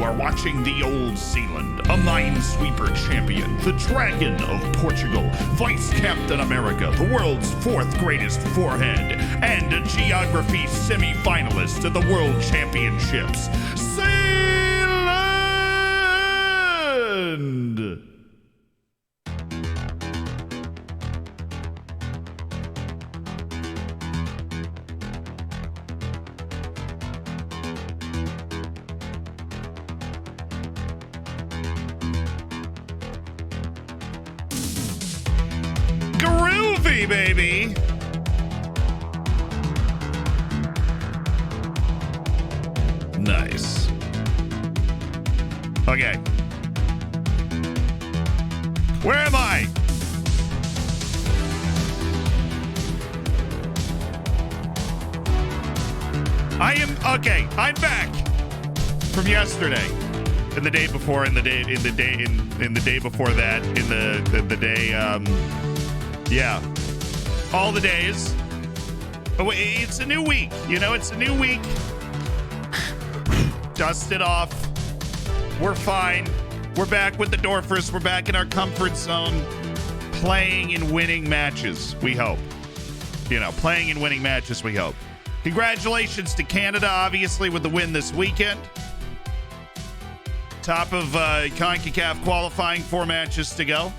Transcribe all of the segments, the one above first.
are watching the Old Zealand, a minesweeper champion, the Dragon of Portugal, Vice Captain America, the world's fourth greatest forehead, and a geography semi-finalist at the World Championships, Zealand! Groovy, baby. Nice. Okay. Where am I? Okay, I'm back from yesterday. And the day before, and the day before that, the day, yeah, all the days. Oh, it's a new week, it's a new week. Dust it off. We're fine. We're back with the Dorfers. We're back in our comfort zone, playing and winning matches, we hope. Playing and winning matches, we hope. Congratulations to Canada, obviously, with the win this weekend. Top of CONCACAF qualifying, 4 matches to go.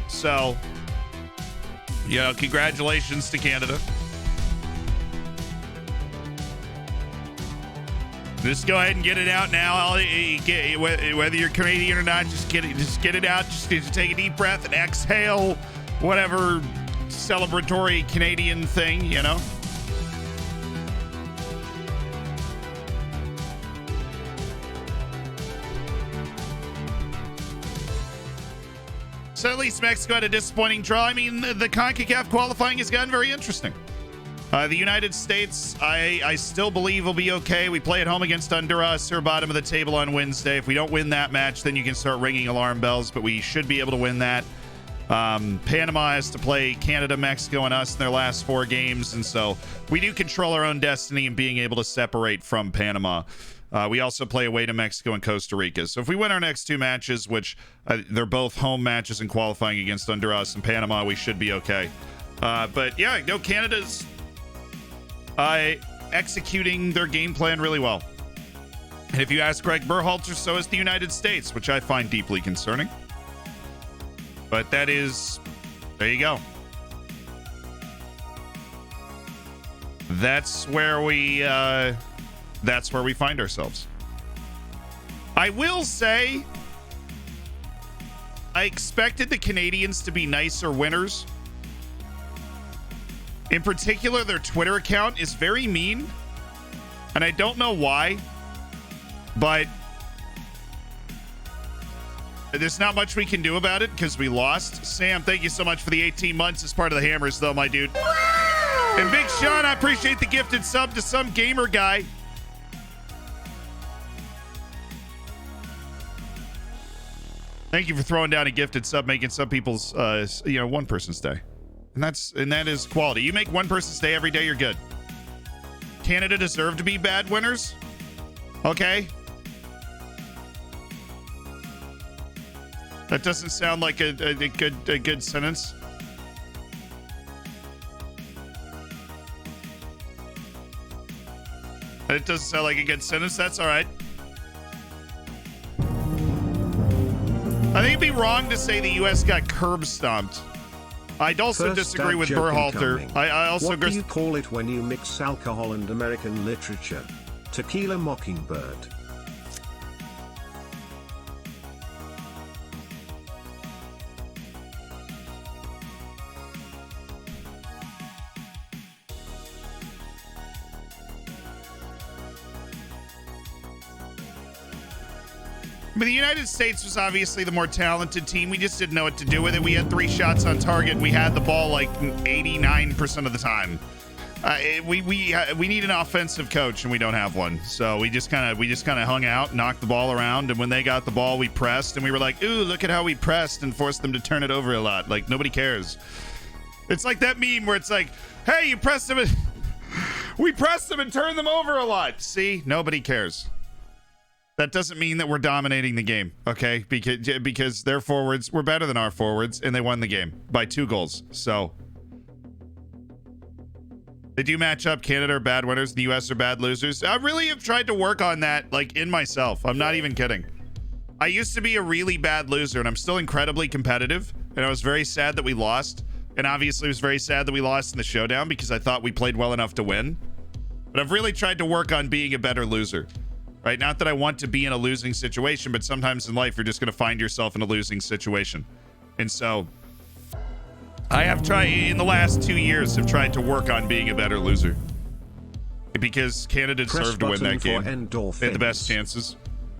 So, congratulations to Canada. Just go ahead and get it out now. Whether you're Canadian or not, just get it out. Just take a deep breath and exhale whatever celebratory Canadian thing, So at least Mexico had a disappointing draw. I mean, the CONCACAF qualifying has gotten very interesting. The United States, I still believe will be okay. We play at home against Honduras. They're bottom of the table on Wednesday. If we don't win that match, then you can start ringing alarm bells, but we should be able to win that. Panama has to play Canada, Mexico, and us in their last 4 games, and so we do control our own destiny in being able to separate from Panama. We also play away to Mexico and Costa Rica. So if we win our next 2 matches, which they're both home matches in qualifying against Honduras and Panama, we should be okay. But yeah, Canada's executing their game plan really well. And if you ask Greg Berhalter, so is the United States, which I find deeply concerning. But there you go. That's where we find ourselves. I will say, I expected the Canadians to be nicer winners. In particular, their Twitter account is very mean, and I don't know why, but there's not much we can do about it because we lost. Sam, thank you so much for the 18 months as part of the Hammers, though, my dude. And Big Sean, I appreciate the gifted sub to some gamer guy. Thank you for throwing down a gifted sub, making some people's, one person's day. And that is quality. You make one person's day every day, you're good. Canada deserved to be bad winners. Okay. That doesn't sound like a good sentence. It doesn't sound like a good sentence. That's all right. I think it'd be wrong to say the U.S. got curb stomped. I'd also disagree with Berhalter. I also what do you call it when you mix alcohol and American literature? Tequila Mockingbird. But the United States was obviously the more talented team. We just didn't know what to do with it. We had 3 shots on target. We had the ball like 89% of the time. We need an offensive coach, and we don't have one. So we just kind of hung out, knocked the ball around, and when they got the ball, we pressed, and we were like, "Ooh, look at how we pressed and forced them to turn it over a lot." Like nobody cares. It's like that meme where it's like, "Hey, you pressed them, we pressed them and turned them over a lot." See, nobody cares. That doesn't mean that we're dominating the game, okay? Because their forwards were better than our forwards, and they won the game by 2 goals. So they do match up. Canada are bad winners. The U.S. are bad losers. I really have tried to work on that, like, in myself. I'm not even kidding. I used to be a really bad loser, and I'm still incredibly competitive. And I was very sad that we lost. And obviously, it was very sad that we lost in the showdown because I thought we played well enough to win. But I've really tried to work on being a better loser. Right? Not that I want to be in a losing situation, but sometimes in life, you're just going to find yourself in a losing situation. And so I have tried, in the last 2 years, have tried to work on being a better loser. Because Canada deserved to win that game. They had the best chances.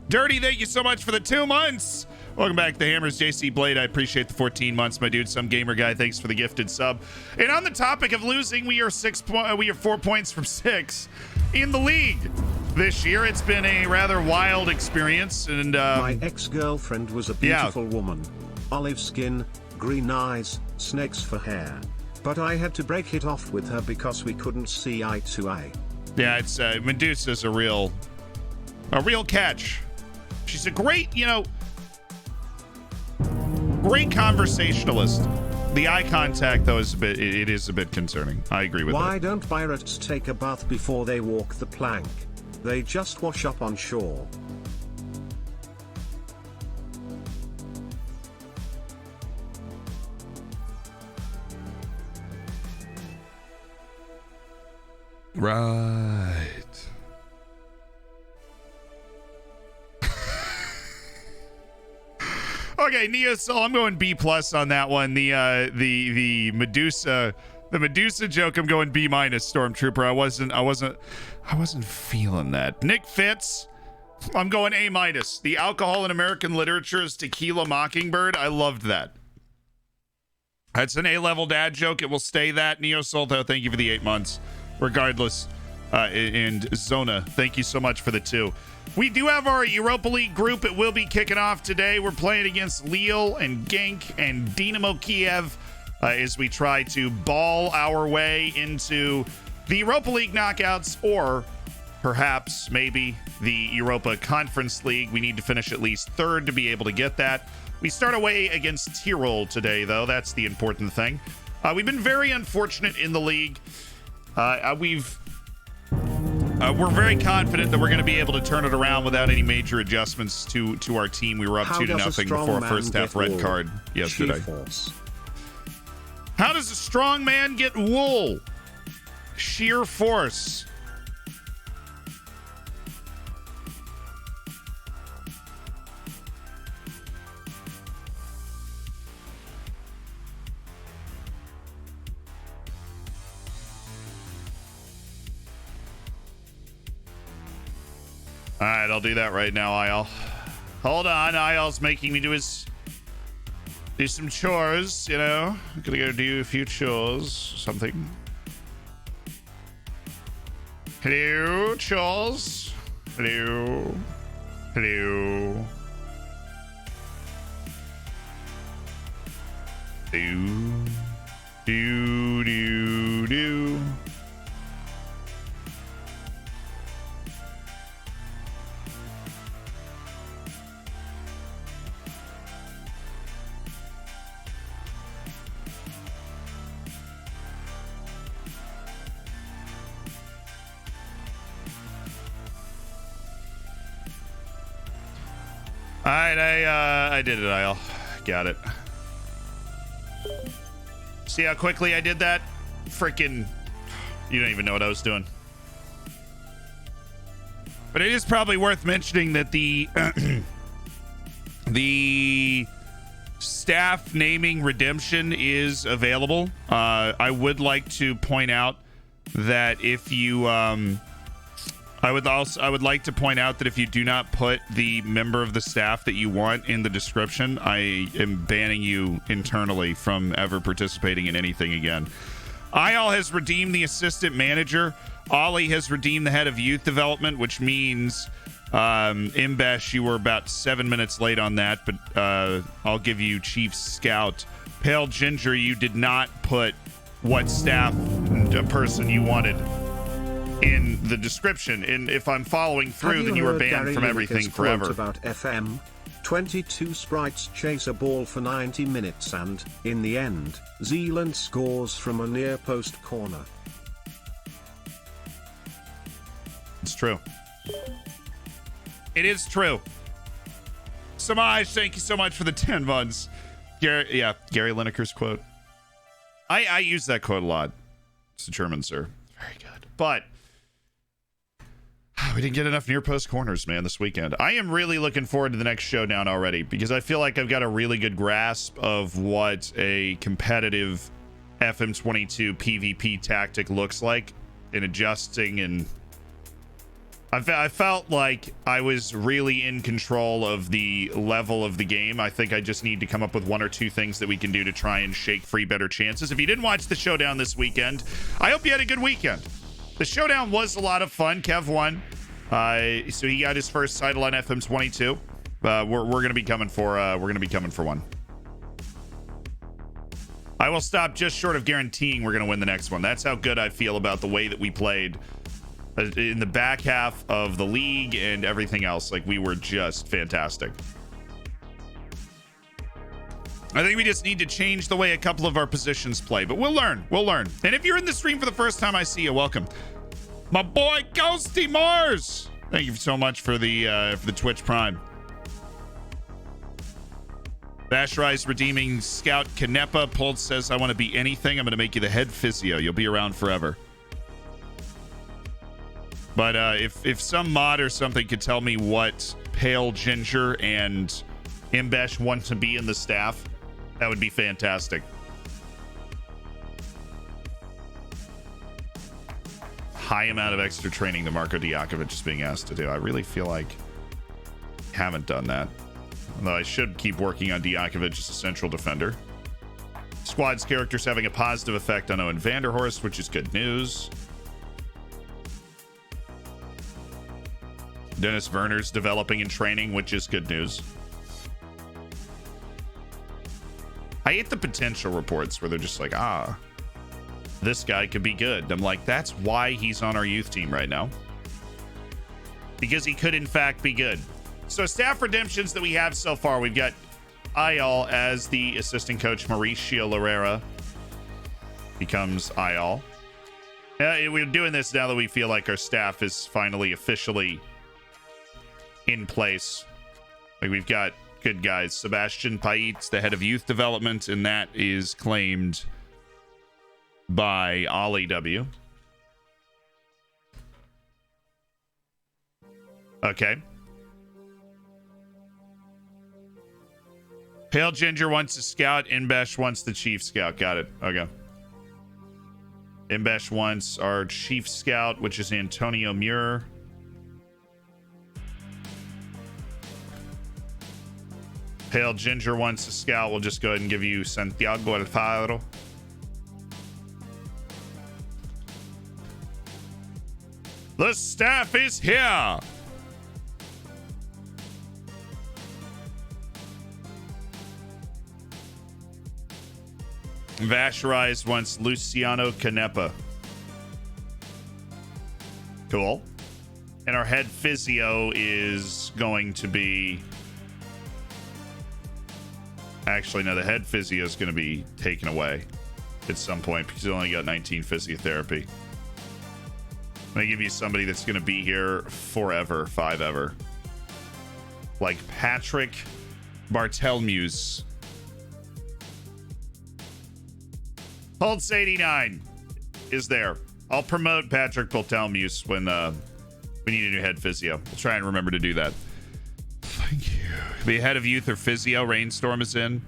Dirty, thank you so much for the 2 months. Welcome back to the Hammers, JC Blade. I appreciate the 14 months, my dude. Some gamer guy, thanks for the gifted sub. And on the topic of losing, we are 4 points from 6 in the league this year. It's been a rather wild experience. And my ex-girlfriend was a beautiful woman. Olive skin, green eyes, snakes for hair. But I had to break it off with her because we couldn't see eye to eye. Yeah, it's Medusa's a real catch. She's a great, great conversationalist. The eye contact, though, is it is a bit concerning. I agree with that. Why don't pirates take a bath before they walk the plank? They just wash up on shore. Right. Okay, Neosol, I'm going B+ on that one. The Medusa joke, I'm going B-, Stormtrooper. I wasn't feeling that. Nick Fitz, I'm going A-. The alcohol in American literature is Tequila Mockingbird. I loved that. That's an A-level dad joke. It will stay that. Neosol, though, thank you for the 8 months. Regardless, and Zona, thank you so much for the 2. We do have our Europa League group. It will be kicking off today. We're playing against Lille and Genk and Dynamo Kiev as we try to ball our way into the Europa League knockouts, or perhaps maybe the Europa Conference League. We need to finish at least 3rd to be able to get that. We start away against Tyrol today, though. That's the important thing. We've been very unfortunate in the league. We're very confident that we're going to be able to turn it around without any major adjustments to our team. We were up 2-0 before first half red card yesterday. How does a strong man get wool? Sheer force. All right, I'll do that right now, Ayal. Hold on, Ayal's making me do some chores, I'm gonna go do a few chores, something. Hello, chores. Hello. Hello. Do. All right, I did it, I'll got it. See how quickly I did that? Freaking, you don't even know what I was doing. But it is probably worth mentioning that the the staff naming redemption is available. I would like to point out that if you I would like to point out that if you do not put the member of the staff that you want in the description, I am banning you internally from ever participating in anything again. Ayal has redeemed the assistant manager. Ollie has redeemed the head of youth development, which means Imbesh, you were about 7 minutes late on that, but I'll give you chief scout. Pale Ginger, you did not put what staff person you wanted. in the description. And if I'm following through, then you are banned from everything forever. About FM, 22 sprites chase a ball for 90 minutes and, in the end, Zealand scores from a near post corner. It's true. It is true. Samaj, thank you so much for the 10 months. Gary Lineker's quote. I use that quote a lot. It's a German, sir. Very good. But we didn't get enough near post corners, man, this weekend. I am really looking forward to the next showdown already because I feel like I've got a really good grasp of what a competitive FM22 PvP tactic looks like in adjusting, and I felt like I was really in control of the level of the game. I think I just need to come up with one or two things that we can do to try and shake free better chances. If you didn't watch the showdown this weekend, I hope you had a good weekend. The showdown was a lot of fun. Kev won. So he got his first title on FM22. We're going to be coming for one. I will stop just short of guaranteeing we're going to win the next one. That's how good I feel about the way that we played in the back half of the league and everything else. Like, we were just fantastic. I think we just need to change the way a couple of our positions play, but we'll learn. And if you're in the stream for the first time, I see you. Welcome. My boy Ghosty Mars. Thank you so much for the Twitch Prime. Bashrise redeeming Scout Canepa. Pulse says, I want to be anything. I'm going to make you the head physio. You'll be around forever. But if some mod or something could tell me what Pale Ginger and Imbesh want to be in the staff, that would be fantastic. High amount of extra training that Marko Dijakovic is being asked to do. I really feel like I haven't done that. Although I should keep working on Dijakovic as a central defender. Squad's characters having a positive effect on Owen Vanderhorst, which is good news. Dennis Werner's developing and training, which is good news. I hate the potential reports where they're just like, this guy could be good. I'm like, that's why he's on our youth team right now. Because he could, in fact, be good. So staff redemptions that we have so far, we've got Ayal as the assistant coach. Mauricio Larrera becomes Ayal. We're doing this now that we feel like our staff is finally officially in place. Like, we've got good guys. Sebastian Pait's the head of youth development, and that is claimed by Ollie W. Okay. Pale Ginger wants a scout. Imbesh wants the chief scout. Got it. Okay. Imbesh wants our chief scout, which is Antonio Muir. Pale Ginger wants a scout. We'll just go ahead and give you Santiago Alfaro. The staff is here. Vasherize wants Luciano Canepa. Cool. And our head physio is going to be... Actually, no, the head physio is going to be taken away at some point because he's only got 19 physiotherapy. I'm going to give you somebody that's going to be here forever, five ever. Like Patrick Bartelmuse. Pulse 89 is there. I'll promote Patrick Bartelmuse when we need a new head physio. We'll try and remember to do that. Thank you. The head of youth or physio. Rainstorm is in.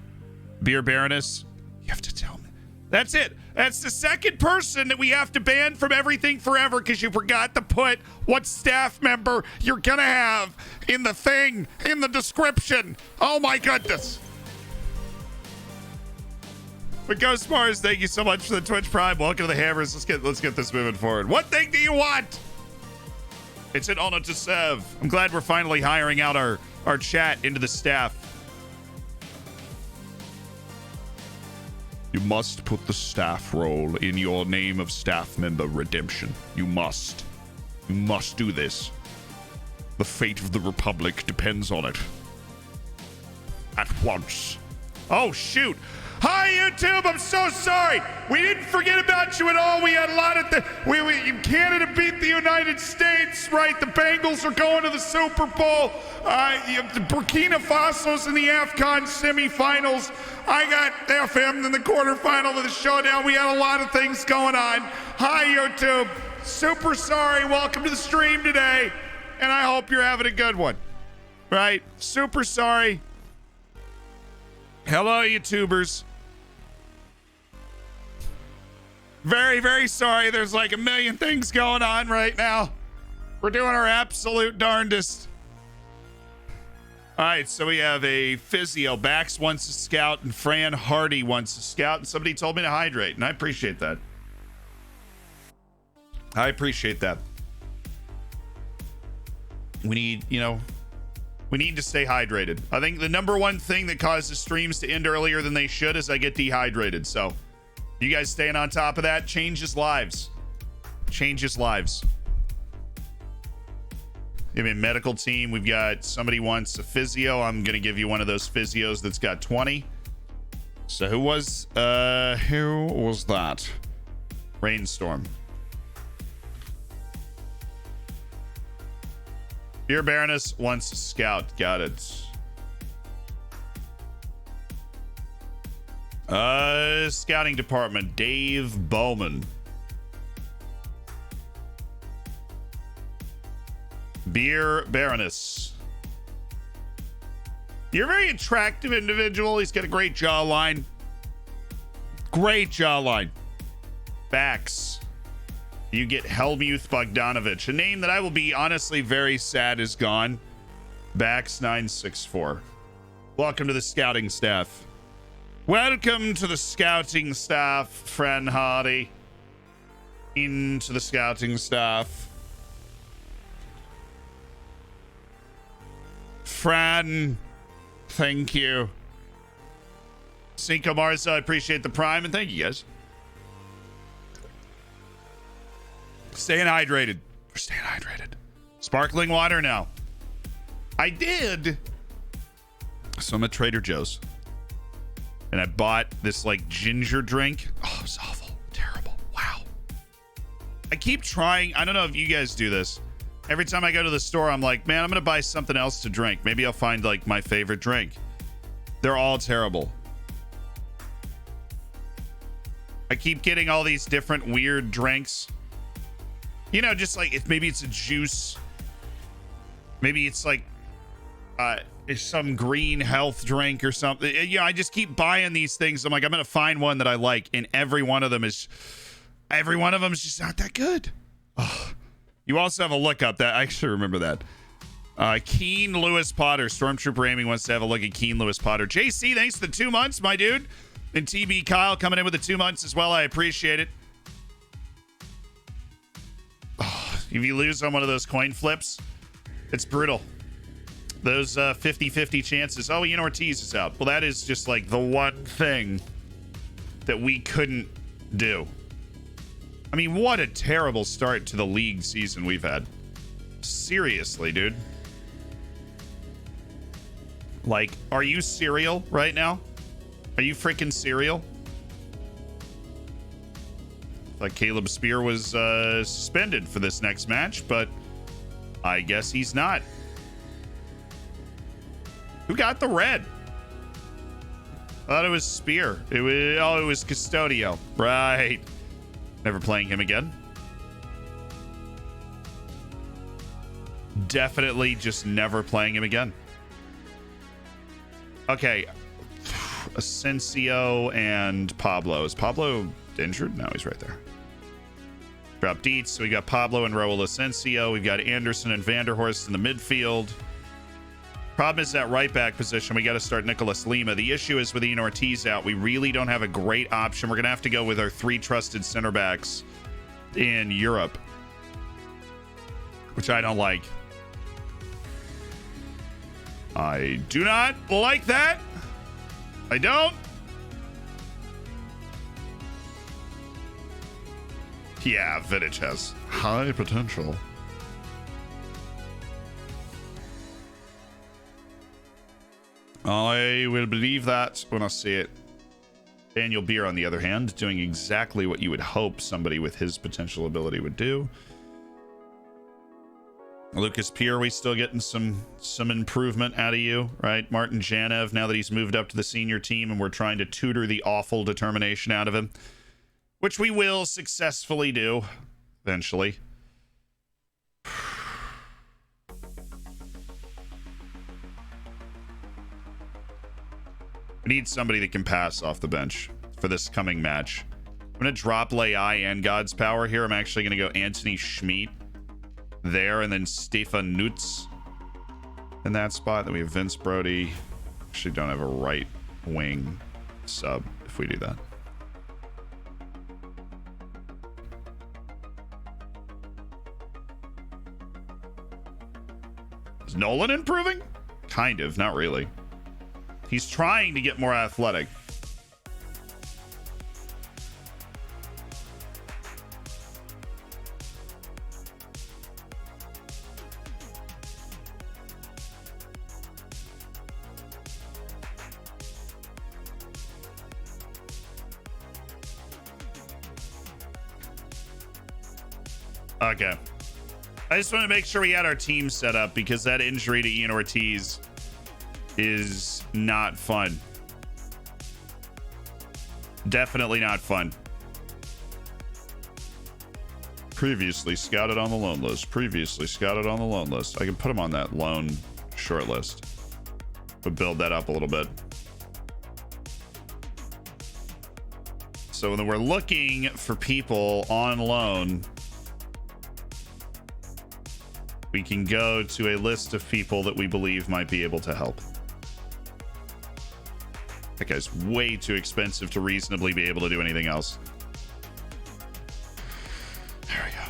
Beer Baroness. You have to tell me. That's it. That's the second person that we have to ban from everything forever because you forgot to put what staff member you're gonna have in the thing, in the description. Oh my goodness. But Ghost Mars, thank you so much for the Twitch Prime. Welcome to the Hammers. Let's get this moving forward. What thing do you want? It's an honor to serve. I'm glad we're finally hiring out our chat into the staff. You must put the staff role in your name of staff member redemption. You must. We must do this. The fate of the Republic depends on it. At once. Oh, shoot. Hi, YouTube. I'm so sorry. We didn't forget about you at all. We had a lot of Canada beat the United States, right? The Bengals are going to the Super Bowl. Burkina Faso's in the AFCON semifinals. I got FM in the quarterfinal of the showdown. We had a lot of things going on. Hi, YouTube. Super sorry. Welcome to the stream today. And I hope you're having a good one. Right? Super sorry. Hello, YouTubers. Very, very sorry. There's like a million things going on right now. We're doing our absolute darndest. All right, so we have a physio. Bax wants a scout, and Fran Hardy wants a scout, and somebody told me to hydrate, and I appreciate that. I appreciate that. We need, we need to stay hydrated. I think the number one thing that causes streams to end earlier than they should is I get dehydrated. So you guys staying on top of that changes lives. Changes lives. I mean, medical team, we've got somebody wants a physio. I'm going to give you one of those physios that's got 20. So who was that? Rainstorm. Dear Baroness wants a scout. Got it. Scouting department, Dave Bowman. Beer Baroness. You're a very attractive individual. He's got a great jawline. Great jawline. Bax. You get Helmuth Bogdanovich, a name that I will be honestly very sad is gone. Bax 964. Welcome to the scouting staff. Welcome to the scouting staff, Fran Hardy. Into the scouting staff. Fran, thank you. Cinco Marza, I appreciate the prime, and thank you guys. Staying hydrated. We're staying hydrated. Sparkling water now. I did. So I'm at Trader Joe's. And I bought this like ginger drink. Oh, it's awful. Terrible. Wow. I keep trying. I don't know if you guys do this. Every time I go to the store, I'm like, man, I'm going to buy something else to drink. Maybe I'll find like my favorite drink. They're all terrible. I keep getting all these different weird drinks. You know, just like if maybe it's a juice. Maybe it's like it's some green health drink or something. You know, I just keep buying these things. I'm like, I'm going to find one that I like. And every one of them is just not that good. Oh. You also have a look up that I actually remember that. Keen Lewis Potter, Stormtrooper Aiming wants to have a look at Keen Lewis Potter. JC, thanks for the 2 months, my dude. And TB Kyle coming in with the 2 months as well. I appreciate it. Oh, if you lose on one of those coin flips, it's brutal. Those 50-50 chances. Oh, Ian Ortiz is out. Well, that is just like the one thing that we couldn't do. I mean, what a terrible start to the league season we've had. Seriously, dude. Like, are you serial right now? Are you freaking serial? Like Caleb Spear was suspended for this next match, but I guess he's not. Who got the red? I thought it was Spear. It was Custodio. Right. Never playing him again. Definitely just never playing him again. Okay. Asensio and Pablo. Is Pablo injured? No, he's right there. Drop Dietz. So we got Pablo and Raul Asensio. We've got Anderson and Vanderhorst in the midfield. Problem is that right back position. We got to start Nicolas Lima. The issue is with Ian Ortiz out, we really don't have a great option. We're going to have to go with our 3 trusted center backs in Europe, which I don't like. I do not like that. I don't. Yeah, Vidic has high potential. I will believe that when I see it. Daniel Beer, on the other hand, doing exactly what you would hope somebody with his potential ability would do. Lucas Pierre, we still getting some improvement out of you, right? Martin Janev, now that he's moved up to the senior team and we're trying to tutor the awful determination out of him, which we will successfully do eventually. We need somebody that can pass off the bench for this coming match. I'm going to drop Leai and God's Power here. I'm actually going to go Anthony Schmidt there and then Stefan Nutz in that spot. Then we have Vince Brody. Actually don't have a right wing sub if we do that. Is Nolan improving? Kind of, not really. He's trying to get more athletic. Okay. I just want to make sure we had our team set up because that injury to Ian Ortiz is not fun. Definitely not fun. Previously scouted on the loan list. Previously scouted on the loan list. I can put him on that loan short list. But build that up a little bit. So when we're looking for people on loan, we can go to a list of people that we believe might be able to help. That guy's way too expensive to reasonably be able to do anything else. There we go.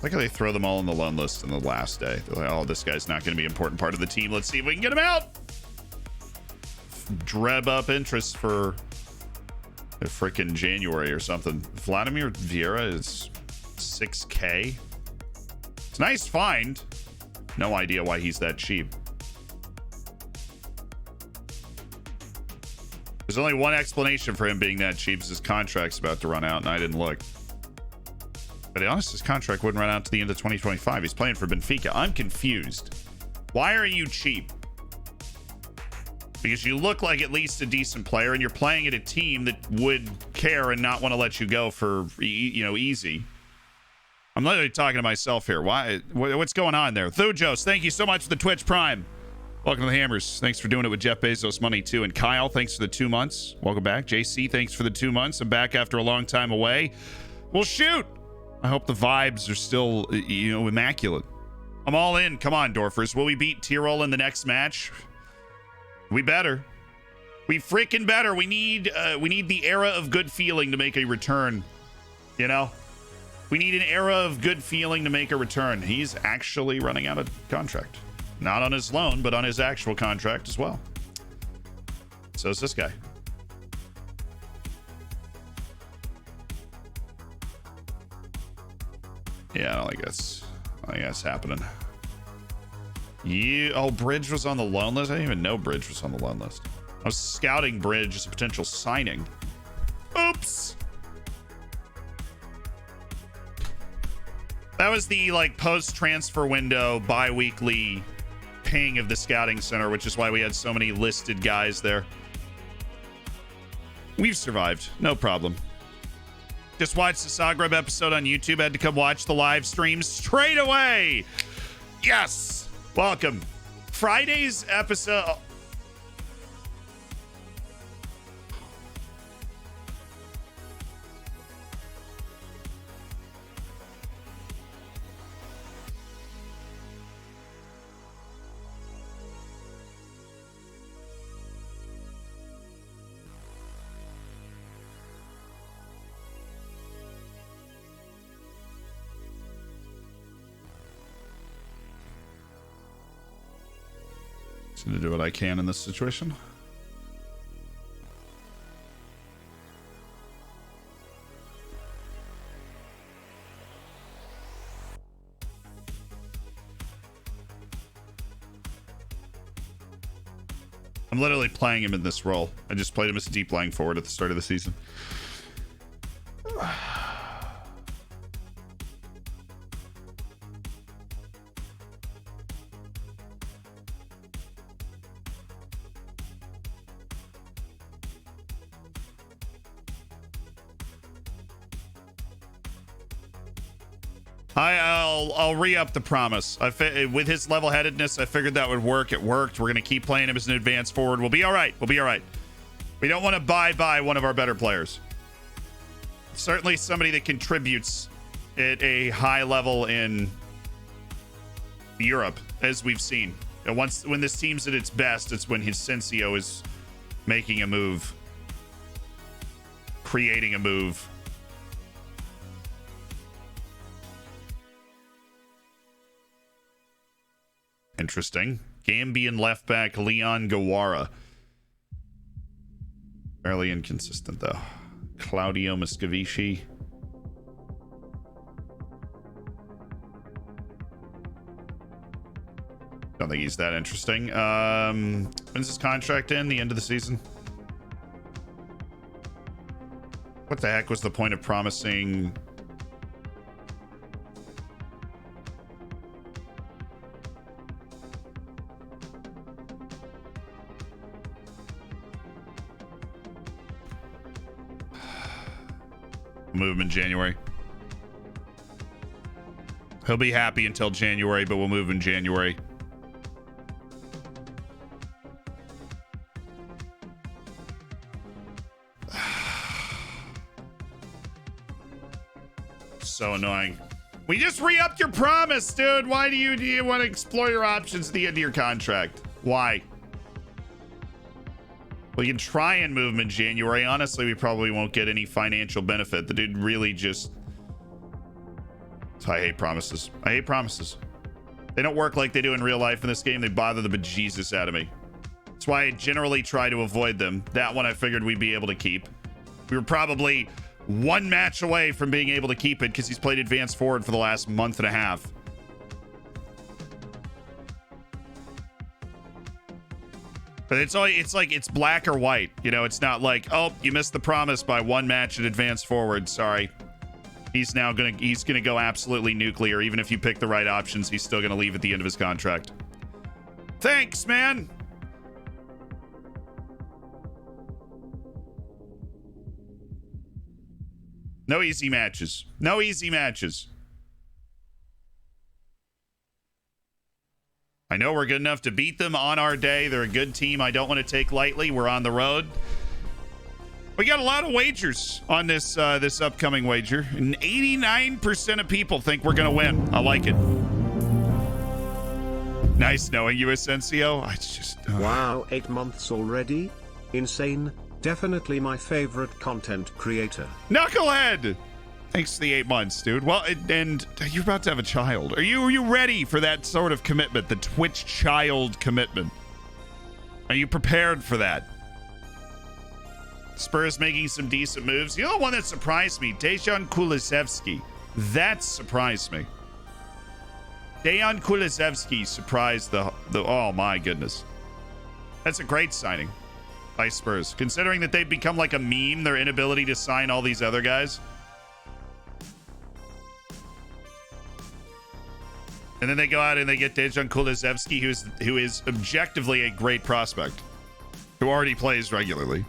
Like how they throw them all on the loan list on the last day. They're like, oh, this guy's not going to be an important part of the team. Let's see if we can get him out. Dreb up interest for a freaking January or something. Vladimir Vieira is 6K. It's a nice find. No idea why he's that cheap. There's only one explanation for him being that cheap, is his contract's about to run out, and I didn't look. But to be honest, his contract wouldn't run out to the end of 2025. He's playing for Benfica. I'm confused. Why are you cheap? Because you look like at least a decent player, and you're playing at a team that would care and not want to let you go for, easy. I'm literally talking to myself here. Why? What's going on there? Thujos, thank you so much for the Twitch Prime. Welcome to the Hammers. Thanks for doing it with Jeff Bezos Money too. And Kyle, thanks for the 2 months. Welcome back. JC, thanks for the 2 months. I'm back after a long time away. Well, shoot. I hope the vibes are still, immaculate. I'm all in. Come on, Dorfers. Will we beat Tyrol in the next match? We better. We freaking better. We need the era of good feeling to make a return. We need an era of good feeling to make a return. He's actually running out of contract. Not on his loan, but on his actual contract as well. So is this guy. Yeah, I don't think that's happening. Bridge was on the loan list? I didn't even know Bridge was on the loan list. I was scouting Bridge as a potential signing. Oops. That was the post-transfer window bi-weekly ping of the scouting center, which is why we had so many listed guys there. We've survived. No problem. Just watched the Zagreb episode on YouTube. Had to come watch the live stream straight away. Yes. Welcome. Friday's episode. To do what I can in this situation. I'm literally playing him in this role. I just played him as a deep lying forward at the start of the season. I'll re-up the promise. With his level-headedness, I figured that would work. It worked. We're going to keep playing him as an advanced forward. We'll be all right. We'll be all right. We don't want to buy one of our better players. Certainly somebody that contributes at a high level in Europe, as we've seen. And when this team's at its best, it's when his Sensio is making a move, creating a move. Interesting. Gambian left back Leon Gawara. Fairly inconsistent, though. Claudio Moscovici. Don't think he's that interesting. When's his contract in? The end of the season? What the heck was the point of promising... move him in January. He'll be happy until January, but we'll move in January. So annoying. We just re-upped your promise, dude. Why do you want to explore your options at the end of your contract? Why? We can try and move him in January. Honestly, we probably won't get any financial benefit. The dude really just... I hate promises. I hate promises. They don't work like they do in real life in this game. They bother the bejesus out of me. That's why I generally try to avoid them. That one I figured we'd be able to keep. We were probably one match away from being able to keep it because he's played advanced forward for the last month and a half. But it's like it's black or white. You know, it's not like, oh, you missed the promise by one match at advance forward. Sorry. He's gonna go absolutely nuclear. Even if you pick the right options, he's still gonna leave at the end of his contract. Thanks, man. No easy matches. No easy matches. I know we're good enough to beat them on our day. They're a good team I don't want to take lightly. We're on the road. We got a lot of wagers on this this upcoming wager. And 89% of people think we're going to win. I like it. Nice knowing you, Asensio. It's just... Wow, 8 months already? Insane. Definitely my favorite content creator. Knucklehead! Thanks for the 8 months, dude. Well, and you're about to have a child. Are you ready for that sort of commitment? The Twitch child commitment? Are you prepared for that? Spurs making some decent moves. The other one that surprised me, Dejan Kulusevski. That surprised me. Dejan Kulusevski surprised the oh my goodness. That's a great signing by Spurs. Considering that they've become like a meme, their inability to sign all these other guys. And then they go out and they get Dejan Kulusevski, who is objectively a great prospect, who already plays regularly.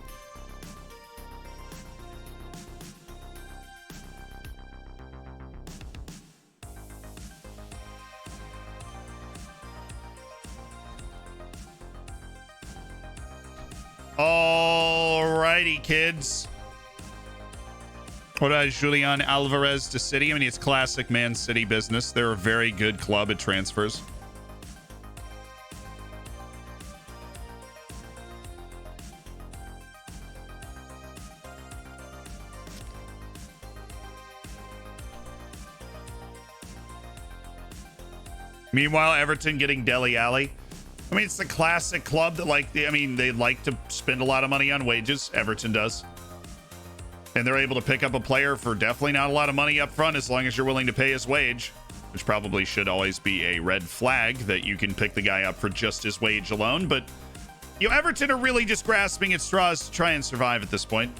Alrighty, kids. What about Julian Alvarez to City? I mean, it's classic Man City business. They're a very good club at transfers. Meanwhile, Everton getting Dele Alli. I mean, it's the classic club that they like to spend a lot of money on wages. Everton does. And they're able to pick up a player for definitely not a lot of money up front as long as you're willing to pay his wage, which probably should always be a red flag that you can pick the guy up for just his wage alone. But You know, Everton are really just grasping at straws to try and survive at this point.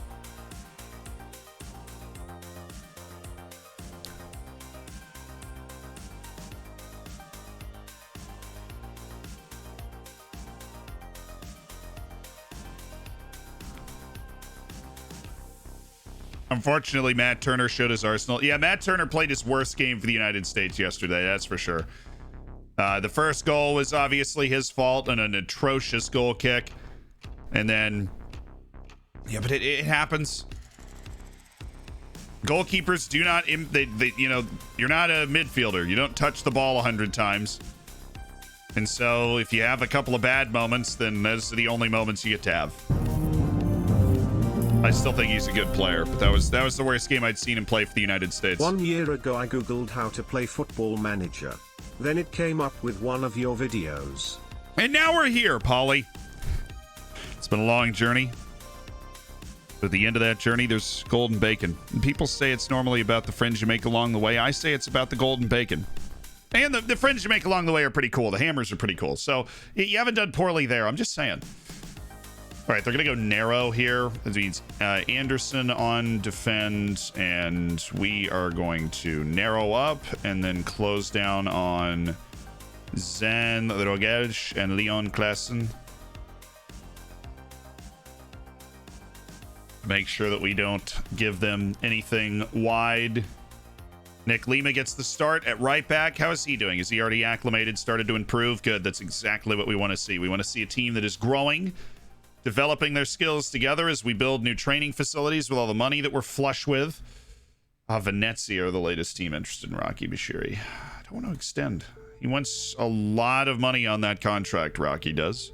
Unfortunately, Matt Turner showed his Arsenal. Yeah, Matt Turner played his worst game for the United States yesterday, that's for sure. The first goal was obviously his fault and an atrocious goal kick. And then, yeah, but it happens. Goalkeepers do not, you know, you're not a midfielder. You don't touch the ball 100 times. And so if you have a couple of bad moments, then those are the only moments you get to have. I still think he's a good player, but that was the worst game I'd seen him play for the United States. 1 year ago I googled how to play Football Manager. Then it came up with one of your videos. And now we're here, Polly. It's been a long journey. But at the end of that journey, there's golden bacon. And people say it's normally about the friends you make along the way. I say it's about the golden bacon. And the friends you make along the way are pretty cool. The hammers are pretty cool. So you haven't done poorly there. I'm just saying. All right, they're going to go narrow here. That means Anderson on defend, and we are going to narrow up and then close down on Zen Rogage and Leon Klassen. Make sure that we don't give them anything wide. Nick Lima gets the start at right back. How is he doing? Is he already acclimated, started to improve? Good, that's exactly what we want to see. We want to see a team that is growing, developing their skills together as we build new training facilities with all the money that we're flush with. Venezia are the latest team interested in Rocky Bashiri. I don't want to extend. He wants a lot of money on that contract, Rocky does.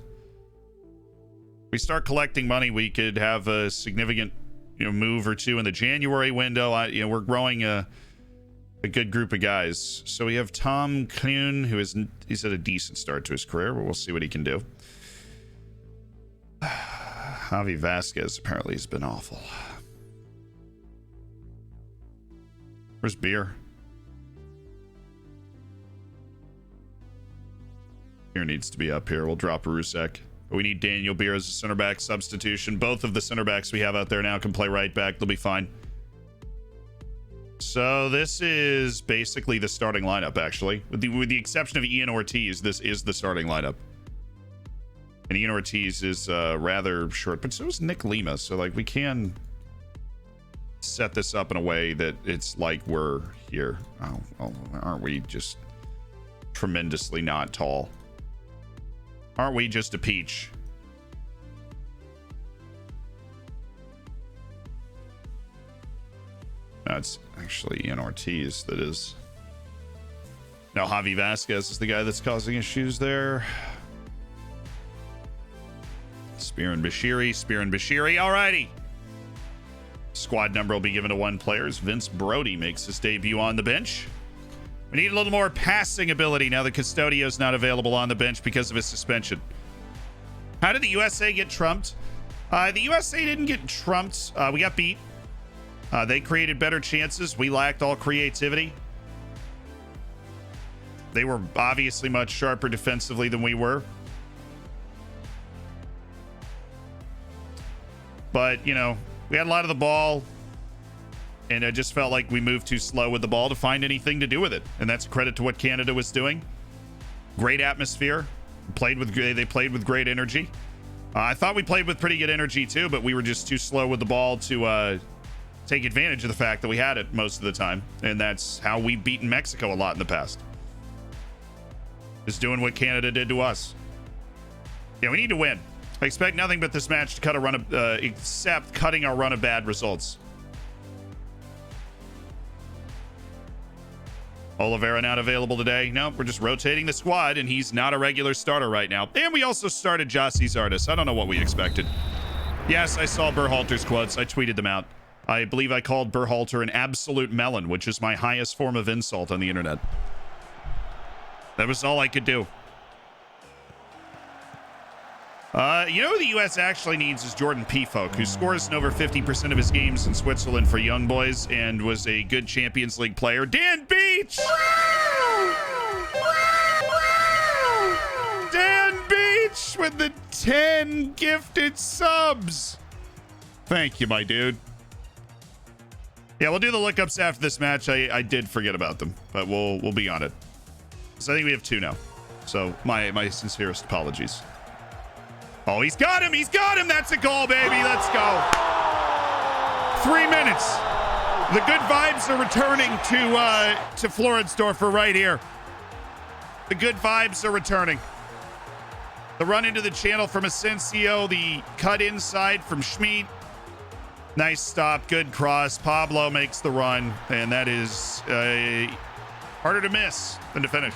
If we start collecting money, we could have a significant, move or two in the January window. We're growing a good group of guys. So we have Tom Kuhn, he's at a decent start to his career, but we'll see what he can do. Javi Vasquez apparently has been awful. Where's Beer? Beer needs to be up here. We'll drop Rusek. We need Daniel Beer as a center back substitution. Both of the center backs we have out there now can play right back. They'll be fine. So this is basically the starting lineup, actually. With the exception of Ian Ortiz, this is the starting lineup. And Ian Ortiz is rather short, but so is Nick Lima. So, we can set this up in a way that it's like we're here. Oh, aren't we just tremendously not tall? Aren't we just a peach? No, it's actually Ian Ortiz that is. Now, Javi Vasquez is the guy that's causing issues there. Spear and Bashiri. Alrighty. Squad number will be given to one player as Vince Brody makes his debut on the bench. We need a little more passing ability now that Custodio's not available on the bench because of his suspension. How did the USA get trumped? The USA didn't get trumped. We got beat. They created better chances. We lacked all creativity. They were obviously much sharper defensively than we were. But, we had a lot of the ball, and I just felt like we moved too slow with the ball to find anything to do with it. And that's a credit to what Canada was doing. Great atmosphere. They played with great energy. I thought we played with pretty good energy too, but we were just too slow with the ball to take advantage of the fact that we had it most of the time. And that's how we've beaten Mexico a lot in the past. Just doing what Canada did to us. Yeah, we need to win. I expect nothing but this match to cut a run of, except cutting our run of bad results. Oliveira not available today. No, we're just rotating the squad, and he's not a regular starter right now. And we also started Jossie Zardes. I don't know what we expected. Yes, I saw Berhalter's quotes. I tweeted them out. I believe I called Berhalter an absolute melon, which is my highest form of insult on the internet. That was all I could do. Who the U.S. actually needs is Jordan Pefok, who scores in over 50% of his games in Switzerland for young boys and was a good Champions League player. Dan Beach! Dan Beach with the 10 gifted subs. Thank you, my dude. Yeah, we'll do the lookups after this match. I did forget about them, but we'll be on it. So I think we have 2 now. So my sincerest apologies. Oh, he's got him. He's got him. That's a goal, baby. Let's go. 3 minutes. The good vibes are returning to Floridsdorfer right here. The good vibes are returning. The run into the channel from Asensio. The cut inside from Schmid. Nice stop. Good cross. Pablo makes the run. And that is harder to miss than to finish.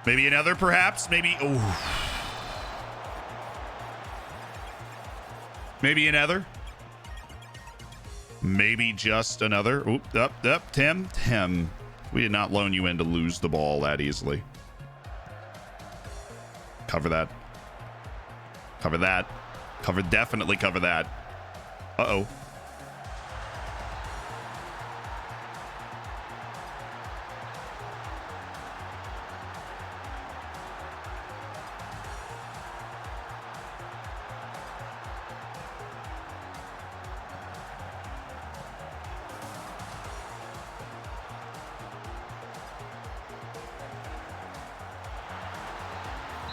Maybe another, perhaps. Maybe. Oh. Maybe another. Maybe just another. Oop, up. Tim. We did not loan you in to lose the ball that easily. Cover that. Cover that. Definitely cover that. Uh-oh.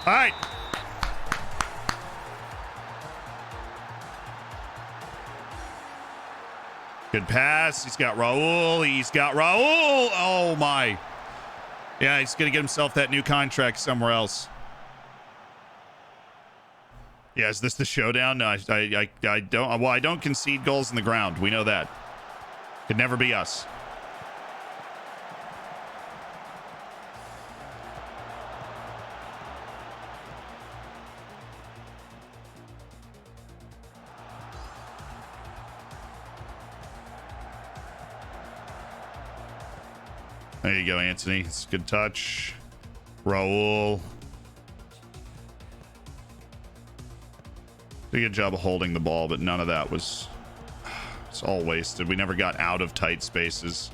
All right. Good pass. He's got Raul. Oh, my. Yeah, he's going to get himself that new contract somewhere else. Yeah, is this the showdown? No, I don't. Well, I don't concede goals in the ground. We know that. Could never be us. There you go, Anthony. It's a good touch. Raul. Did a good job of holding the ball, but none of that was... It's all wasted. We never got out of tight spaces.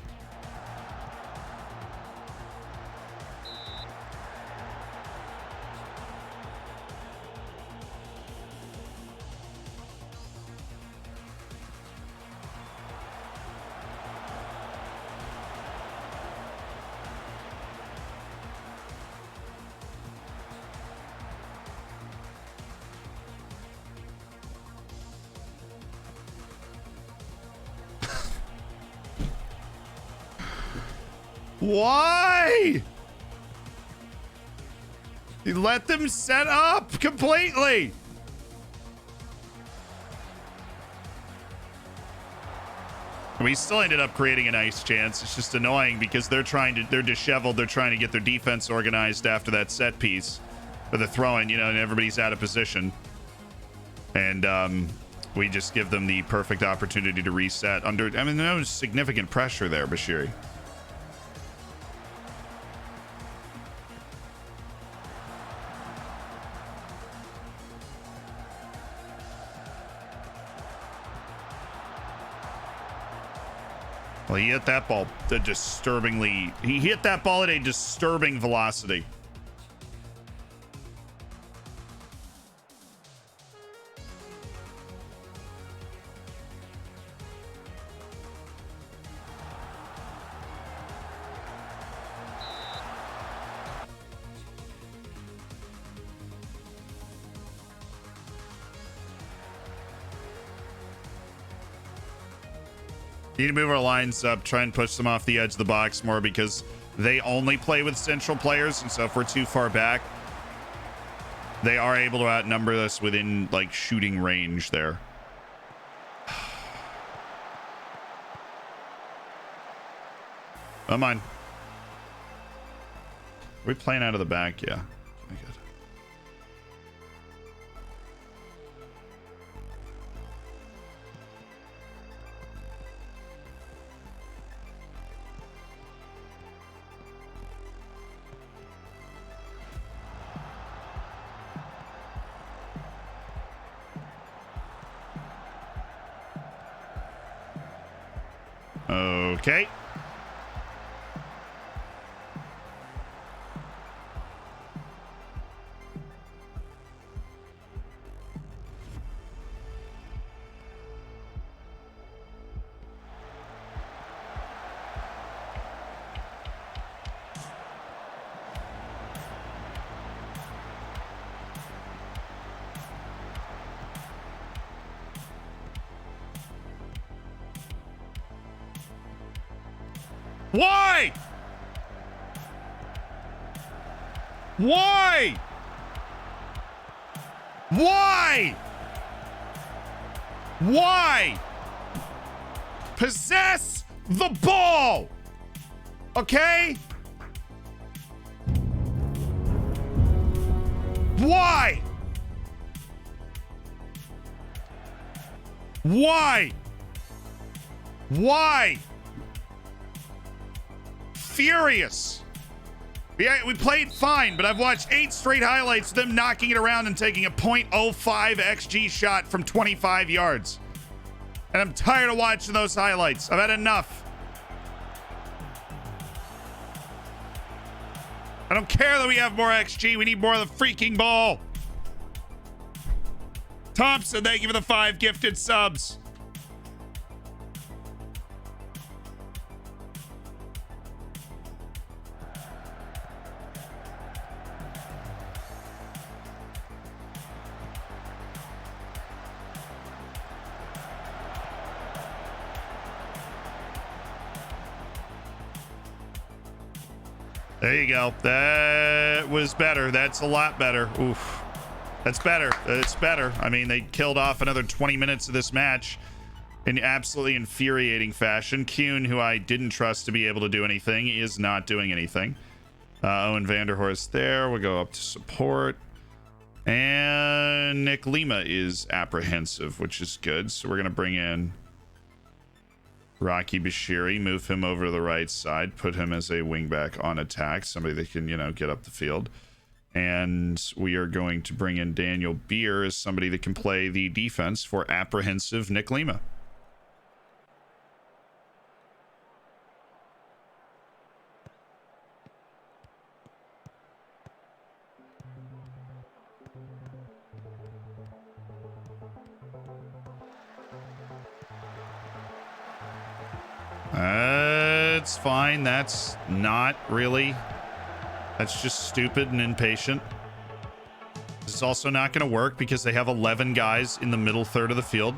Why? You let them set up completely. We still ended up creating a nice chance. It's just annoying because they're disheveled. They're trying to get their defense organized after that set piece. But they're throwing, and everybody's out of position. And we just give them the perfect opportunity to reset no significant pressure there, Bashiri. Well, he hit that ball he hit that ball at a disturbing velocity. Need to move our lines up, try and push them off the edge of the box more because they only play with central players. And so if we're too far back, they are able to outnumber us within like shooting range there. Come on. Are we playing out of the back? Yeah. Okay, good. Okay. Why? Why? Why? Why? Possess the ball. Okay? Why? Why? Why? Furious. Yeah, we played fine, but I've watched 8 straight highlights of them knocking it around and taking a .05 XG shot from 25 yards. And I'm tired of watching those highlights. I've had enough. I don't care that we have more XG. We need more of the freaking ball. Thompson, thank you for the 5 gifted subs. There you go. That was better. That's a lot better. Oof. That's better. It's better. I mean, they killed off another 20 minutes of this match in absolutely infuriating fashion. Kuhn, who I didn't trust to be able to do anything, is not doing anything. Owen Vanderhorst there. We'll go up to support. And Nick Lima is apprehensive, which is good. So we're going to bring in Rocky Bashiri, move him over to the right side, put him as a wingback on attack, somebody that can, you know, get up the field. And we are going to bring in Daniel Beer as somebody that can play the defense for apprehensive Nick Lima. It's fine. That's not really. That's just stupid and impatient. This is also not going to work because they have 11 guys in the middle third of the field.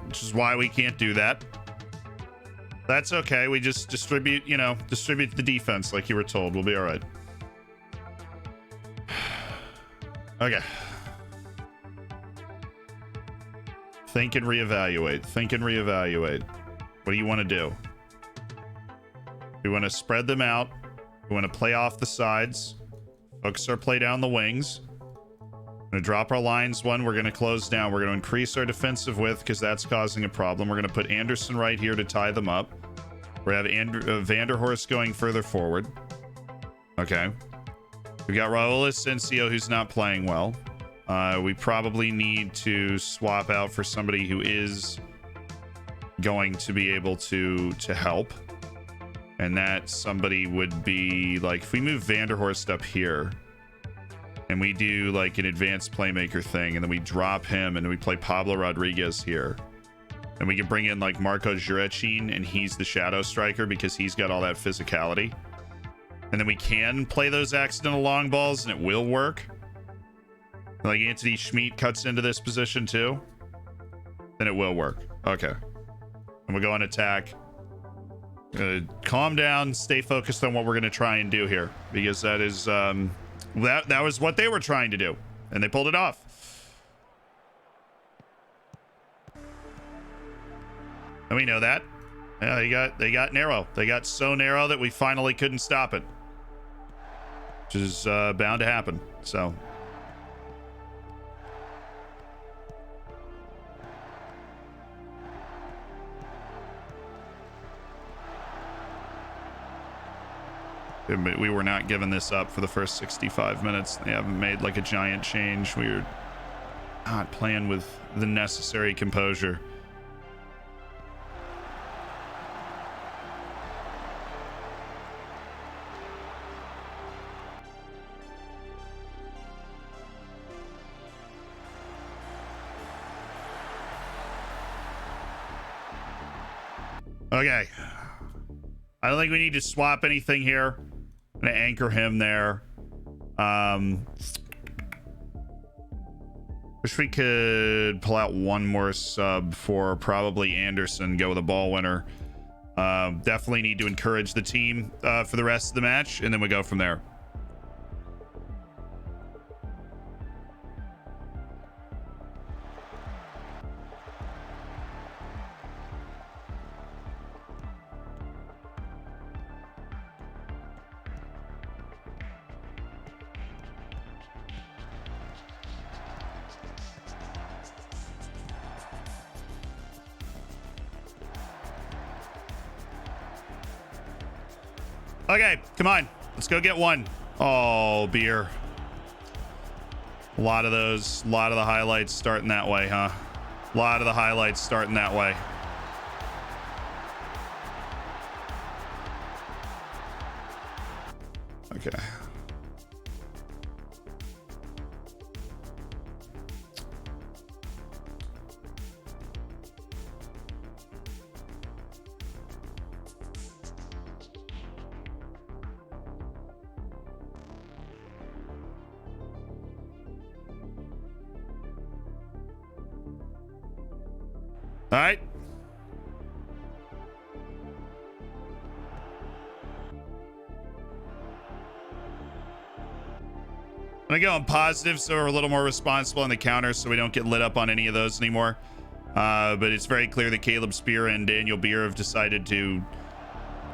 Which is why we can't do that. That's okay. We just distribute, you know, distribute the defense like you were told. We'll be all right. Okay. Think and reevaluate. Think and reevaluate. What do you want to do? We want to spread them out. We want to play off the sides. Focus our play down the wings. We're going to drop our lines one. We're going to close down. We're going to increase our defensive width because that's causing a problem. We're going to put Anderson right here to tie them up. We're going to have Vanderhorst going further forward. Okay. We got Raul Asensio, who's not playing well. We probably need to swap out for somebody who is going to be able to help. And that somebody would be like, if we move Vanderhorst up here and we do like an advanced playmaker thing, and then we drop him and we play Pablo Rodriguez here, and we can bring in like Marco Jurecin, and he's the shadow striker because he's got all that physicality. And then we can play those accidental long balls and it will work. Like Anthony Schmidt cuts into this position too. Then it will work. Okay. And we'll go on attack. Calm down, stay focused on what we're going to try and do here. Because that is, that was what they were trying to do. And they pulled it off. And we know that. Yeah, they got narrow. They got so narrow that we finally couldn't stop it. Which is bound to happen. So We were not giving this up for the first 65 minutes. They haven't made like a giant change. We were not playing with the necessary composure. Okay. I don't think we need to swap anything here. I'm gonna anchor him there. Wish we could pull out one more sub for probably Anderson, go with a ball winner. Definitely need to encourage the team for the rest of the match, and then we go from there. Okay, come on. Let's go get one. Oh, beer. A lot of those, a lot of the highlights starting that way, huh? A lot of the highlights starting that way. Okay. All right. I'm gonna go on positive, so we're a little more responsible on the counter, so we don't get lit up on any of those anymore. But it's very clear that Caleb Spear and Daniel Beer have decided to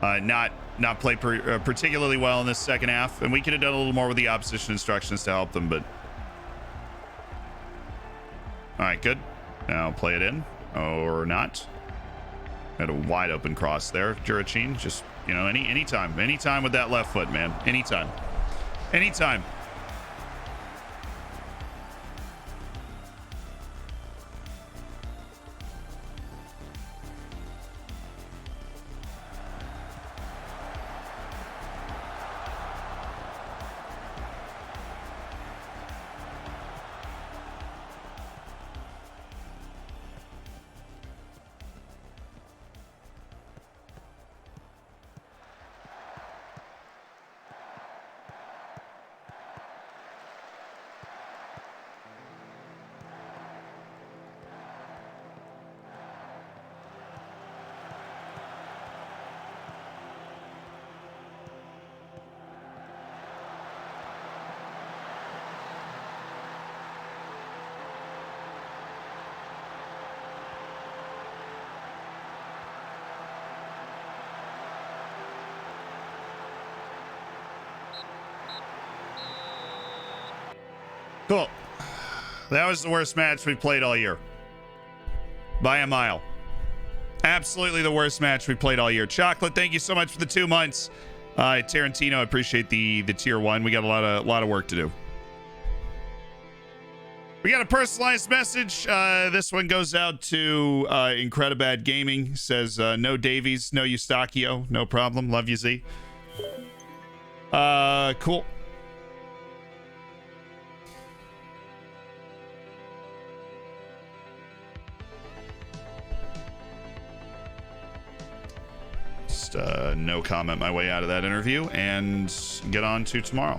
not play particularly well in this second half, and we could have done a little more with the opposition instructions to help them. But all right, good. Now play it in or not. Had a wide open cross there, Jurachin. Just, you know, anytime with that left foot, man. Anytime. Cool. That was the worst match we played all year. By a mile. Absolutely the worst match we played all year. Chocolate, thank you so much for the 2 months. Tarantino, I appreciate the tier 1. We got a lot of work to do. We got a personalized message. This one goes out to Incredibad Gaming. Says, no Davies, no Eustachio. No problem. Love you, Z. Cool. Just no comment my way out of that interview and get on to tomorrow.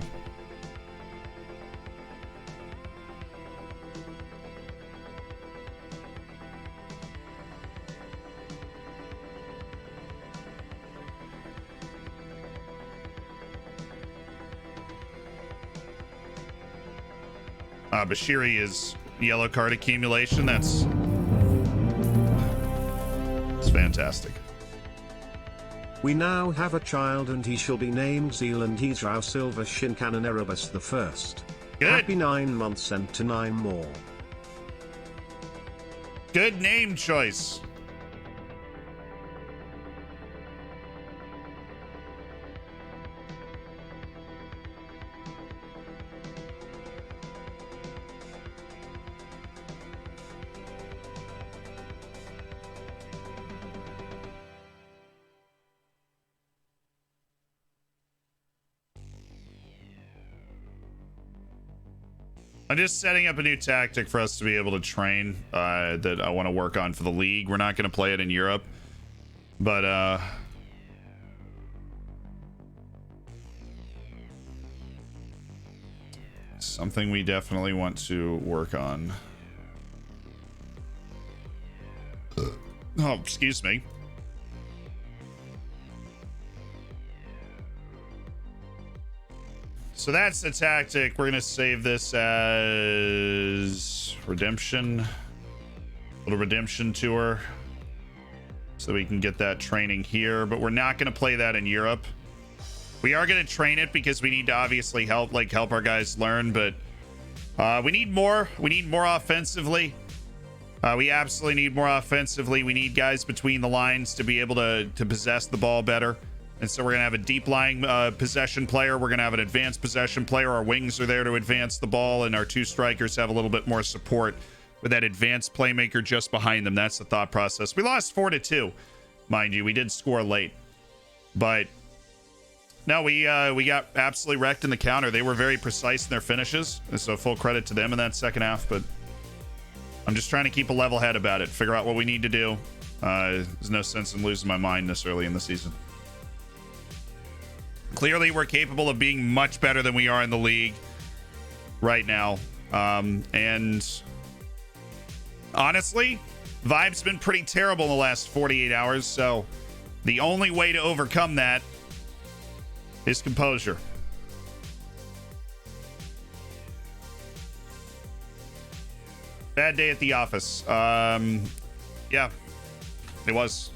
Bashiri is yellow card accumulation. That's fantastic. We now have a child and he shall be named Zealand Israel Silva Shinkanan Erebus the First. Good. Happy 9 months and to 9 more. Good name choice. I'm just setting up a new tactic for us to be able to train that I want to work on for the league. We're not going to play it in Europe, but something we definitely want to work on. Oh, excuse me. So that's the tactic. We're going to save this as redemption. A little redemption tour. So we can get that training here. But we're not going to play that in Europe. We are going to train it because we need to obviously help our guys learn. But we need more. We need more offensively. We absolutely need more offensively. We need guys between the lines to be able to possess the ball better. And so we're going to have a deep lying possession player. We're going to have an advanced possession player. Our wings are there to advance the ball, and our two strikers have a little bit more support with that advanced playmaker just behind them. That's the thought process. We lost 4-2, mind you. We did score late. But no, we got absolutely wrecked in the counter. They were very precise in their finishes, and so full credit to them in that second half. But I'm just trying to keep a level head about it, figure out what we need to do. There's no sense in losing my mind this early in the season. Clearly, we're capable of being much better than we are in the league right now. And honestly, vibe's been pretty terrible in the last 48 hours. So the only way to overcome that is composure. Bad day at the office. Yeah, it was.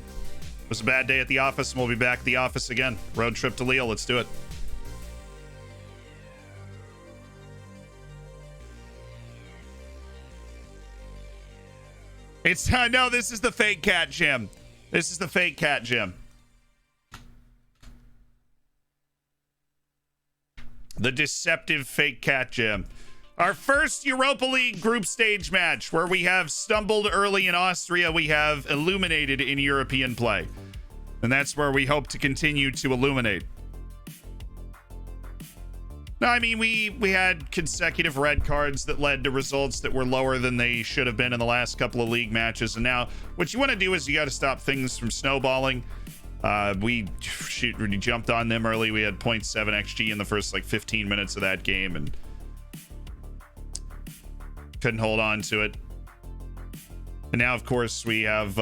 It was a bad day at the office, and we'll be back at the office again. Road trip to Lille. Let's do it. It's no, this is the fake cat gym. This is the fake cat gym. The deceptive fake cat gym. Our first Europa League group stage match, where we have stumbled early in Austria, we have illuminated in European play. And that's where we hope to continue to illuminate. No, I mean, we had consecutive red cards that led to results that were lower than they should have been in the last couple of league matches. And now what you want to do is you got to stop things from snowballing. We jumped on them early. We had 0.7 XG in the first 15 minutes of that game and couldn't hold on to it. And now, of course, we have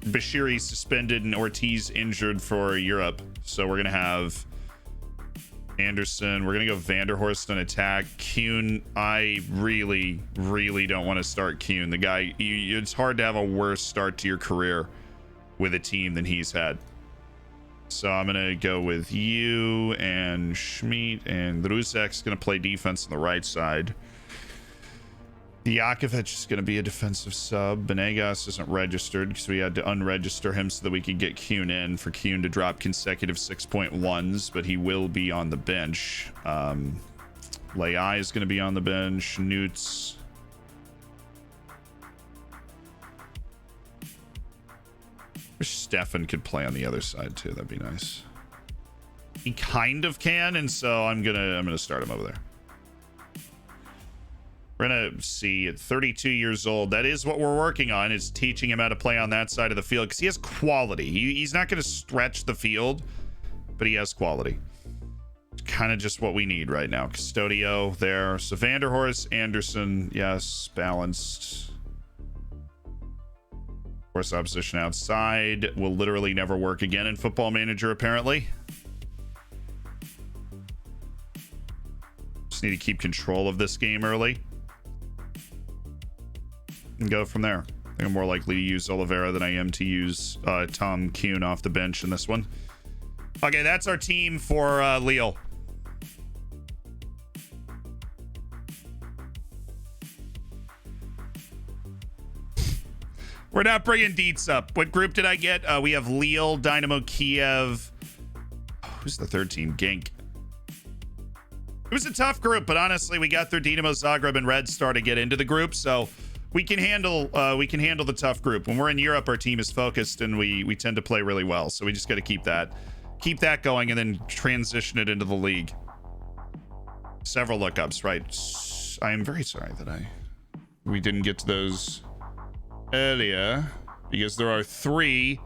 Bashiri suspended and Ortiz injured for Europe. So we're going to have Anderson. We're going to go Vanderhorst on attack. Kuhn, I really, really don't want to start Kuhn. The guy, it's hard to have a worse start to your career with a team than he's had. So I'm going to go with you and Schmidt, and Druzek's going to play defense on the right side. Yakovic is going to be a defensive sub. Benegas isn't registered because we had to unregister him so that we could get Kuhn in for Kuhn to drop consecutive 6.1s, but he will be on the bench. Lai is going to be on the bench. Newts. Stefan could play on the other side too. That'd be nice. He kind of can, and so I'm gonna start him over there. We're gonna see at 32 years old. That is what we're working on, is teaching him how to play on that side of the field because he has quality. He's not gonna stretch the field, but he has quality. It's kind of just what we need right now. Custodio there. So Vanderhorst, Anderson, yes, balanced. Force opposition outside will literally never work again in Football Manager, apparently. Just need to keep control of this game early and go from there. I think I'm more likely to use Oliveira than I am to use Tom Kuhn off the bench in this one. Okay, that's our team for Lille. We're not bringing Dietz up. What group did I get? We have Lille, Dynamo Kiev. Who's the third team? Genk. It was a tough group, but honestly, we got through Dinamo Zagreb and Red Star to get into the group, so we can handle the tough group. When we're in Europe, our team is focused and we tend to play really well. So we just got to keep that going and then transition it into the league. Several lookups, right? I am very sorry that we didn't get to those earlier, because there are 3.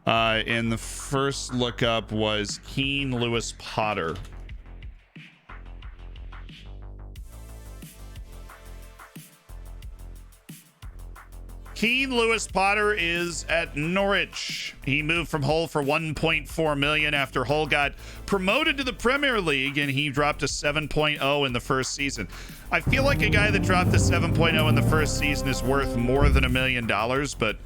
And the first lookup was Keen Lewis Potter. Keen Lewis Potter is at Norwich. He moved from Hull for 1.4 million after Hull got promoted to the Premier League, and he dropped a 7.0 in the first season. I feel like a guy that dropped a 7.0 in the first season is worth more than $1 million, but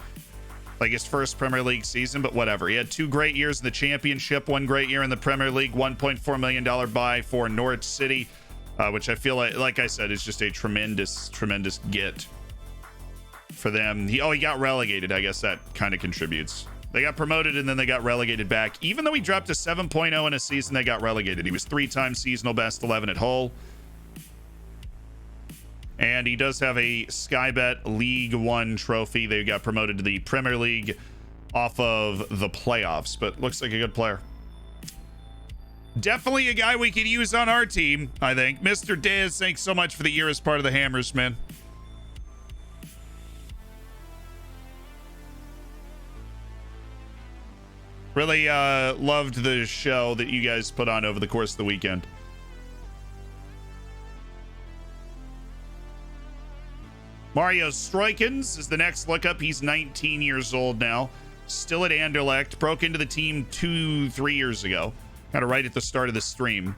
like his first Premier League season, but whatever. He had 2 great years in the Championship, 1 great year in the Premier League, $1.4 million buy for Norwich City, which I feel like I said, is just a tremendous get for them. He got relegated. I guess that kind of contributes. They got promoted and then they got relegated back. Even though he dropped a 7.0 in a season, they got relegated. He was 3-time seasonal best 11 at Hull. And he does have a Sky Bet League One trophy. They got promoted to the Premier League off of the playoffs, but looks like a good player. Definitely a guy we could use on our team, I think. Mr. Diaz, thanks so much for the year as part of the Hammers, man. Really loved the show that you guys put on over the course of the weekend. Mario Stroikens is the next lookup. He's 19 years old now. Still at Anderlecht. Broke into the team 2-3 years ago. Kind of right at the start of the stream.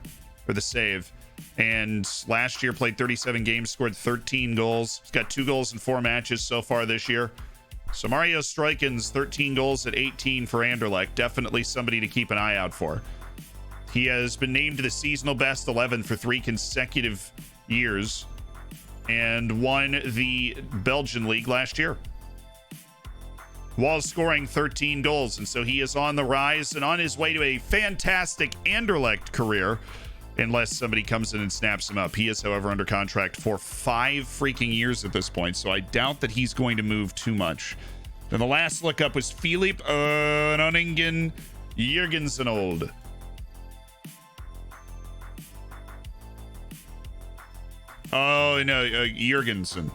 Or the save. And last year played 37 games. Scored 13 goals. He's got 2 goals in 4 matches so far this year. So Mario Stroikens, 13 goals at 18 for Anderlecht. Definitely somebody to keep an eye out for. He has been named the seasonal best 11 for 3 consecutive years and won the Belgian league last year while scoring 13 goals. And so he is on the rise and on his way to a fantastic Anderlecht career, unless somebody comes in and snaps him up. He is, however, under contract for 5 freaking years at this point, so I doubt that he's going to move too much. Then the last lookup was Philip Groningen Jurgensen. Oh, no, Jurgensen.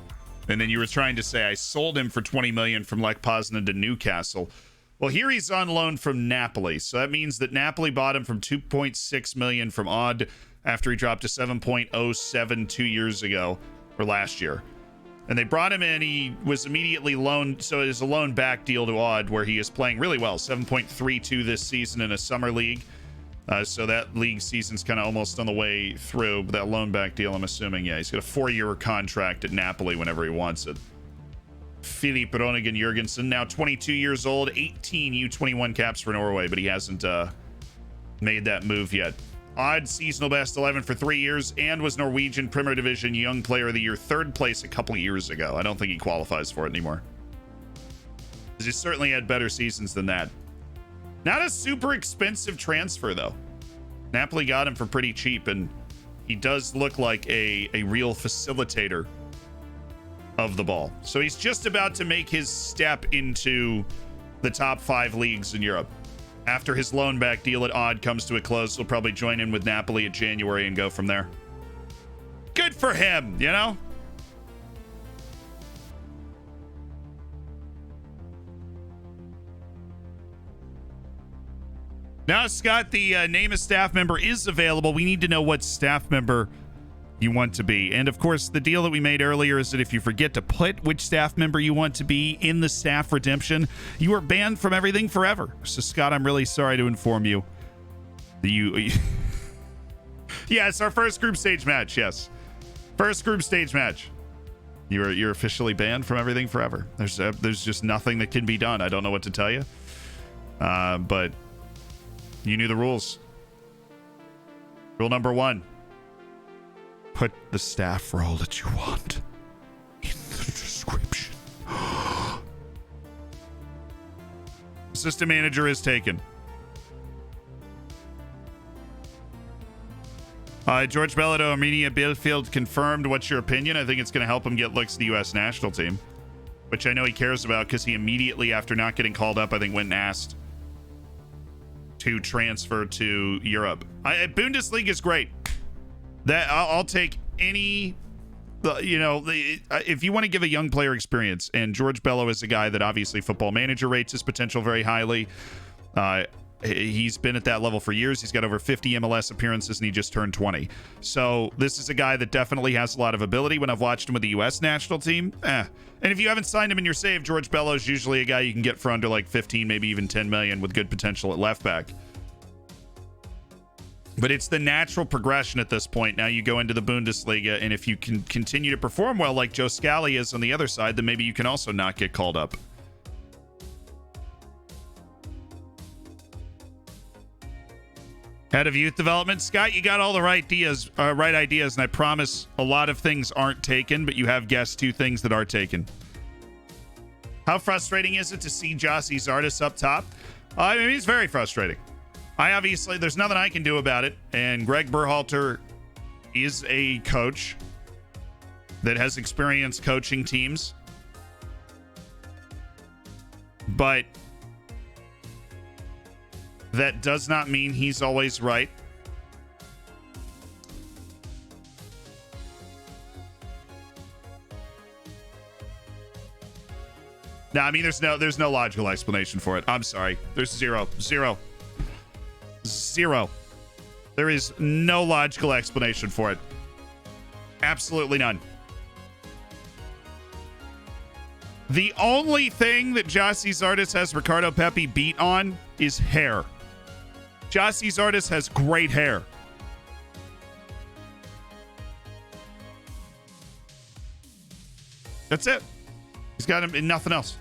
And then you were trying to say I sold him for 20 million from Lech Poznan to Newcastle. Well, here he's on loan from Napoli. So that means that Napoli bought him from 2.6 million from Odd after he dropped to 7.07 2 years ago, or last year. And they brought him in. He was immediately loaned. So it is a loan back deal to Odd, where he is playing really well. 7.32 this season in a summer league. So that league season's kind of almost on the way through. But that loan back deal, I'm assuming, yeah, he's got a 4-year contract at Napoli whenever he wants it. Philip Groningen Jurgensen, now 22 years old, 18 U21 caps for Norway, but he hasn't made that move yet. Odd seasonal best 11 for 3 years and was Norwegian Premier Division Young Player of the Year, 3rd place a couple years ago. I don't think he qualifies for it anymore. He certainly had better seasons than that. Not a super expensive transfer, though. Napoli got him for pretty cheap, and he does look like a real facilitator of the ball. So he's just about to make his step into the top 5 leagues in Europe. After his loan back deal at Odd comes to a close, he'll probably join in with Napoli in January and go from there. Good for him, you know? Now, Scott, the name of staff member is available. We need to know what staff member you want to be. And of course, the deal that we made earlier is that if you forget to put which staff member you want to be in the staff redemption, you are banned from everything forever. So, Scott, I'm really sorry to inform you. Yeah, it's our first group stage match. Yes. First group stage match. You're officially banned from everything forever. There's just nothing that can be done. I don't know what to tell you. But you knew the rules. Rule number 1. Put the staff role that you want in the description. Assistant manager is taken. George Bellido, Armenia Bielefeld confirmed. What's your opinion? I think it's going to help him get looks to the U.S. national team, which I know he cares about because he immediately, after not getting called up, I think went and asked to transfer to Europe. Bundesliga is great. That I'll take any if you want to give a young player experience, and George Bello is a guy that obviously Football Manager rates his potential very highly. He's been at that level for years. He's got over 50 MLS appearances, and he just turned 20. So this is a guy that definitely has a lot of ability. When I've watched him with the U.S. national team, And if you haven't signed him in your save, George Bello is usually a guy you can get for under like 15, maybe even 10 million with good potential at left back. But it's the natural progression at this point. Now you go into the Bundesliga, and if you can continue to perform well like Joe Scally is on the other side, then maybe you can also not get called up. Head of youth development, Scott, you got all the right ideas, and I promise a lot of things aren't taken, but you have guessed 2 things that are taken. How frustrating is it to see Gyasi Zardes up top? I mean, it's very frustrating. There's nothing I can do about it, and Greg Berhalter is a coach that has experience coaching teams, but that does not mean he's always right. No, I mean, there's no logical explanation for it. I'm sorry. There's zero. There is no logical explanation for it. Absolutely none. The only thing that Gyasi Zardes has Ricardo Pepi beat on is hair. Gyasi Zardes has great hair. That's it. He's got him in nothing else.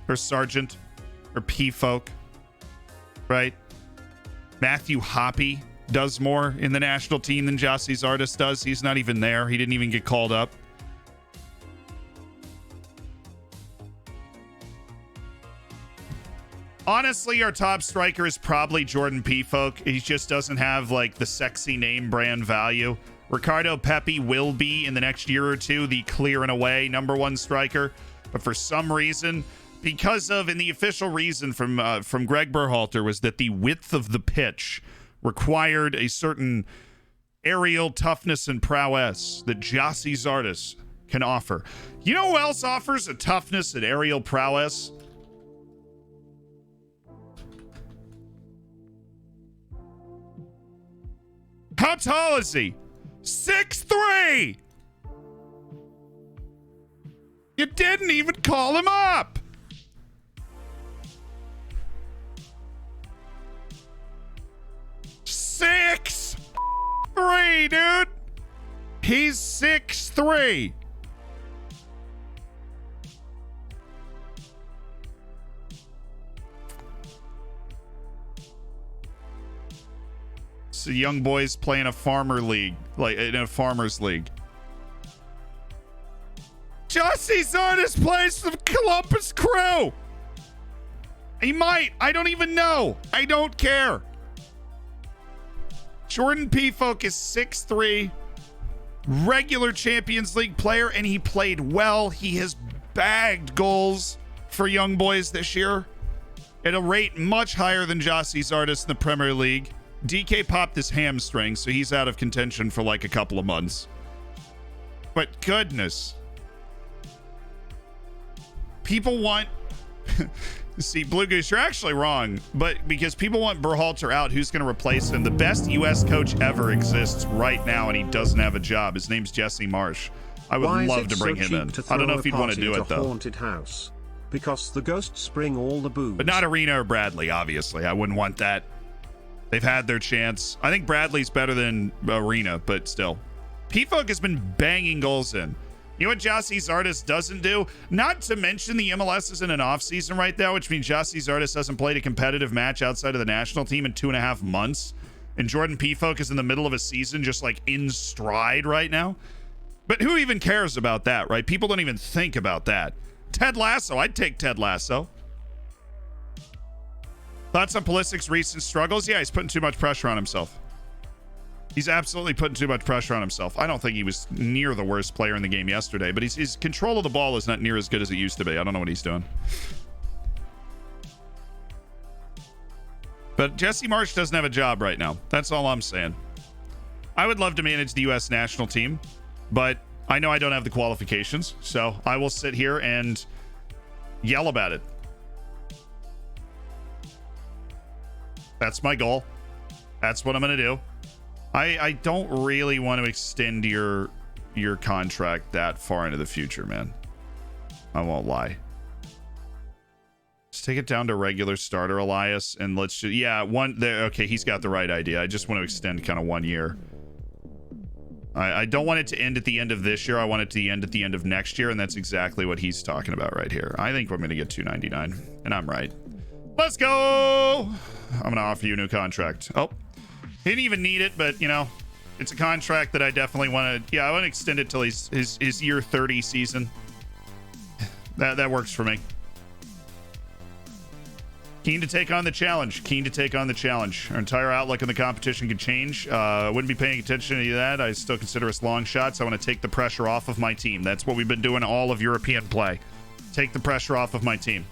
Or Sargent. Or P-Folk. Right? Matthew Hoppe does more in the national team than Gyasi Zardes does. He's not even there. He didn't even get called up. Honestly, our top striker is probably Jordan P-Folk. He just doesn't have like the sexy name brand value. Ricardo Pepi will be in the next year or two the clear and away number 1 striker, but for some reason, and the official reason from Greg Berhalter was that the width of the pitch required a certain aerial toughness and prowess that Gyasi Zardes can offer. You know who else offers a toughness and aerial prowess? How tall is he? 6'3". You didn't even call him up. Six 3, dude. He's 6'3". So young boys playing a farmer league, like in a farmer's league. Gyasi Zardes plays for the Columbus Crew. He might. I don't even know. I don't care. Jordan P-Folk is 6'3", regular Champions League player, and he played well. He has bagged goals for young boys this year at a rate much higher than Gyasi Zardes in the Premier League. DK popped his hamstring, so he's out of contention for like a couple of months. But goodness. People want... See, Blue Goose, you're actually wrong. But because people want Berhalter out, who's going to replace him? The best U.S. coach ever exists right now, and he doesn't have a job. His name's Jesse Marsh. I would love to bring him in. I don't know if he'd want to do it, though. Haunted house, because the ghosts bring all the booze. But not Arena or Bradley, obviously. I wouldn't want that. They've had their chance. I think Bradley's better than Arena, but still. P-Folk has been banging goals in. You know what Gyasi Zardes doesn't do? Not to mention the MLS is in an off-season right now, which means Gyasi Zardes hasn't played a competitive match outside of the national team in 2.5 months. And Jordan P-Folk is in the middle of a season just like in stride right now. But who even cares about that, right? People don't even think about that. Ted Lasso. I'd take Ted Lasso. Thoughts on Pulisic's recent struggles? Yeah, he's putting too much pressure on himself. He's absolutely putting too much pressure on himself. I don't think he was near the worst player in the game yesterday, but his control of the ball is not near as good as it used to be. I don't know what he's doing. But Jesse Marsh doesn't have a job right now. That's all I'm saying. I would love to manage the U.S. national team, but I know I don't have the qualifications, so I will sit here and yell about it. That's my goal. That's what I'm going to do. I don't really want to extend your contract that far into the future, man. I won't lie. Let's take it down to regular starter, Elias, and let's just, yeah, one there. Okay, he's got the right idea. I just want to extend kind of 1 year. I don't want it to end at the end of this year. I want it to end at the end of next year, and that's exactly what he's talking about right here. I think we're going to get $299, and I'm right. Let's go. I'm going to offer you a new contract. Oh, he didn't even need it, but, you know, it's a contract that I definitely want to, yeah, I want to extend it till his year 30 season. That works for me. Keen to take on the challenge. Keen to take on the challenge. Our entire outlook on the competition could change. Wouldn't be paying attention to any of that. I still consider us long shots. I want to take the pressure off of my team. That's what we've been doing all of European play. Take the pressure off of my team.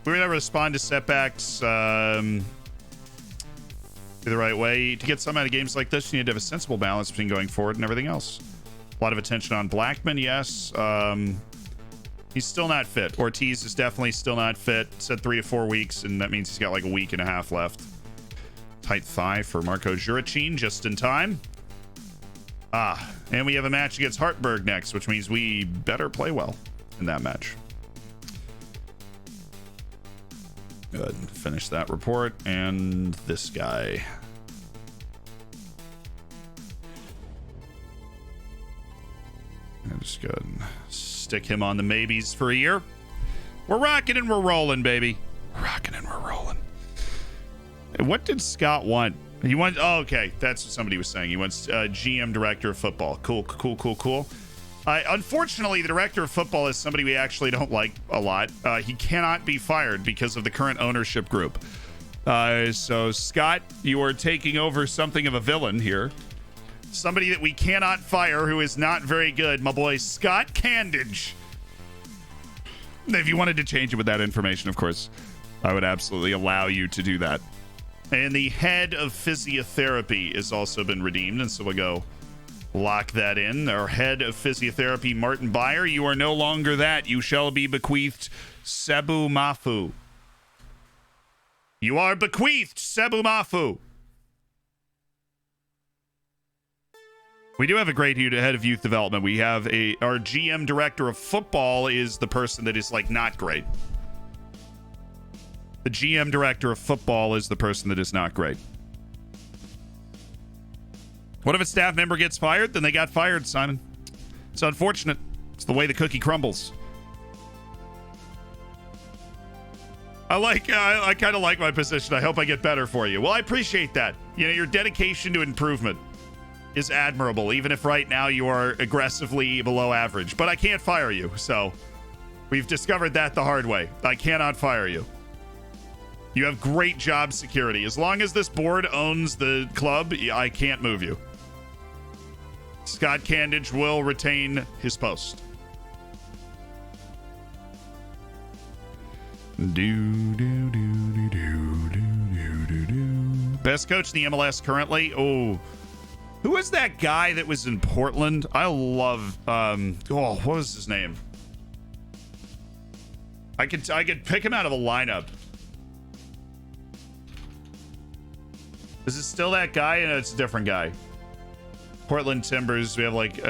We're going to respond to setbacks the right way. To get some out of games like this, you need to have a sensible balance between going forward and everything else. A lot of attention on Blackman, yes. He's still not fit. Ortiz is definitely still not fit. Said 3 to 4 weeks, and that means he's got like a week and a half left. Tight thigh for Marco Juricin, just in time. And we have a match against Hartberg next, which means we better play well in that match. Good. Finish that report. And this guy. I'm just go ahead and stick him on the maybes for a year. We're rocking and we're rolling, baby. We're rocking and we're rolling. What did Scott want? He wants, oh, okay. That's what somebody was saying. He wants GM director of football. Cool. Unfortunately, the director of football is somebody we actually don't like a lot. He cannot be fired because of the current ownership group. So, Scott, you are taking over something of a villain here. Somebody that we cannot fire who is not very good. My boy, Scott Candage. If you wanted to change it with that information, of course, I would absolutely allow you to do that. And the head of physiotherapy has also been redeemed. And so we'll go lock that in. Our head of physiotherapy, Martin Beyer, you are no longer that. You shall be bequeathed Sebu Mafu. You are bequeathed Sebu Mafu. We do have a great head of youth development. We have our GM director of football is the person that is like not great. The GM director of football is the person that is not great. What if a staff member gets fired? Then they got fired, Simon. It's unfortunate. It's the way the cookie crumbles. I kind of like my position. I hope I get better for you. Well, I appreciate that. You know, your dedication to improvement is admirable, even if right now you are aggressively below average. But I can't fire you, so we've discovered that the hard way. I cannot fire you. You have great job security. As long as this board owns the club, I can't move you. Scott Candage will retain his post. Best coach in the MLS currently? Oh, who was that guy that was in Portland? I love, what was his name? I could pick him out of a lineup. Is it still that guy? No, it's a different guy. Portland Timbers, we have like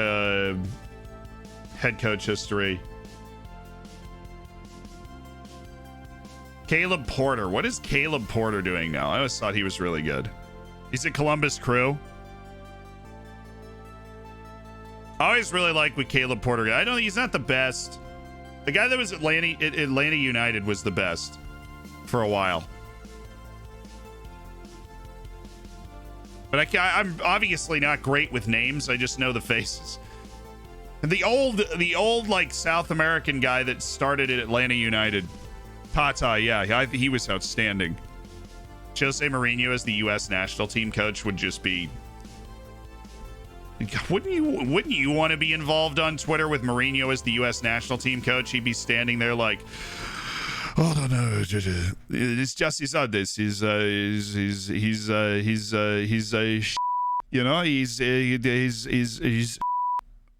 head coach history. Caleb Porter. What is Caleb Porter doing now? I always thought he was really good. He's at Columbus Crew. I always really like what Caleb Porter got. I don't think he's not the best. The guy that was at Atlanta United was the best for a while. But I'm obviously not great with names. I just know the faces. And the old like South American guy that started at Atlanta United, Tata, yeah, he was outstanding. Jose Mourinho as the U.S. national team coach would just be. Wouldn't you want to be involved on Twitter with Mourinho as the U.S. national team coach? He'd be standing there like, Oh no, it's just his others. He's you know, he's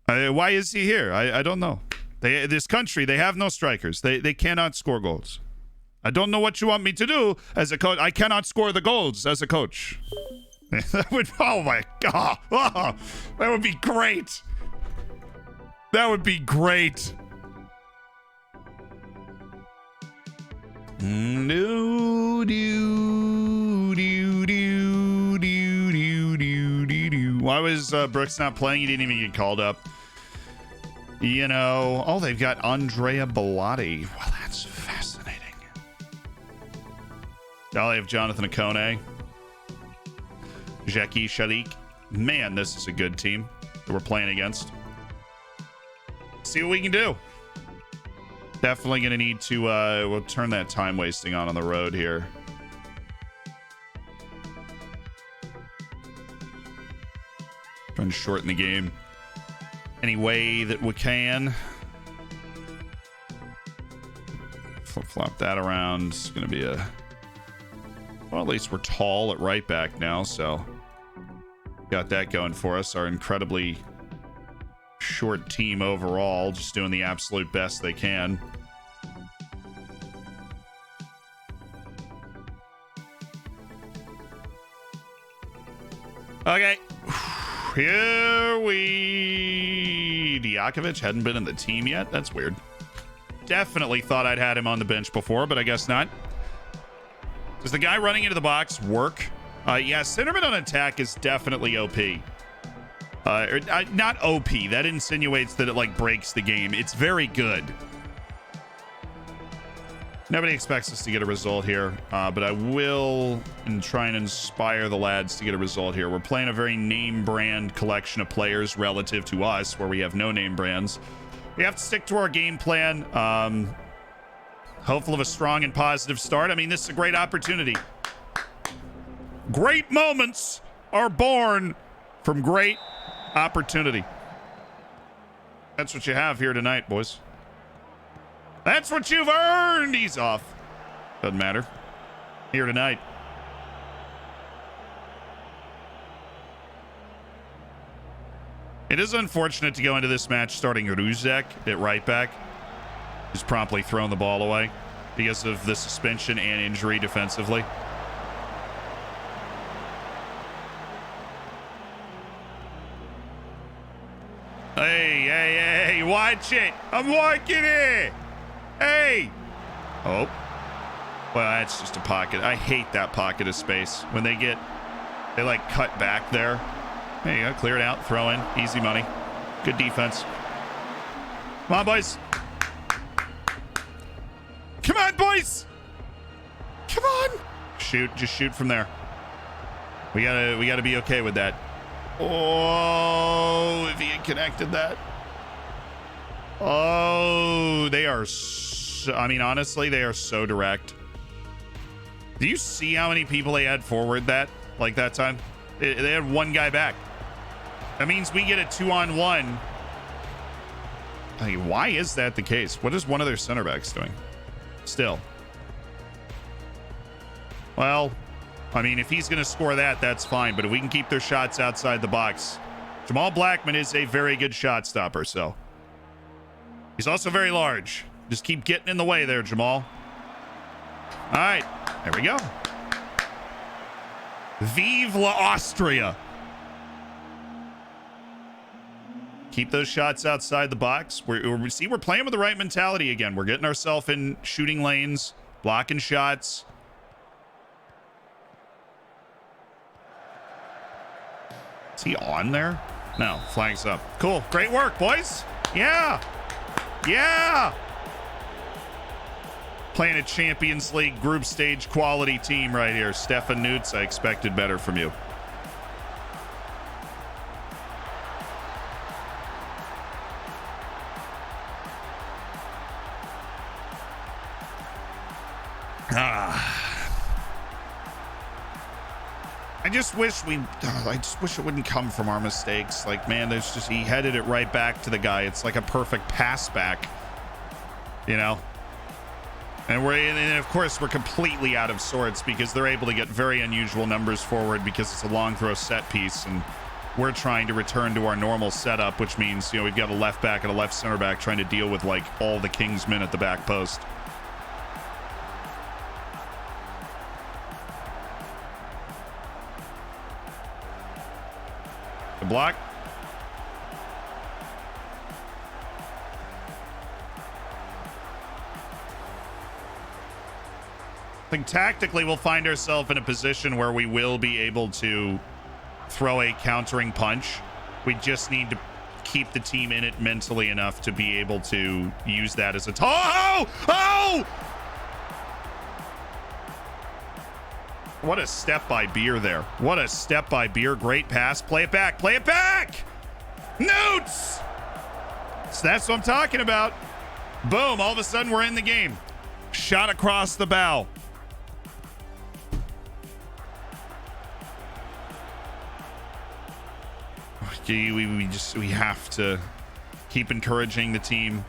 why is he here? I don't know. This country, they have no strikers. They cannot score goals. I don't know what you want me to do as a coach. I cannot score the goals as a coach. That would, oh my God. Oh, that would be great. That would be great. Why was Brooks not playing? He didn't even get called up. You know, oh, they've got Andrea Bellotti. Well, that's fascinating. Now they have Jonathan Akone. Jackie Shalik. Man, this is a good team that we're playing against. See what we can do. Definitely going to need to, we'll turn that time wasting on the road here. Trying to shorten the game any way that we can. Flip-flop that around. It's going to be a... Well, at least we're tall at right back now, so... Got that going for us. Our incredibly short team overall, just doing the absolute best they can. Okay. Here we... Diakovic hadn't been in the team yet? That's weird. Definitely thought I'd had him on the bench before, but I guess not. Does the guy running into the box work? Yeah, centerman on attack is definitely OP. Not OP. That insinuates that it, like, breaks the game. It's very good. Nobody expects us to get a result here, but I will try and inspire the lads to get a result here. We're playing a very name brand collection of players relative to us, where we have no name brands. We have to stick to our game plan. Hopeful of a strong and positive start. I mean, this is a great opportunity. Great moments are born from great opportunity. That's what you have here tonight, boys. That's what you've earned. He's off. Doesn't matter. Here tonight. It is unfortunate to go into this match starting Ruzek at right back. He's promptly thrown the ball away because of the suspension and injury defensively. Hey, watch it. I'm working here. Hey. Oh. Well, that's just a pocket. I hate that pocket of space. When they like cut back there. There you go. Clear it out. Throw in. Easy money. Good defense. Come on, boys. Come on, boys. Come on. Shoot. Just shoot from there. We gotta be okay with that. Oh, if he had connected that. Oh, they are so, I mean, honestly, they are so direct. Do you see how many people they had forward that time? They had one guy back. That means we get a 2-on-1. I mean, why is that the case? What is one of their center backs doing? Still. Well, I mean, if he's going to score that, that's fine. But if we can keep their shots outside the box. Jamal Blackman is a very good shot stopper, so. He's also very large. Just keep getting in the way there, Jamal. All right, there we go. Vive la Austria. Keep those shots outside the box. We're playing with the right mentality again. We're getting ourselves in shooting lanes, blocking shots. Is he on there? No, flags up. Cool. Great work, boys. Yeah. Yeah. Playing a Champions League group stage quality team right here. Stefan Nutz, I expected better from you. I just wish it wouldn't come from our mistakes. Like, man, he headed it right back to the guy. It's like a perfect pass back, you know? And of course, we're completely out of sorts because they're able to get very unusual numbers forward because it's a long throw set piece, and we're trying to return to our normal setup, which means, you know, we've got a left back and a left center back trying to deal with like all the King's men at the back post. The block. I think tactically we'll find ourselves in a position where we will be able to throw a countering punch. We just need to keep the team in it mentally enough to be able to use that as a oh! What a step by Beer there. What a step by Beer. Great pass. Play it back. Play it back! Newts! So that's what I'm talking about. Boom. All of a sudden we're in the game. Shot across the bow. We have to keep encouraging the team.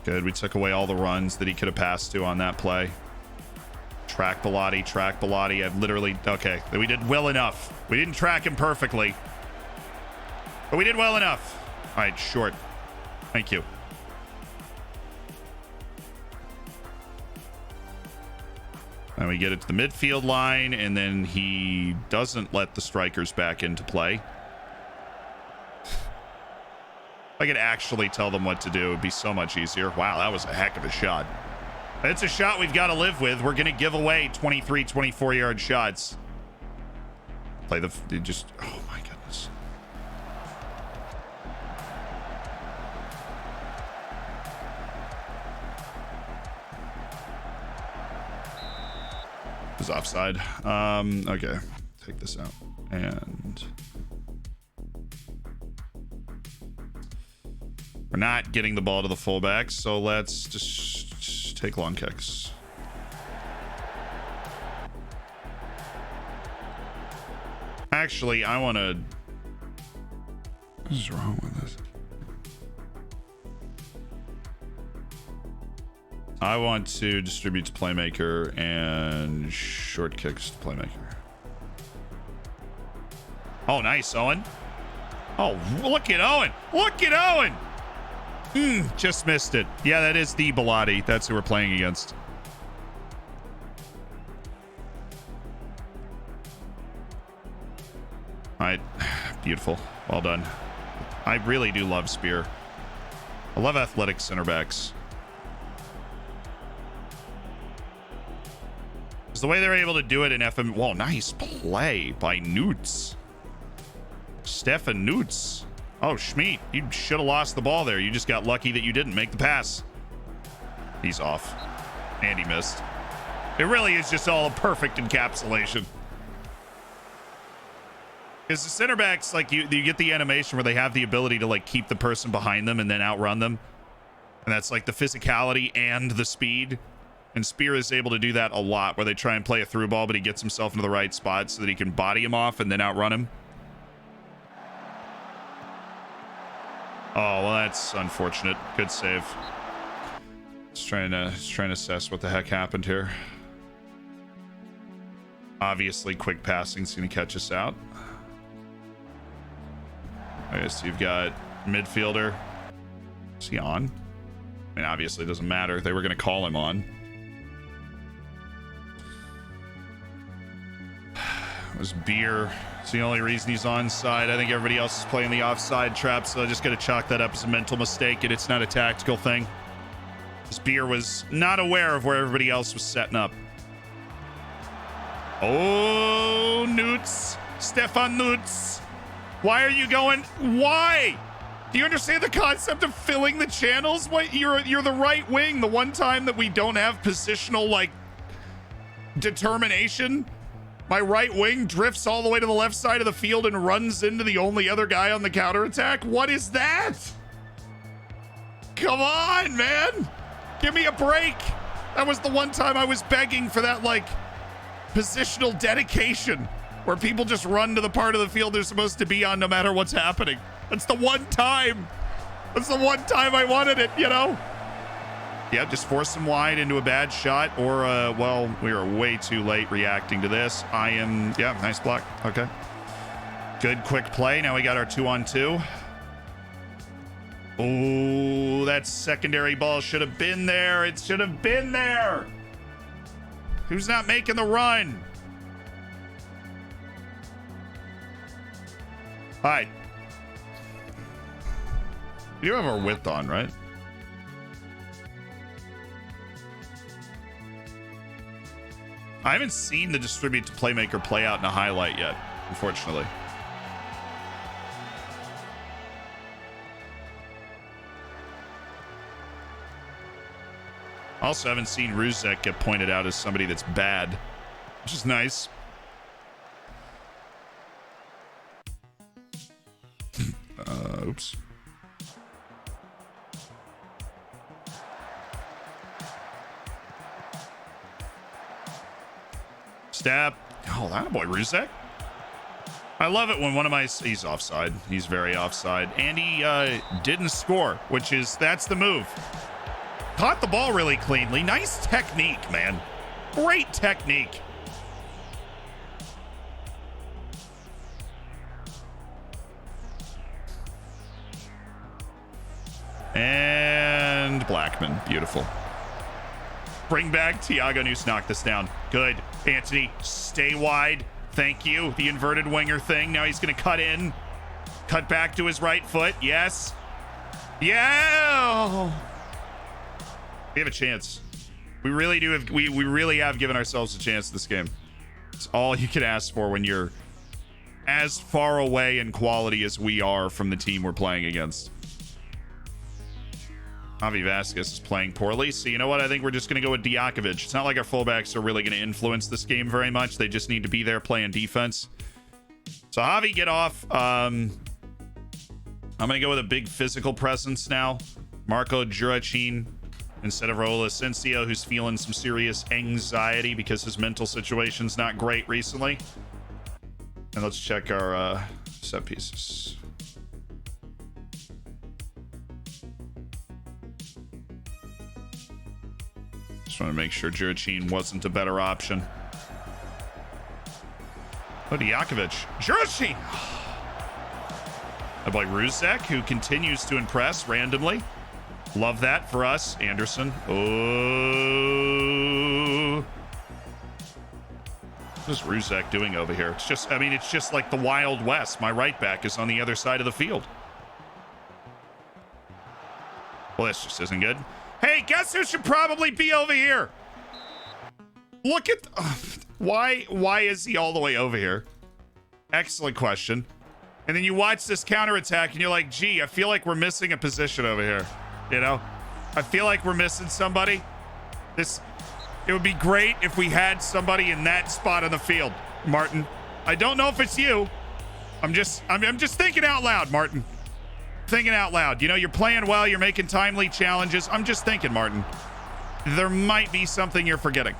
Good. We took away all the runs that he could have passed to on that play. Track Bellotti. I've literally... Okay. We did well enough. We didn't track him perfectly, but we did well enough. All right, short. Thank you. And we get it to the midfield line, and then he doesn't let the strikers back into play. If I could actually tell them what to do, it would be so much easier. Wow, that was a heck of a shot. It's a shot we've got to live with. We're going to give away 23, 24-yard shots. Play the... Just... Oh, my goodness. Was offside. Okay, take this out, and we're not getting the ball to the fullbacks, so let's just take long kicks. Actually, I want to... What is wrong with this? I want to distribute to playmaker and short kicks to playmaker. Oh, nice, Owen. Oh, look at Owen. Look at Owen. Just missed it. Yeah, that is the Bellotti. That's who we're playing against. All right. Beautiful. Well done. I really do love Spear. I love athletic center backs. The way they're able to do it in FM. Whoa, nice play by Newts. Stefan Newts. Oh, Schmeat, you should have lost the ball there. You just got lucky that you didn't make the pass. He's off. And he missed. It really is just all a perfect encapsulation. Because the center backs, like you get the animation where they have the ability to like keep the person behind them and then outrun them. And that's like the physicality and the speed. And Spear is able to do that a lot, where they try and play a through ball, but he gets himself into the right spot so that he can body him off and then outrun him. Oh, well, that's unfortunate. Good save. Just trying to assess what the heck happened here. Obviously, quick passing's going to catch us out. Okay, so you've got midfielder. Is he on? I mean, obviously, it doesn't matter. They were going to call him on. It was Beer. It's the only reason he's onside. I think everybody else is playing the offside trap, so I just got to chalk that up as a mental mistake, and it's not a tactical thing. This Beer was not aware of where everybody else was setting up. Oh, Newts. Stefan Newts. Why are you going? Why? Do you understand the concept of filling the channels? What, you're the right wing. The one time that we don't have positional, like, determination, my right wing drifts all the way to the left side of the field and runs into the only other guy on the counterattack. What is that? Come on, man. Give me a break. That was the one time I was begging for that, like, positional dedication where people just run to the part of the field they're supposed to be on no matter what's happening. That's the one time. That's the one time I wanted it, you know? Yeah, just force him wide into a bad shot, or, well, we are way too late reacting to this. Yeah, nice block. Okay. Good quick play. Now we got our 2-on-2. Oh, that secondary ball should have been there. It should have been there. Who's not making the run? All right. We do have our width on, right? I haven't seen the distribute to playmaker play out in a highlight yet, unfortunately. Also haven't seen Ruzek get pointed out as somebody that's bad, which is nice. Oops. Stab. Oh, that boy, Ruzek. I love it when one of my... He's offside. He's very offside. And he didn't score, that's the move. Caught the ball really cleanly. Nice technique, man. Great technique. And Blackman. Beautiful. Bring back Thiago News. Knock this down. Good. Anthony, stay wide. Thank you. The inverted winger thing. Now he's going to cut in. Cut back to his right foot. Yes. Yeah. We have a chance. We really do have. We really have given ourselves a chance this game. It's all you can ask for when you're as far away in quality as we are from the team we're playing against. Javi Vasquez is playing poorly. So you know what? I think we're just going to go with Diakovic. It's not like our fullbacks are really going to influence this game very much. They just need to be there playing defense. So Javi, get off. I'm going to go with a big physical presence now. Marco Juracin instead of Raul Asensio, who's feeling some serious anxiety because his mental situation's not great recently. And let's check our set pieces. Just want to make sure Juracin wasn't a better option. Oh, Diakovic. Juracin! My boy Ruzek, who continues to impress randomly. Love that for us. Anderson. Oh. What is Ruzek doing over here? It's just, I mean, it's just like the Wild West. My right back is on the other side of the field. Well, this just isn't good. Hey, guess who should probably be over here? Look at... why is he all the way over here? Excellent question. And then you watch this counterattack and you're like, gee, I feel like we're missing a position over here. You know? I feel like we're missing somebody. It would be great if we had somebody in that spot on the field, Martin. I don't know if it's you. I'm just thinking out loud, Martin. Thinking out loud. You know, you're playing well, you're making timely challenges. I'm just thinking, Martin. There might be something you're forgetting.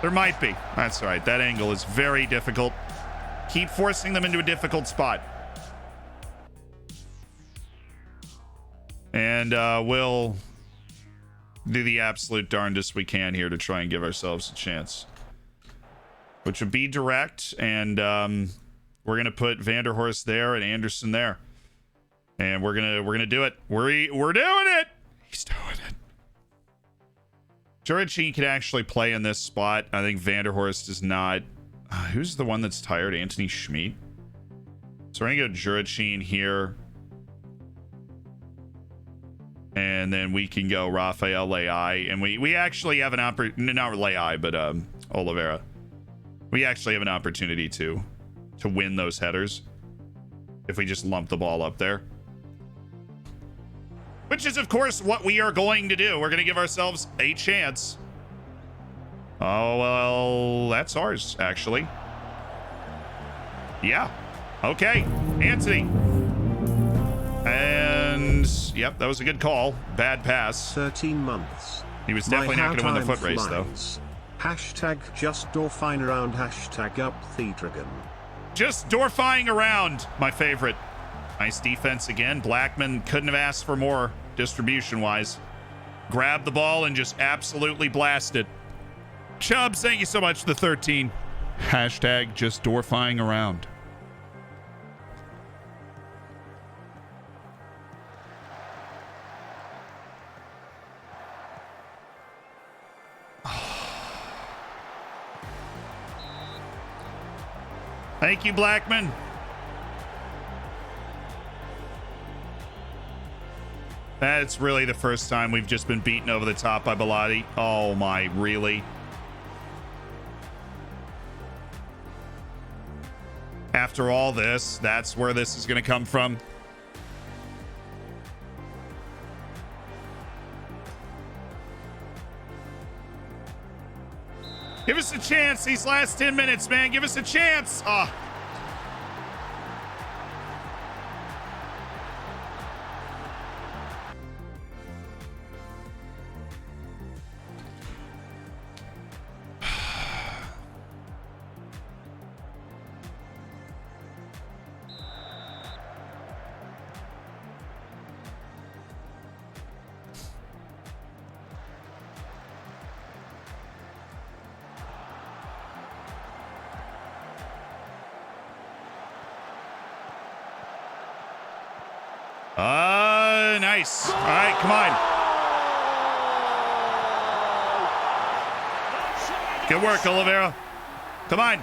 There might be. That's all right. That angle is very difficult. Keep forcing them into a difficult spot. And we'll do the absolute darndest we can here to try and give ourselves a chance. Which would be direct. And we're going to put Vanderhorst there and Anderson there. And we're gonna do it. We're doing it. He's doing it. Juracin could actually play in this spot. I think Vanderhorst is not. Who's the one that's tired? Anthony Schmid. So we're gonna go Juracin here, and then we can go Rafael Leai, and we actually have an opportunity. Not Leai, but Oliveira. We actually have an opportunity to win those headers if we just lump the ball up there. Which is, of course, what we are going to do. We're going to give ourselves a chance. Oh, well, that's ours, actually. Yeah. Okay. Anthony. And, yep, that was a good call. Bad pass. 13 months. He was definitely not going to win the foot race, though. Hashtag just Dorfine around. Hashtag up the dragon. Just Dorfying around, my favorite. Nice defense again. Blackman couldn't have asked for more distribution-wise. grab the ball and just absolutely blast it. Chubbs, thank you so much for the 13. Hashtag just doorfying around. Thank you, Blackman. That's really the first time we've just been beaten over the top by Bellotti. Oh my, really? After all this, that's where this is going to come from. Give us a chance these last 10 minutes, man. Give us a chance. Nice. All right, come on. Good work, Oliveira. Come on.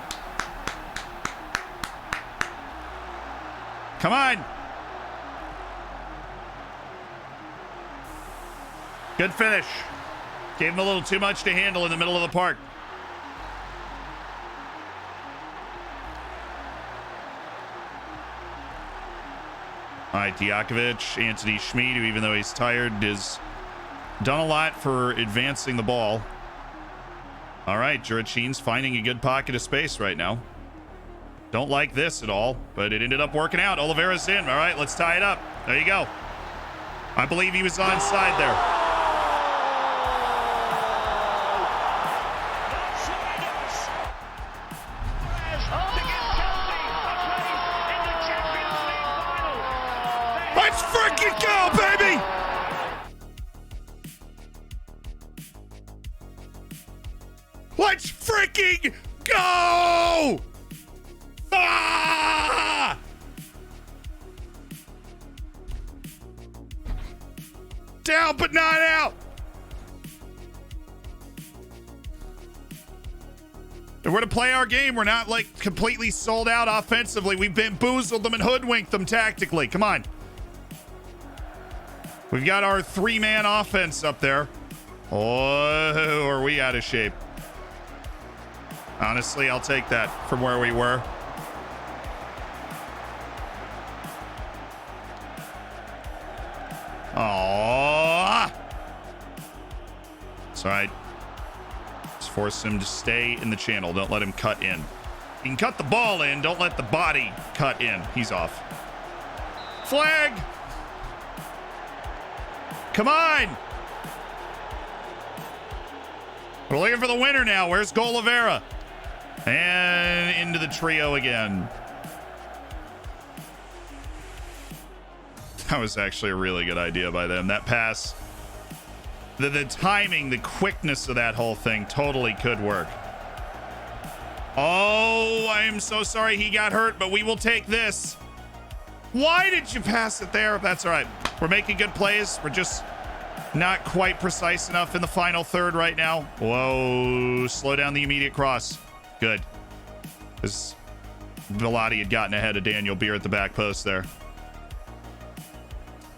Come on. Good finish. Gave him a little too much to handle in the middle of the park. All right, Diakovic, Anthony Schmid, who even though he's tired, has done a lot for advancing the ball. All right, Jurachin's finding a good pocket of space right now. Don't like this at all, but it ended up working out. Oliveira's in. All right, let's tie it up. There you go. I believe he was onside there. Let's freaking go, baby! Let's freaking go! Ah! Down but not out. If we're to play our game, we're not like completely sold out offensively. We've bamboozled them and hoodwinked them tactically. Come on. We've got our three-man offense up there. Oh, are we out of shape? Honestly, I'll take that from where we were. Oh, it's all right. Just force him to stay in the channel. Don't let him cut in. You can cut the ball in. Don't let the body cut in. He's off. Flag. Come on. We're looking for the winner now. Where's Golavera? And into the trio again. That was actually a really good idea by them. That pass, the timing, the quickness of that whole thing totally could work. Oh, I am so sorry he got hurt, but we will take this. Why did you pass it there? That's all right. We're making good plays. We're just not quite precise enough in the final third right now. Whoa, slow down the immediate cross. Good. Because Bellotti had gotten ahead of Daniel Beer at the back post there.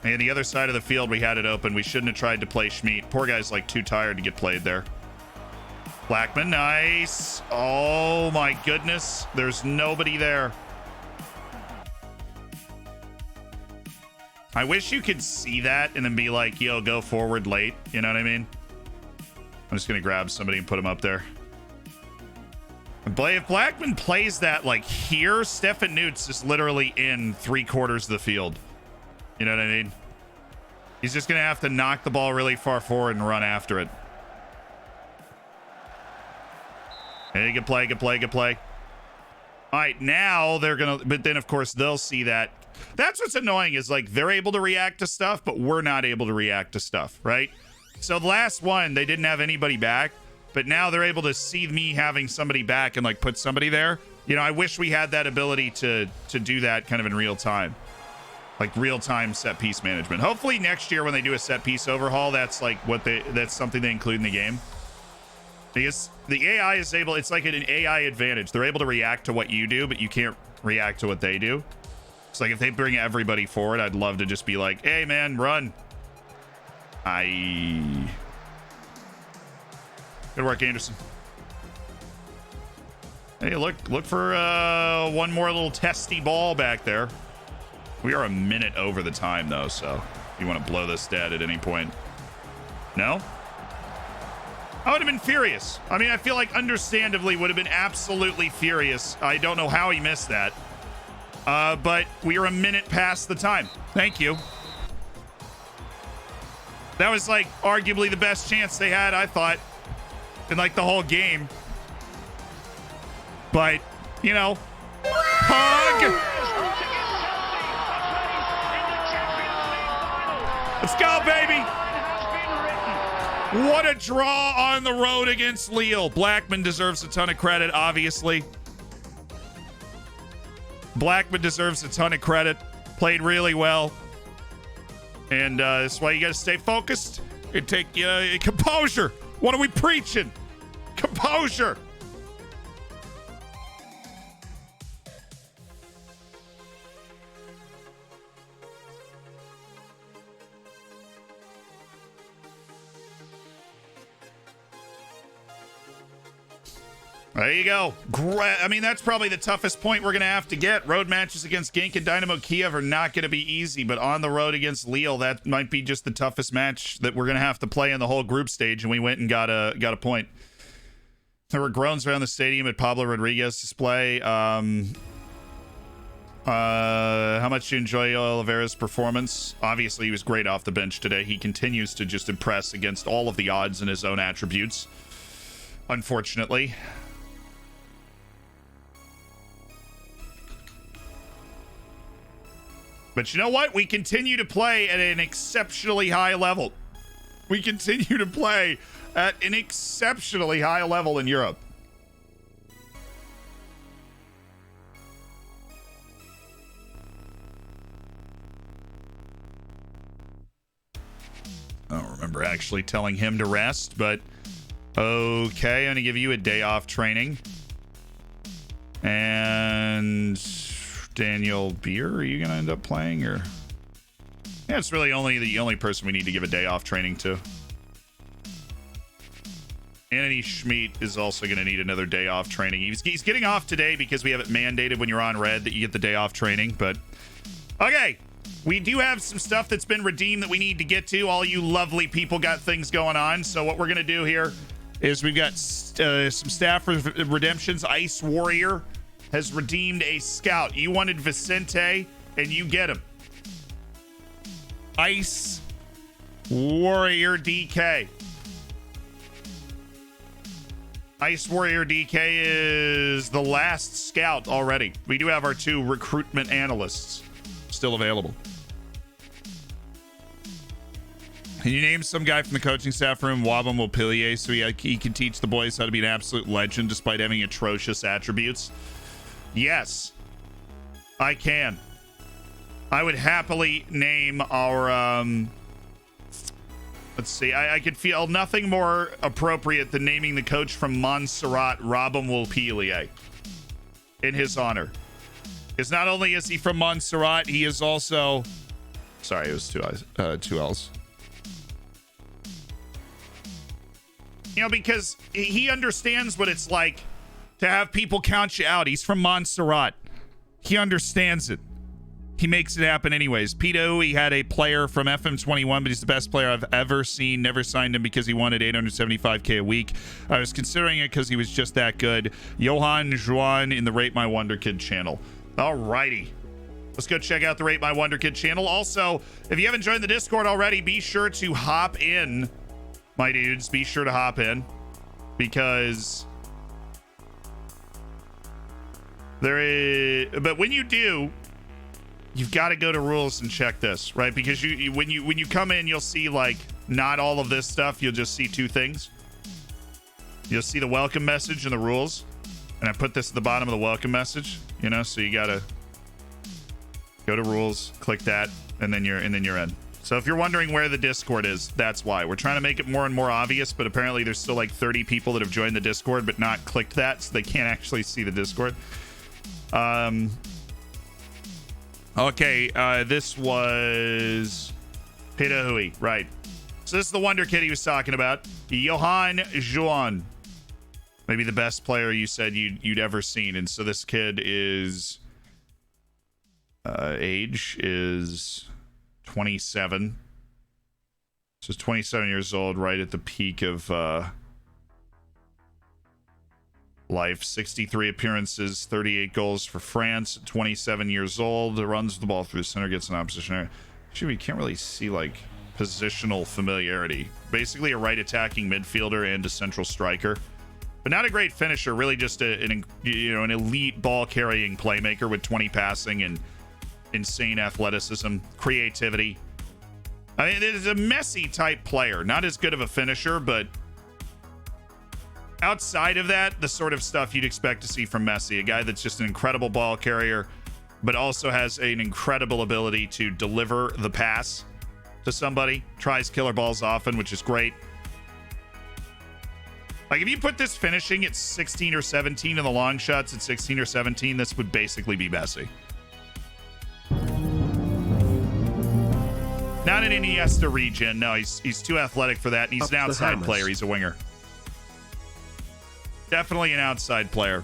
And the other side of the field, we had it open. We shouldn't have tried to play Schmid. Poor guy's like too tired to get played there. Blackman, nice. Oh my goodness. There's nobody there. I wish you could see that and then be like, yo, go forward late. You know what I mean? I'm just going to grab somebody and put him up there. If Blackman plays that like here, Stefan Newt's is literally in 3/4 of the field. You know what I mean? He's just going to have to knock the ball really far forward and run after it. Hey, good play, good play, good play. All right, now they're going to, but then of course they'll see that. That's what's annoying is like they're able to react to stuff, but we're not able to react to stuff, right? So the last one, they didn't have anybody back, but now they're able to see me having somebody back and like put somebody there. You know, I wish we had that ability to do that kind of in real time. Like real-time set piece management. Hopefully next year when they do a set piece overhaul, that's like that's something they include in the game. Because the AI is able, it's like an AI advantage. They're able to react to what you do, but you can't react to what they do. It's like if they bring everybody forward, I'd love to just be like, hey man, run. Good work, Anderson. Hey, look for one more little testy ball back there. We are a minute over the time, though, so if you want to blow this dead at any point. No? I would have been furious. I mean, I feel like understandably would have been absolutely furious. I don't know how he missed that. But we are a minute past the time. Thank you. That was, like, arguably the best chance they had, I thought, in, like, the whole game. But, you know, hug! Let's go, baby! What a draw on the road against Lille. Blackman deserves a ton of credit, obviously. Blackman deserves a ton of credit. Played really well. And that's why you got to stay focused and take composure. What are we preaching? Composure. There you go. I mean, that's probably the toughest point we're going to have to get. Road matches against Genk and Dynamo Kiev are not going to be easy, but on the road against Lille, that might be just the toughest match that we're going to have to play in the whole group stage, and we went and got a point. There were groans around the stadium at Pablo Rodriguez display. How much do you enjoy Oliveira's performance? Obviously, he was great off the bench today. He continues to just impress against all of the odds in his own attributes, unfortunately. But you know what? We continue to play at an exceptionally high level. We continue to play at an exceptionally high level in Europe. I don't remember actually telling him to rest, but okay, I'm going to give you a day off training. And Daniel Beer, are you going to end up playing? Or yeah, it's really the only person we need to give a day off training to. Anthony Schmidt is also going to need another day off training. He's getting off today because we have it mandated when you're on red that you get the day off training. But okay, we do have some stuff that's been redeemed that we need to get to. All you lovely people got things going on. So what we're going to do here is we've got some staff redemptions. Ice Warrior has redeemed a scout. You wanted Vicente, and you get him. Ice Warrior DK. Ice Warrior DK is the last scout already. We do have our 2 recruitment analysts still available. Can you name some guy from the coaching staff room, Wabam Montpellier, so he can teach the boys how to be an absolute legend despite having atrocious attributes? Yes, I can. I would happily name our, let's see, I could feel nothing more appropriate than naming the coach from Montserrat, Robin Wilpelier, in his honor. Because not only is he from Montserrat, he is also, sorry, it was two L's. You know, because he understands what it's like to have people count you out. He's from Montserrat. He understands it. He makes it happen anyways. Pito, he had a player from FM21, but he's the best player I've ever seen. Never signed him because he wanted $875K a week. I was considering it because he was just that good. Johan Juan in the Rate My Wonderkid channel. Alrighty. Let's go check out the Rate My Wonderkid channel. Also, if you haven't joined the Discord already, be sure to hop in, my dudes. Be sure to hop in because there is, but when you do, you've got to go to rules and check this, right? Because when you come in, you'll see like not all of this stuff. You'll just see two things. You'll see the welcome message and the rules. And I put this at the bottom of the welcome message, you know, so you gotta go to rules, click that, and then you're in. So if you're wondering where the Discord is, that's why. We're trying to make it more and more obvious, but apparently there's still like 30 people that have joined the Discord but not clicked that, so they can't actually see the Discord. Okay, this was Pitahui, right. So this is the Wonderkid he was talking about. Johan Juan. Maybe the best player you said you'd ever seen. And so this kid is... age is 27. So he's 27 years old, right at the peak of life. 63 appearances, 38 goals for France. 27 years old. Runs the ball through the center, gets an opposition area. Actually, we can't really see, like, positional familiarity. Basically a right attacking midfielder and a central striker. But not a great finisher, really just an elite ball-carrying playmaker with 20 passing and insane athleticism, creativity. I mean, it is a Messi-type player. Not as good of a finisher, but outside of that, the sort of stuff you'd expect to see from Messi. A guy that's just an incredible ball carrier, but also has an incredible ability to deliver the pass to somebody. Tries killer balls often, which is great. Like, if you put this finishing at 16 or 17 and the long shots at 16 or 17, this would basically be Messi. Not an Iniesta regen. No, he's too athletic for that, and he's an outside player. He's a winger. Definitely an outside player.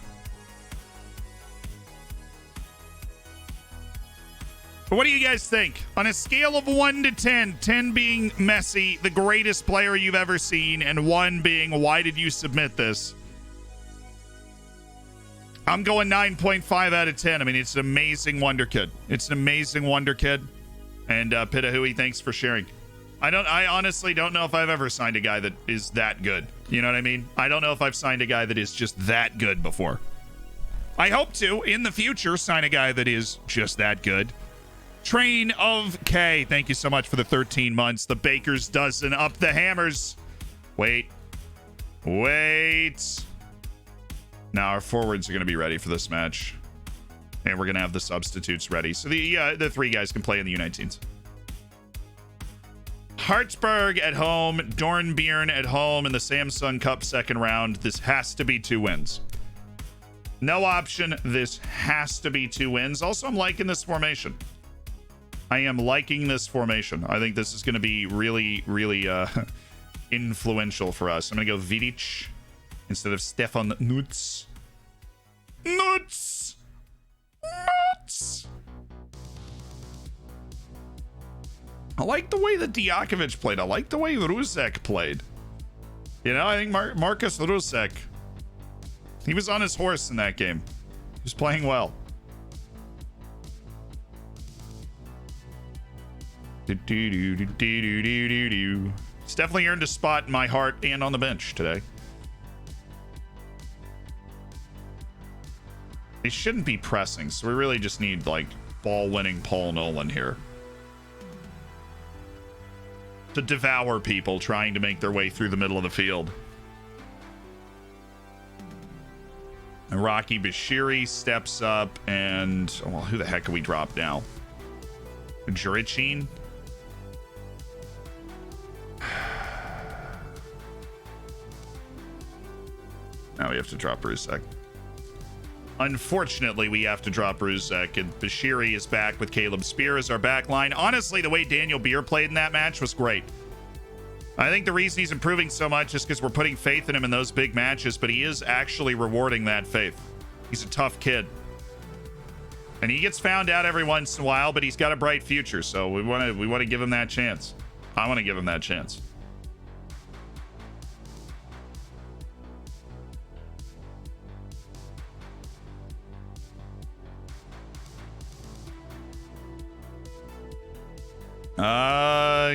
But what do you guys think? On a scale of 1 to 10, 10 being Messi, the greatest player you've ever seen, and 1 being, why did you submit this? I'm going 9.5 out of 10. I mean, it's an amazing Wonderkid. It's an amazing Wonderkid. And Pitahui, thanks for sharing. I honestly don't know if I've ever signed a guy that is that good. You know what I mean? I don't know if I've signed a guy that is just that good before. I hope to, in the future, sign a guy that is just that good. Train of K, thank you so much for the 13 months. The Baker's Dozen, up the hammers. Wait. Now our forwards are going to be ready for this match. And we're going to have the substitutes ready. So the 3 guys can play in the U19s. Hartsburg at home, Dornbirn at home in the Samsung Cup second round. This has to be 2 wins. No option. This has to be 2 wins. Also, I'm liking this formation. I am liking this formation. I think this is going to be really, really influential for us. I'm going to go Vidic instead of Stefan Nutz. Nuts! I like the way that Diakovic played. I like the way Rusek played. You know, I think Marcus Rusek, he was on his horse in that game. He was playing well. He's definitely earned a spot in my heart and on the bench today. They shouldn't be pressing, so we really just need, like, ball-winning Paul Nolan here to devour people trying to make their way through the middle of the field. And Rocky Bashiri steps up, and, well, who the heck can we drop now? Jurichin? Now we have to drop Rusek. Unfortunately, we have to drop Rusek, and Bashiri is back with Caleb Spear as our back line. Honestly, the way Daniel Beer played in that match was great. I think the reason he's improving so much is because we're putting faith in him in those big matches, but he is actually rewarding that faith. He's a tough kid. And he gets found out every once in a while, but he's got a bright future, so we want to give him that chance. I want to give him that chance.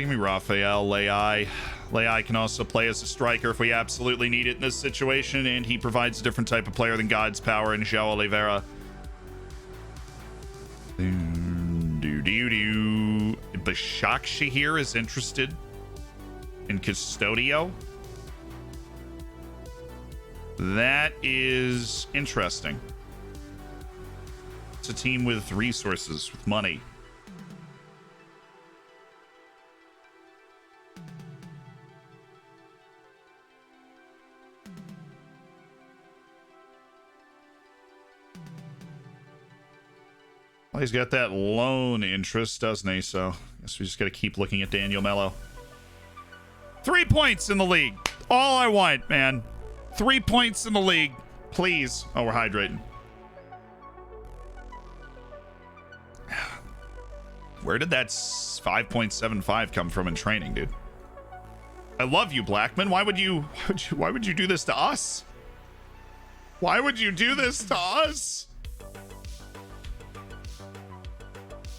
Give me Rafael Leai. Leai can also play as a striker if we absolutely need it in this situation, and he provides a different type of player than God's Power and João Oliveira. Bashakshahir is interested. and Custodio. That is interesting. It's a team with resources, with money. Well, he's got that loan interest, doesn't he? So I guess we just got to keep looking at Daniel Mello. 3 points in the league. All I want, man. 3 points in the league. Please. Oh, we're hydrating. Where did that 5.75 come from in training, dude? I love you, Blackman. Why would you do this to us? Why would you do this to us?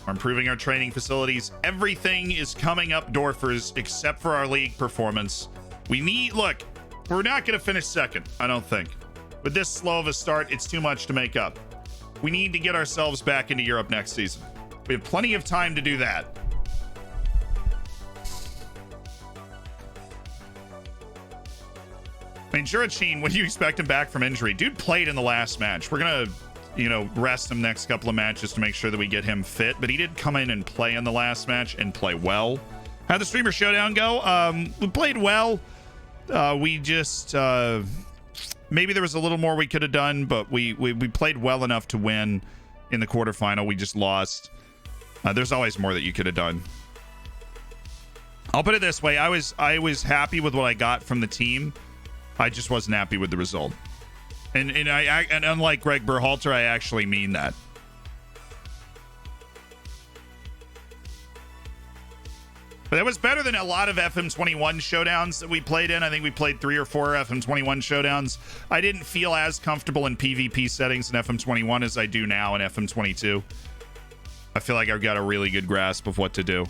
We're improving our training facilities. Everything is coming up Dorfers except for our league performance. We need, look, we're not going to finish second, I don't think. With this slow of a start, it's too much to make up. We need to get ourselves back into Europe next season. We have plenty of time to do that. I mean, Jurachin, when do you expect him back from injury? Dude played in the last match. We're going to, you know, rest him next couple of matches to make sure that we get him fit. But he did come in and play in the last match and play well. How'd the Streamer Showdown go? We played well. We just... maybe there was a little more we could have done, but we played well enough to win in the quarterfinal. We just lost. There's always more that you could have done. I'll put it this way. I was happy with what I got from the team. I just wasn't happy with the result. And unlike Greg Berhalter, I actually mean that. But that was better than a lot of FM21 showdowns that we played in. I think we played 3 or 4 FM21 showdowns. I didn't feel as comfortable in PvP settings in FM21 as I do now in FM22. I feel like I've got a really good grasp of what to do.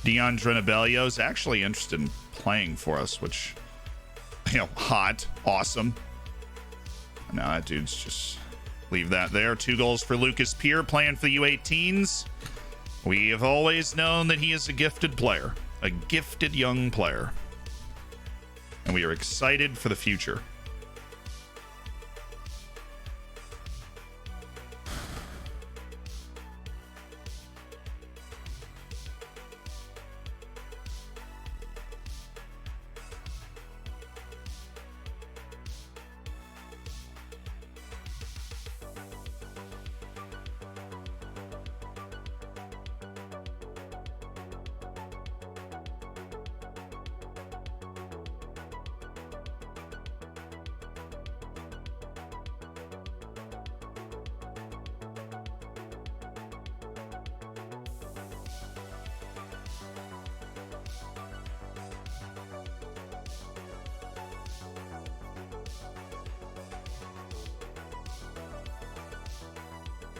Dion Drenabello is actually interested in playing for us, which, you know, hot, awesome. No, that dude's just... leave that there. 2 goals for Lucas Peer playing for the U18s. We have always known that he is a gifted player, a gifted young player. And we are excited for the future.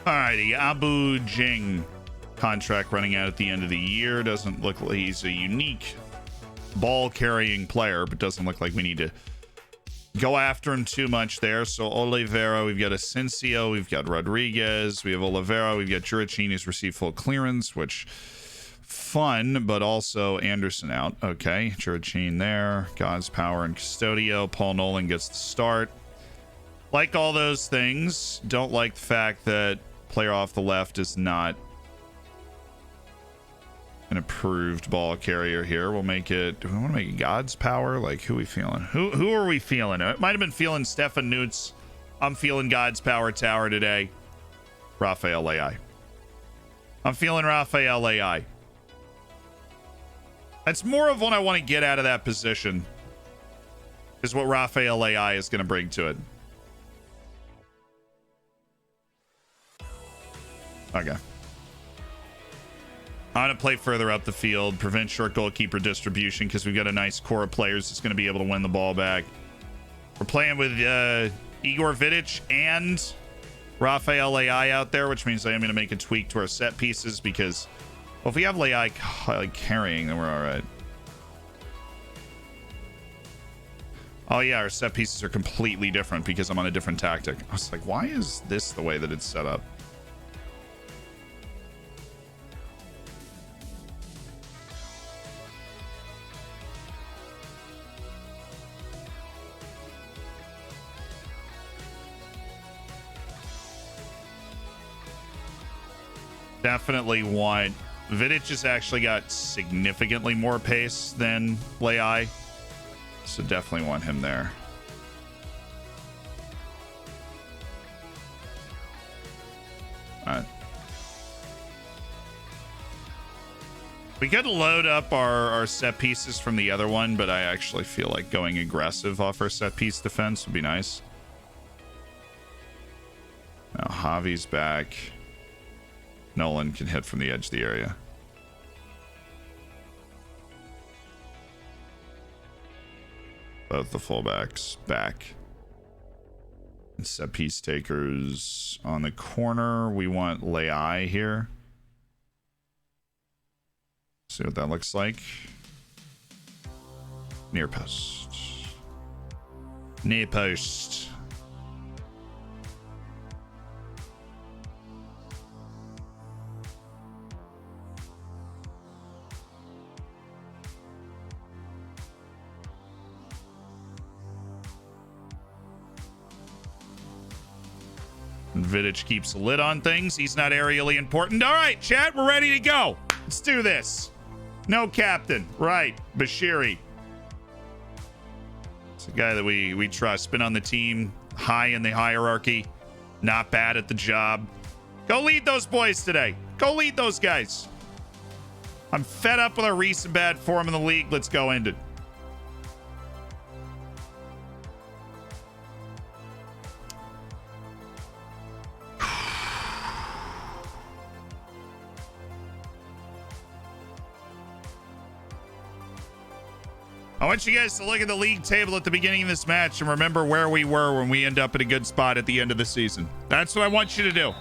Alrighty, Abu Jing contract running out at the end of the year. Doesn't look like he's a unique ball carrying player, but doesn't look like we need to go after him too much there. So Oliveira, we've got Asensio, we've got Rodriguez, we have Oliveira, we've got Jurachin who's received full clearance, which fun, but also Anderson out. Okay, Jurachin there, God's Power and Custodio. Paul Nolan gets the start. Like all those things, don't like the fact that player off the left is not an approved ball carrier here. We'll make it, do we want to make it God's Power? Like, who are we feeling? Who are we feeling? It might have been feeling Stefan Nutz. I'm feeling God's Power Tower today. Rafael AI. I'm feeling Rafael AI. That's more of what I want to get out of that position, is what Rafael AI is going to bring to it. Okay. I'm going to play further up the field, prevent short goalkeeper distribution, because we've got a nice core of players that's going to be able to win the ball back. We're playing with Igor Vidic and Rafael AI out there, which means I am going to make a tweak to our set pieces, because, well, if we have AI like carrying, then we're all right. Oh, yeah, our set pieces are completely different because I'm on a different tactic. I was like, why is this the way that it's set up? Definitely want... Vidic has actually got significantly more pace than Lai. So definitely want him there. We could load up our set pieces from the other one, but I actually feel like going aggressive off our set piece defense would be nice. Now Javi's back. Nolan can hit from the edge of the area. Both the fullbacks back. And set piece takers on the corner. We want Lai here. See what that looks like. Near post. Near post. Vidic keeps a lid on things. He's not aerially important. All right, chat, we're ready to go. Let's do this. No captain. Right. Bashiri. It's a guy that we trust. Been on the team. High in the hierarchy. Not bad at the job. Go lead those boys today. Go lead those guys. I'm fed up with our recent bad form in the league. Let's go end it. I want you guys to look at the league table at the beginning of this match and remember where we were when we end up at a good spot at the end of the season. That's what I want you to do.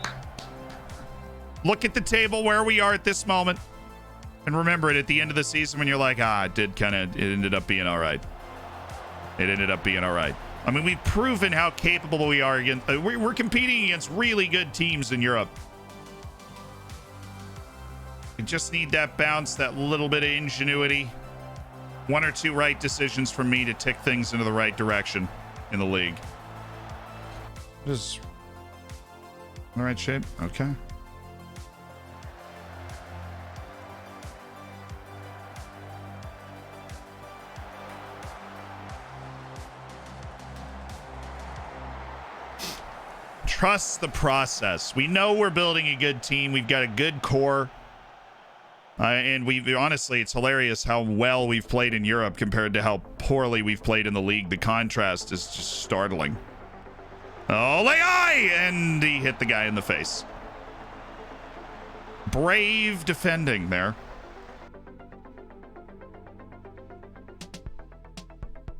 Look at the table where we are at this moment and remember it at the end of the season when you're like, it ended up being all right. It ended up being all right. I mean, we've proven how capable we are against, we're competing against really good teams in Europe. We just need that bounce, that little bit of ingenuity. One or two right decisions from me to tick things into the right direction in the league. Just in the right shape? Okay. Trust the process. We know we're building a good team. We've got a good core. And honestly, it's hilarious how well we've played in Europe compared to how poorly we've played in the league. The contrast is just startling. Oh, Lai! And he hit the guy in the face. Brave defending there.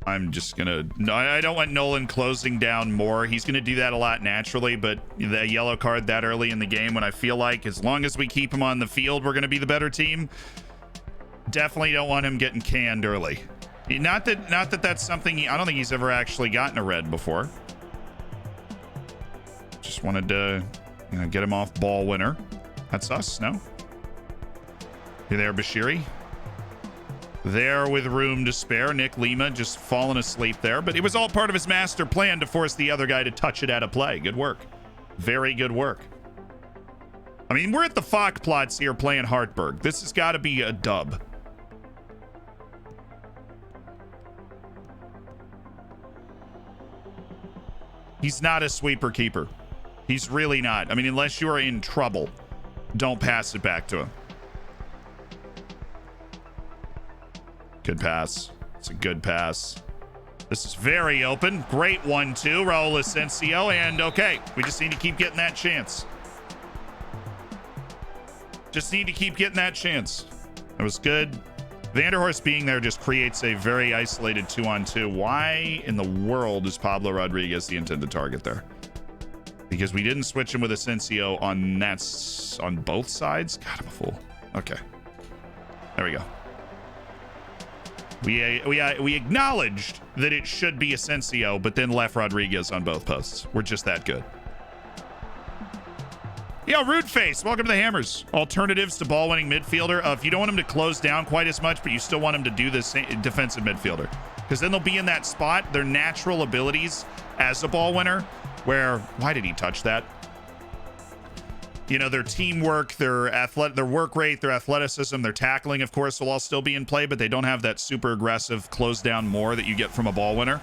I'm just gonna... No, I don't want Nolan closing down more. He's gonna do that a lot naturally, but the yellow card that early in the game when I feel like as long as we keep him on the field, we're gonna be the better team. Definitely don't want him getting canned early. Not that that's something... I don't think he's ever actually gotten a red before. Just wanted to, get him off ball winner. That's us, no? You there, Bashiri? There with room to spare. Nick Lima just falling asleep there, but it was all part of his master plan to force the other guy to touch it out of play. Good work. Very good work. I mean, we're at the Fock plots here playing Hartberg. This has got to be a dub. He's not a sweeper keeper. He's really not. I mean, unless you are in trouble, don't pass it back to him. Good pass. It's a good pass. This is very open. Great 1-2. Raul Asensio. And okay, we just need to keep getting that chance. Just need to keep getting that chance. That was good. Vanderhorst being there just creates a very isolated 2-on-2. Why in the world is Pablo Rodriguez the intended target there? Because we didn't switch him with Asensio on both sides? God, I'm a fool. Okay. There we go. We acknowledged that it should be Asensio, but then left Rodriguez on both posts. We're just that good. Yo, Rude Face, welcome to the Hammers. Alternatives to ball-winning midfielder. If you don't want him to close down quite as much, but you still want him to do this defensive midfielder. Because then they'll be in that spot, their natural abilities as a ball winner, where... Why did he touch that? You know, their teamwork, their work rate, their athleticism, their tackling, of course, will all still be in play, but they don't have that super aggressive close down more that you get from a ball winner.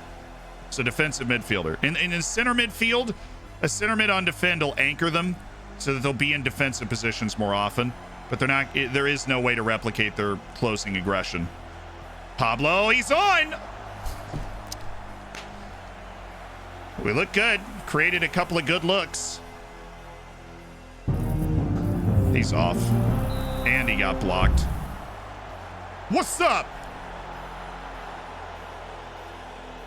So defensive midfielder. In a center midfield, a center mid on defend will anchor them so that they'll be in defensive positions more often. But they're not. There is no way to replicate their closing aggression. Pablo, he's on. We look good. Created a couple of good looks. He's off. And he got blocked. What's up?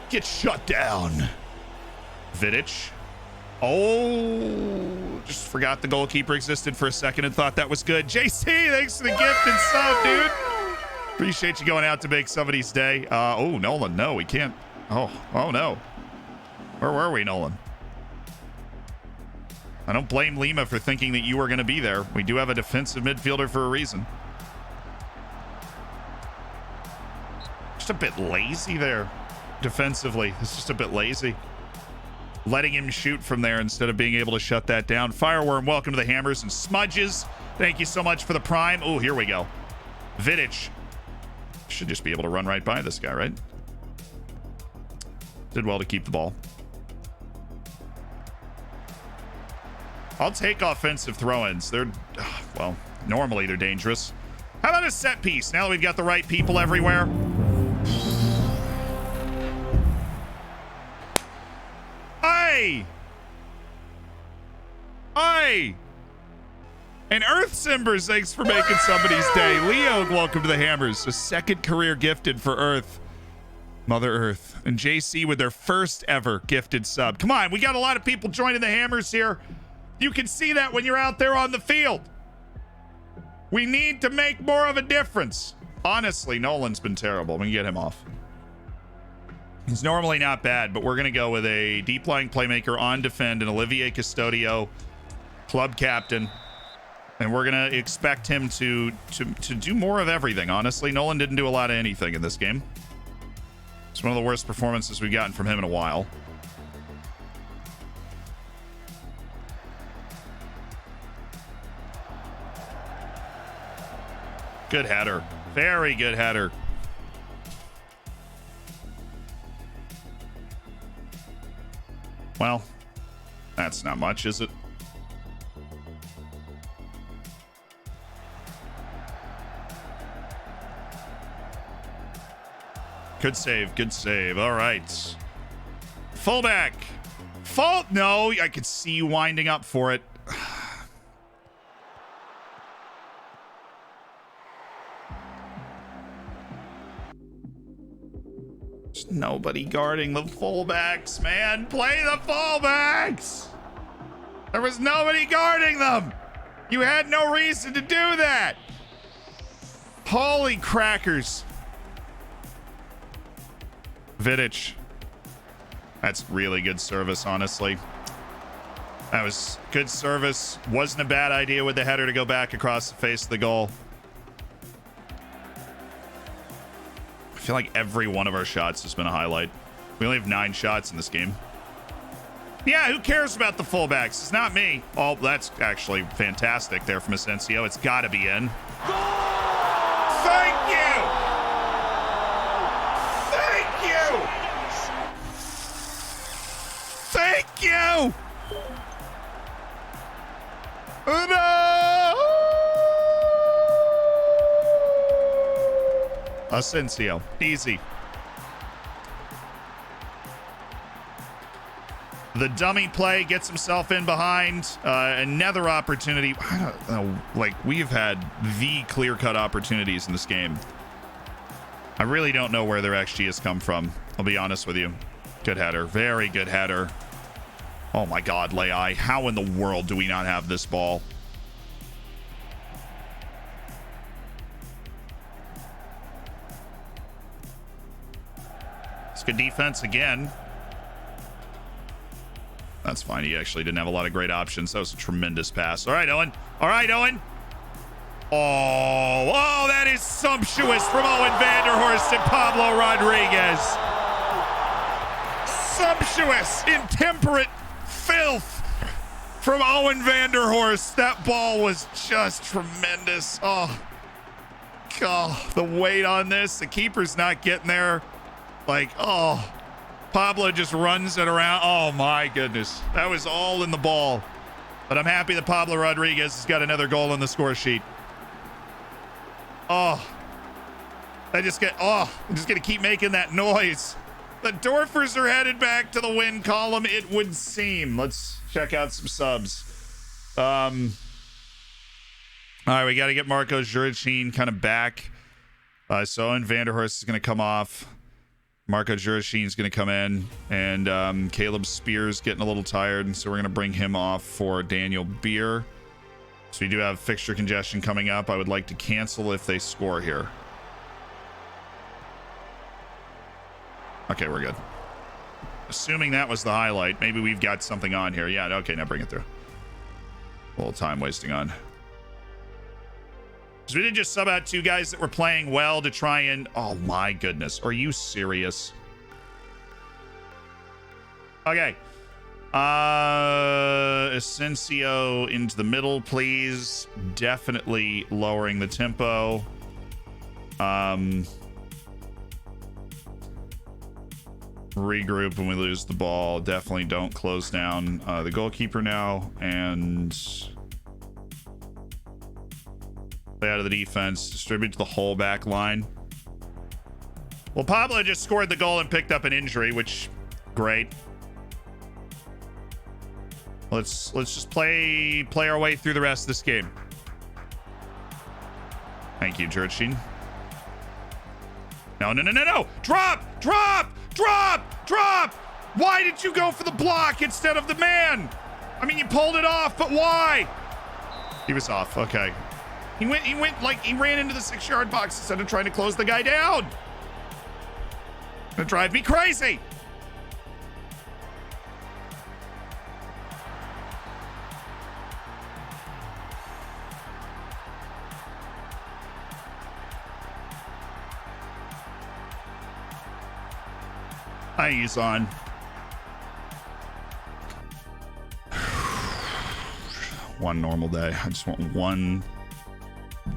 Get shut down. Vidic. Oh, just forgot the goalkeeper existed for a second and thought that was good. JC, thanks for the gift and sub, dude. Appreciate you going out to make somebody's day. Oh, Nolan, no, we can't. Oh no. Where were we, Nolan? I don't blame Lima for thinking that you were going to be there. We do have a defensive midfielder for a reason. Just a bit lazy there defensively. It's just a bit lazy. Letting him shoot from there instead of being able to shut that down. Fireworm, welcome to the Hammers and Smudges. Thank you so much for the prime. Oh, here we go. Vidic. Should just be able to run right by this guy, right? Did well to keep the ball. I'll take offensive throw-ins. They're, well, normally they're dangerous. How about a set piece? Now that we've got the right people everywhere. Hey! And Earth Simbers, thanks for making somebody's day. Leo, welcome to the Hammers. A second career gifted for Earth. Mother Earth. And JC with their first ever gifted sub. Come on, we got a lot of people joining the Hammers here. You can see that when you're out there on the field. We need to make more of a difference. Honestly, Nolan's been terrible. We can get him off. He's normally not bad, but we're going to go with a deep lying playmaker on defend and Olivier Custodio, club captain. And we're going to expect him to do more of everything. Honestly, Nolan didn't do a lot of anything in this game. It's one of the worst performances we've gotten from him in a while. Good header. Very good header. Well, that's not much, is it? Good save, good save. All right. Fullback. Fault. No, I could see you winding up for it. There's nobody guarding the fullbacks, man. Play the fullbacks. There was nobody guarding them. You had no reason to do that. Holy crackers. Vidic. That's really good service, honestly. That was good service. Wasn't a bad idea with the header to go back across the face of the goal. I feel like every one of our shots has been a highlight. We only have 9 shots in this game. Yeah, who cares about the fullbacks? It's not me. Oh, that's actually fantastic there from Asensio. It's got to be in. Thank you! Thank you! Thank you! No! Asensio. Easy. The dummy play gets himself in behind. Another opportunity. I don't know. Like, we've had the clear-cut opportunities in this game. I really don't know where their XG has come from. I'll be honest with you. Good header. Very good header. Oh, my God, Leai. How in the world do we not have this ball? It's good defense again. That's fine. He actually didn't have a lot of great options. That was a tremendous pass. All right, Owen. All right, Owen. Oh, that is sumptuous from Owen Vanderhorst and Pablo Rodriguez. Sumptuous, intemperate filth from Owen Vanderhorst. That ball was just tremendous. Oh, God, the weight on this. The keeper's not getting there. Like, oh, Pablo just runs it around. Oh, my goodness. That was all in the ball. But I'm happy that Pablo Rodriguez has got another goal on the score sheet. Oh, I'm just going to keep making that noise. The Dorfers are headed back to the win column, it would seem. Let's check out some subs. All right, we got to get Marco Jurichin kind of back. So Owen Vanderhorst is going to come off. Marco Jurichin is going to come in. And Caleb Spears getting a little tired, so we're going to bring him off for Daniel Beer. So we do have fixture congestion coming up. I would like to cancel if they score here. Okay, we're good. Assuming that was the highlight. Maybe we've got something on here. Yeah, okay, now bring it through. A little time wasting on. So we did just sub out two guys that were playing well to try and... Oh, my goodness. Are you serious? Okay. Asensio into the middle, please. Definitely lowering the tempo. Regroup when we lose the ball. Definitely don't close down the goalkeeper now, and play out of the defense, distribute to the whole back line. Well, Pablo just scored the goal and picked up an injury, which great. Let's just play our way through the rest of this game. Thank you, Jurchin. No. Drop! Why did you go for the block instead of the man? I mean, you pulled it off, but why? He was off. Okay. He went like he ran into the 6-yard box instead of trying to close the guy down. That drive me crazy. I think he's on. One normal day. I just want one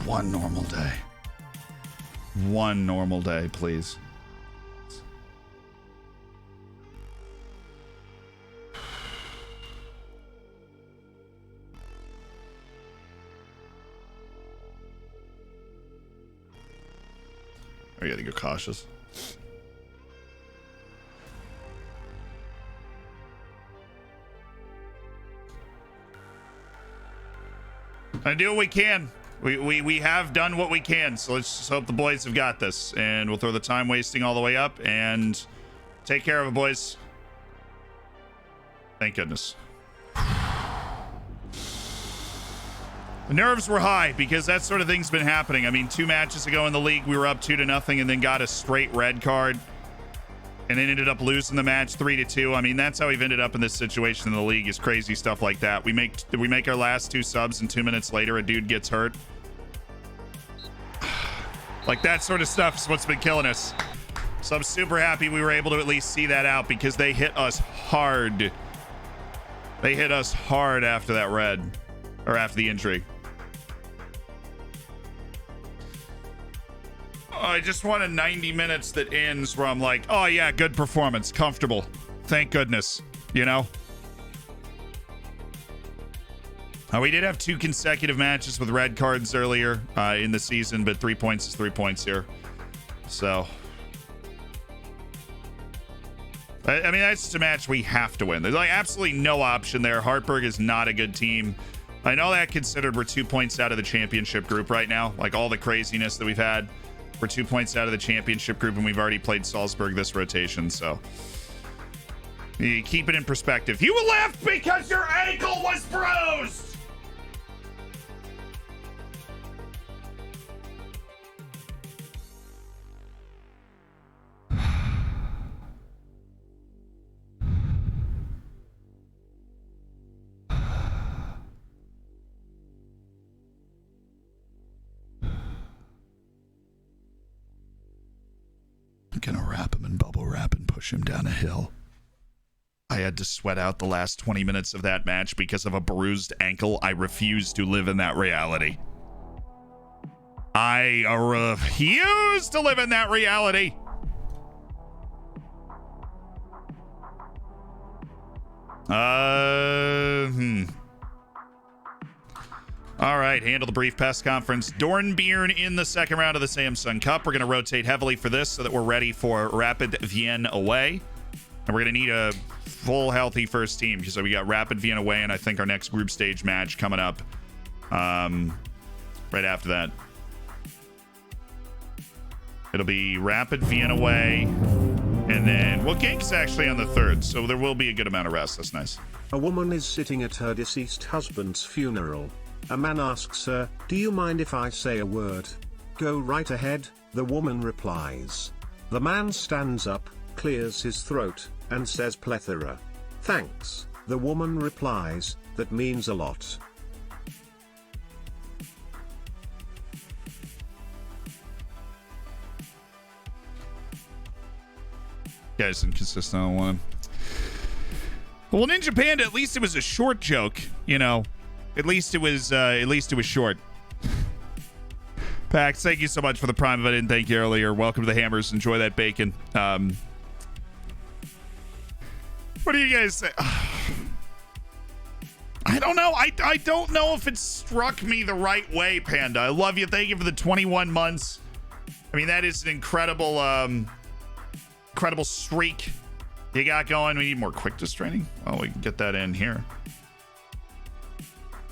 normal day. One normal day, please. I gotta go cautious. I do what we can. We have done what we can, so let's just hope the boys have got this, and we'll throw the time wasting all the way up and take care of it, boys. Thank goodness. The nerves were high because that sort of thing's been happening. I mean, 2 matches ago in the league, we were up 2-0 and then got a straight red card and then ended up losing the match 3-2. I mean, that's how we've ended up in this situation in the league, is crazy stuff like that. We make our last 2 subs and 2 minutes later a dude gets hurt. Like, that sort of stuff is what's been killing us. So I'm super happy we were able to at least see that out, because they hit us hard. They hit us hard after that red, or after the injury. I just want a 90 minutes that ends where I'm like, oh yeah, good performance, comfortable. Thank goodness, you know? We did have 2 consecutive matches with red cards earlier in the season, but 3 points is 3 points here. So, I mean, that's just a match we have to win. There's like absolutely no option there. Hartberg is not a good team. I know that considered we're 2 points out of the championship group right now. Like, all the craziness that we've had. We're 2 points out of the championship group, and we've already played Salzburg this rotation, so you keep it in perspective. You left because your ankle was bruised! I'm gonna wrap him in bubble wrap and push him down a hill. I had to sweat out the last 20 minutes of that match because of a bruised ankle. I refuse to live in that reality. I refuse to live in that reality. All right, handle the brief press conference. Dornbirn in the second round of the Samsung Cup. We're going to rotate heavily for this so that we're ready for Rapid Vienna away. And we're going to need a full healthy first team because we got Rapid Vienna away and I think our next group stage match coming up right after that. It'll be Rapid Vienna away. And then, well, Gank's actually on the third, so there will be a good amount of rest. That's nice. A woman is sitting at her deceased husband's funeral. A man asks her, "Do you mind if I say a word?" "Go right ahead," the woman replies. The man stands up, clears his throat, and says plethora. "Thanks," the woman replies, "that means a lot." Guys, inconsistent on one. Well, Ninja Panda, at least it was a short joke, you know. At least it was short. Pax, thank you so much for the prime. If I didn't thank you earlier, welcome to the Hammers. Enjoy that bacon. What do you guys say? I don't know. I don't know if it struck me the right way, Panda. I love you. Thank you for the 21 months. I mean, that is an incredible incredible streak you got going. We need more quickness training. Well, we can get that in here.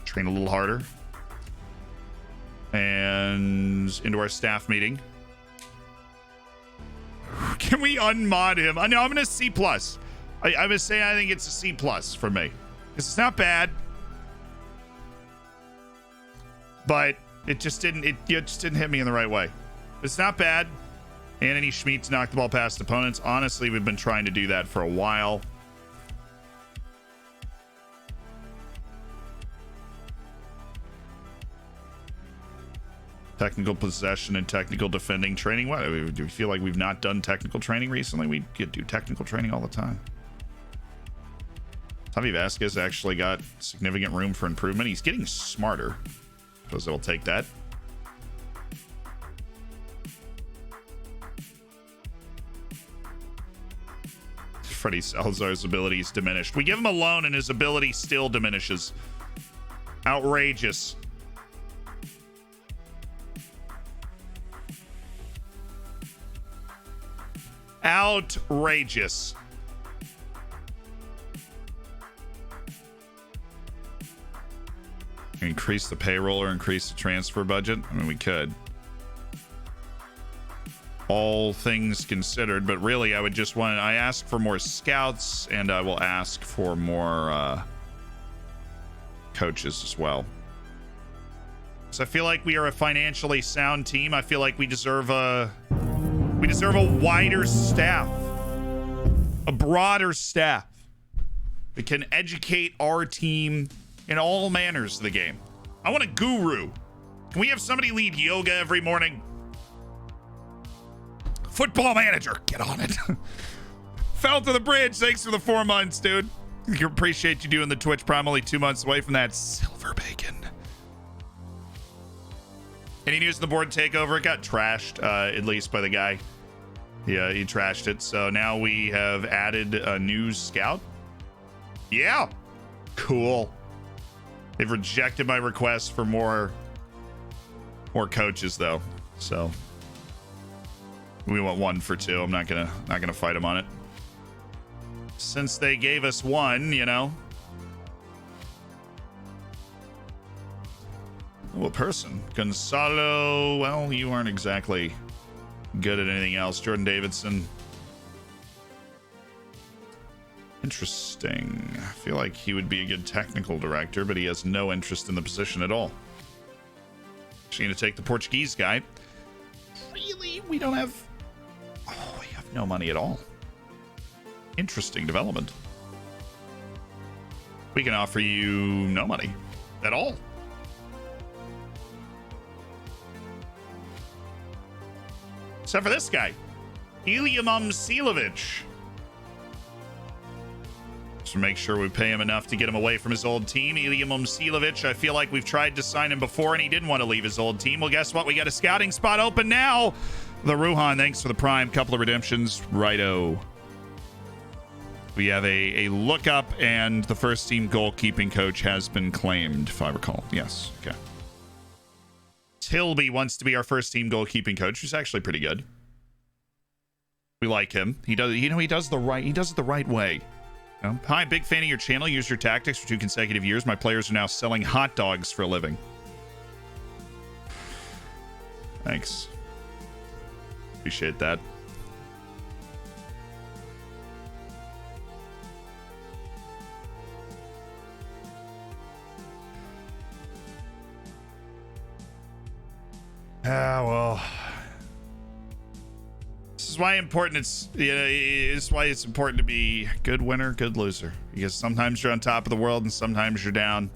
Train a little harder. And into our staff meeting. Can we unmod him? I know I'm going to C+. I was saying I think it's a C+ for me. It's not bad. But it just didn't hit me in the right way. It's not bad. Anthony Schmitz knocked the ball past opponents. Honestly, we've been trying to do that for a while. Technical possession and technical defending training. What? Do we feel like we've not done technical training recently? We do technical training all the time. Javi Vasquez actually got significant room for improvement. He's getting smarter. Suppose I'll take that. Freddie Salazar's abilities diminished. We give him a loan and his ability still diminishes. Outrageous. Outrageous. Increase the payroll or increase the transfer budget? I mean, we could. All things considered, but really I would just want, I ask for more scouts and I will ask for more coaches as well. So I feel like we are a financially sound team. I feel like we deserve a wider staff, a broader staff that can educate our team in all manners of the game. I want a guru. Can we have somebody lead yoga every morning? Football manager, get on it. Fell to the bridge. Thanks for the 4 months, dude. I appreciate you doing the Twitch Prime. Only 2 months away from that silver bacon. Any news on the board takeover? It got trashed, at least by the guy. Yeah, he trashed it. So now we have added a new scout. Yeah, cool. They've rejected my request for more coaches though. So we want 1 for 2. I'm not gonna fight them on it. Since they gave us 1, you know. Oh, a person. Gonzalo, well, you aren't exactly good at anything else. Jordan Davidson. Interesting. I feel like he would be a good technical director, but he has no interest in the position at all. Actually going to take the Portuguese guy. Really? We don't have... Oh, we have no money at all. Interesting development. We can offer you no money at all. Except for this guy. Ilya Momsilovic. to make sure we pay him enough to get him away from his old team. Ilya Momcilovic, I feel like we've tried to sign him before and he didn't want to leave his old team. Well, guess what? We got a scouting spot open now. The Ruhan, thanks for the prime. Couple of redemptions. Righto. We have a lookup, and the first team goalkeeping coach has been claimed, if I recall. Yes. Okay. Tilby wants to be our first team goalkeeping coach, who's actually pretty good. We like him. He does, he does it the right way. You know? Hi, big fan of your channel. Use your tactics for 2 consecutive years. My players are now selling hot dogs for a living. Thanks. Appreciate that. Well, this is why it's why it's important to be good winner, good loser, because sometimes you're on top of the world and sometimes you're down.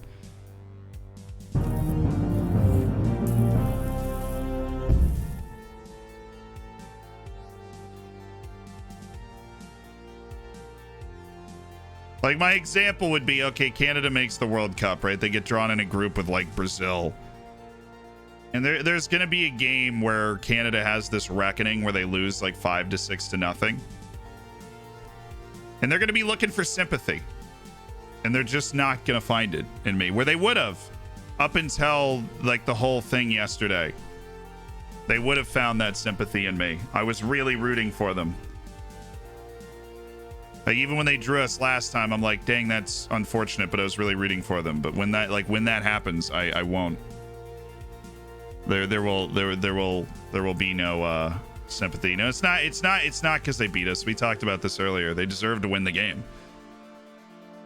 Like, my example would be, okay, Canada makes the World Cup, right? They get drawn in a group with like Brazil. And there's going to be a game where Canada has this reckoning where they lose like 5-6 to nothing. And they're going to be looking for sympathy. And they're just not going to find it in me, where they would have up until like the whole thing yesterday. They would have found that sympathy in me. I was really rooting for them. Like, even when they drew us last time, I'm like, dang, that's unfortunate, but I was really rooting for them. But when that happens, I won't. There will be no sympathy. No, it's not because they beat us. We talked about this earlier. They deserve to win the game.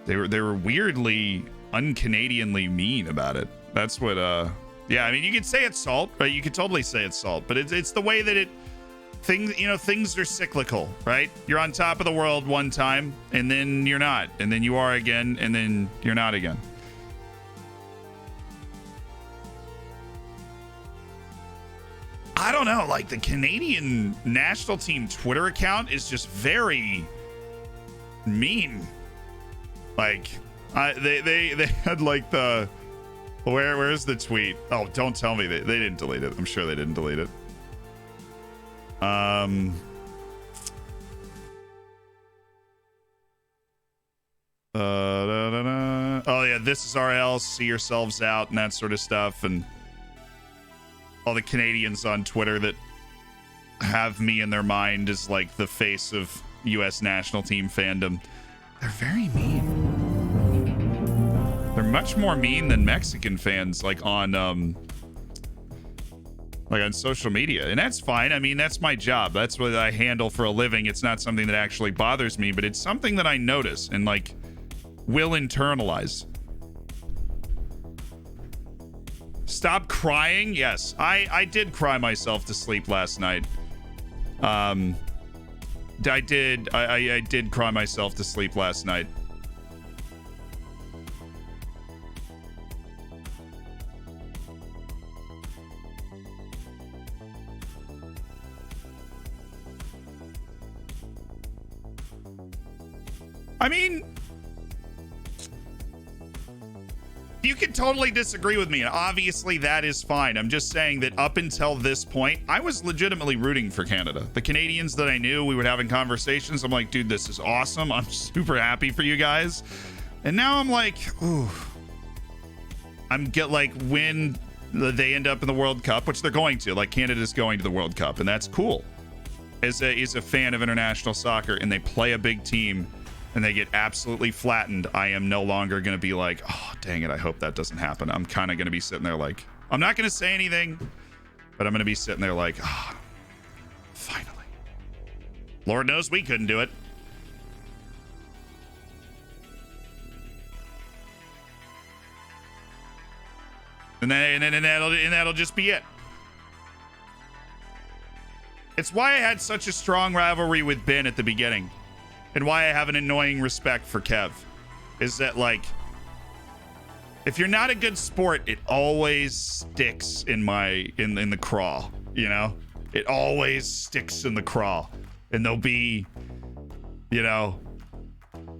They were weirdly un-Canadianly mean about it. That's what yeah, I mean, you could say it's salt, right? You could totally say it's salt, but it's the way that things are cyclical, right? You're on top of the world one time and then you're not, and then you are again, and then you're not again. I don't know, like, the Canadian national team Twitter account is just very mean. Like, they had like the where's the tweet? Oh, don't tell me they didn't delete it. I'm sure they didn't delete it. Oh yeah, this is RL, see yourselves out and that sort of stuff, and all the Canadians on Twitter that have me in their mind as like the face of US national team fandom. They're very mean. They're much more mean than Mexican fans, like on social media. And that's fine. I mean, that's my job. That's what I handle for a living. It's not something that actually bothers me, but it's something that I notice and like will internalize. Stop crying. Yes, I did cry myself to sleep last night. I did cry myself to sleep last night. I mean, you can totally disagree with me, and obviously that is fine. I'm just saying that up until this point, I was legitimately rooting for Canada. The Canadians that I knew, we were having conversations. I'm like, dude, this is awesome. I'm super happy for you guys. And now I'm like, ooh. When they end up in the World Cup, which they're going to, like Canada's going to the World Cup, and that's cool. As a fan of international soccer, and they play a big team, and they get absolutely flattened, I am no longer going to be like, oh, dang it, I hope that doesn't happen. I'm kind of going to be sitting there like, I'm not going to say anything, but I'm going to be sitting there like, ah, oh, finally. Lord knows we couldn't do it. And that'll just be it. It's why I had such a strong rivalry with Ben at the beginning. And why I have an annoying respect for Kev is that, like, if you're not a good sport, it always sticks in the craw, you know? It always sticks in the craw. And there'll be, you know,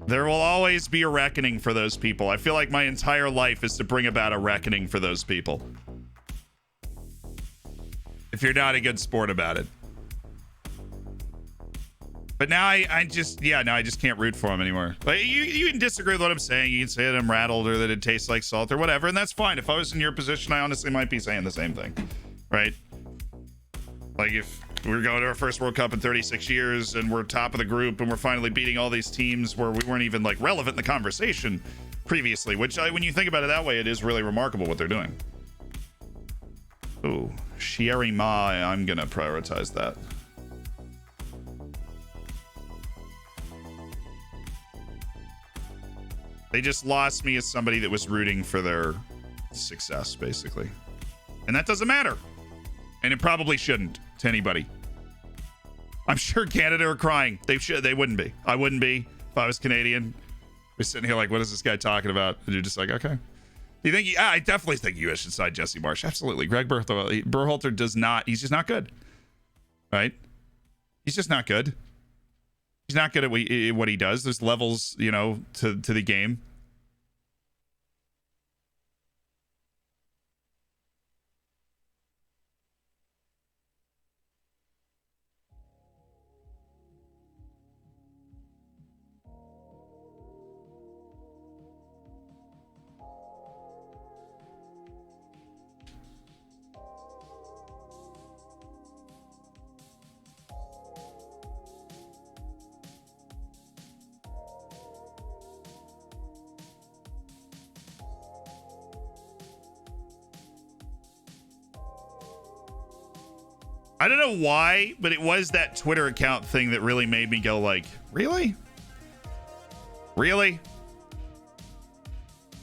There will always be a reckoning for those people. I feel like my entire life is to bring about a reckoning for those people. If you're not a good sport about it. But now I just can't root for him anymore. Like you can disagree with what I'm saying. You can say that I'm rattled or that it tastes like salt or whatever, and that's fine. If I was in your position, I honestly might be saying the same thing, right? Like if we're going to our first World Cup in 36 years and we're top of the group and we're finally beating all these teams where we weren't even like relevant in the conversation previously, which when you think about it that way, it is really remarkable what they're doing. Ooh, Sherry Ma, I'm gonna prioritize that. They just lost me as somebody that was rooting for their success, basically. And that doesn't matter. And it probably shouldn't to anybody. I'm sure Canada are crying. They wouldn't be. I wouldn't be if I was Canadian. We're sitting here like, what is this guy talking about? And you're just like, okay. You think? I definitely think you guys should side Jesse Marsh. Absolutely. Greg Berhalter does not. He's just not good. Right? He's just not good. He's not good at what he does. There's levels, to the game. I don't know why, but it was that Twitter account thing that really made me go like, really? Really?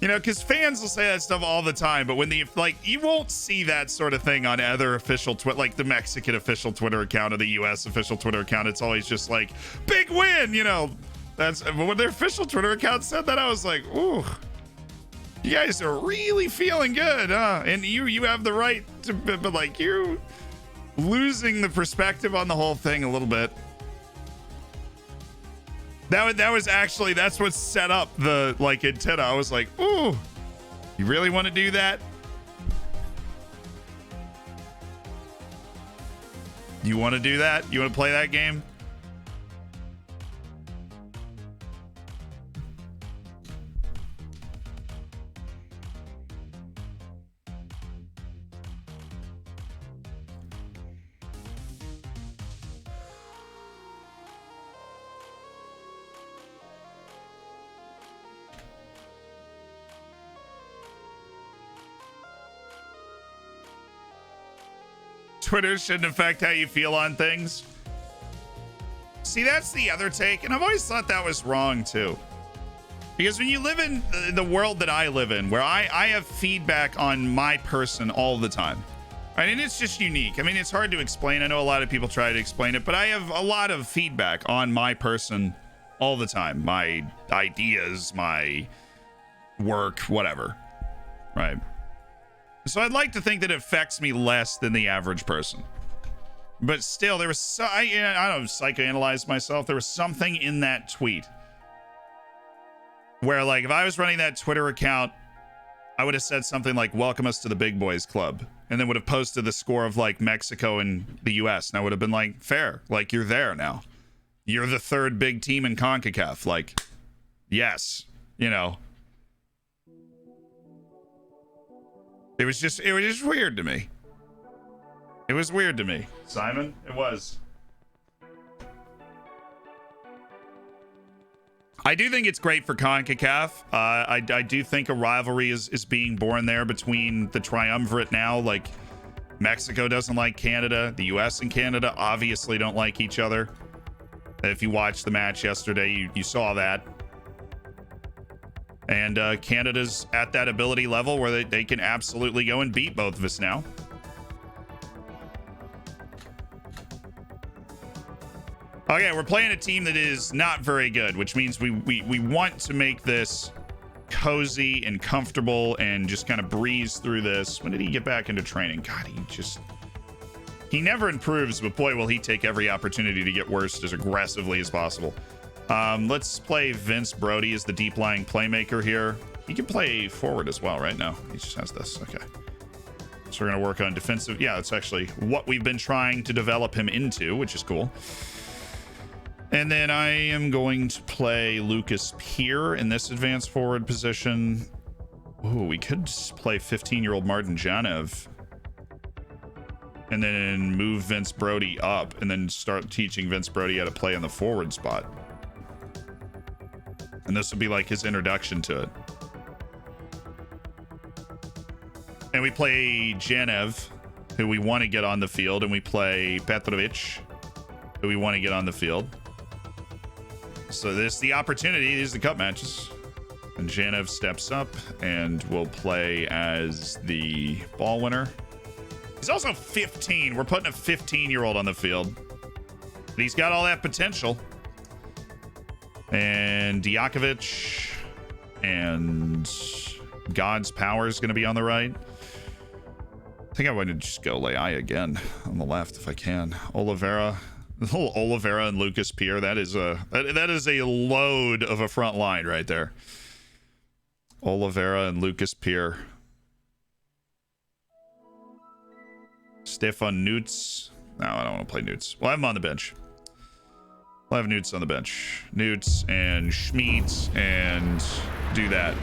Because fans will say that stuff all the time, but when you won't see that sort of thing on other official Twitter, like the Mexican official Twitter account or the U.S. official Twitter account. It's always just like, big win, but when their official Twitter account said that, I was like, ooh, you guys are really feeling good, huh? And you have the right to, but like you losing the perspective on the whole thing a little bit. That was actually, that's what set up the antenna. I was like, ooh, you really want to do that? You want to do that? You want to play that game? Twitter shouldn't affect how you feel on things. See, that's the other take, and I've always thought that was wrong too. Because when you live in the world that I live in, where I have feedback on my person all the time, right? And it's just unique. I mean, it's hard to explain. I know a lot of people try to explain it, but I have a lot of feedback on my person all the time. My ideas, my work, whatever, right? So I'd like to think that it affects me less than the average person. But still, there was I don't psychoanalyze myself. There was something in that tweet where, like, if I was running that Twitter account, I would have said something like, welcome us to the big boys club. And then would have posted the score of, like, Mexico and the US. And I would have been like, fair. Like, you're there now. You're the third big team in CONCACAF. Like, yes, It was just weird to me. It was weird to me, Simon. It was. I do think it's great for CONCACAF. I do think a rivalry is being born there between the triumvirate now. Like, Mexico doesn't like Canada. The US and Canada obviously don't like each other. If you watched the match yesterday, you saw that. And Canada's at that ability level where they can absolutely go and beat both of us now. Okay, we're playing a team that is not very good, which means we want to make this cozy and comfortable and just kind of breeze through this. When did he get back into training? God, he never improves, but boy, will he take every opportunity to get worse as aggressively as possible. Let's play Vince Brody as the deep lying playmaker here. He can play forward as well right now. He just has this. Okay. So we're going to work on defensive. Yeah, it's actually what we've been trying to develop him into, which is cool. And then I am going to play Lucas Peer in this advanced forward position. Ooh, we could play 15-year-old Martin Janev. And then move Vince Brody up and then start teaching Vince Brody how to play in the forward spot. And this would be like his introduction to it. And we play Janev, who we want to get on the field, and we play Petrovic, who we want to get on the field. So this is the opportunity. These are the cup matches. And Janev steps up and will play as the ball winner. He's also 15. We're putting a 15-year-old on the field. But he's got all that potential. And Diakovic and God's Power is going to be on the right. I think I want to just go Leia again on the left if I can. Oliveira. The whole Oliveira and Lucas Peer, that is a load of a front line right there. Oliveira and Lucas Peer. Stefan Nutz. No, I don't want to play Nutz. We'll have him on the bench. We'll have Nutz on the bench. Nutz and Schmidt and do that.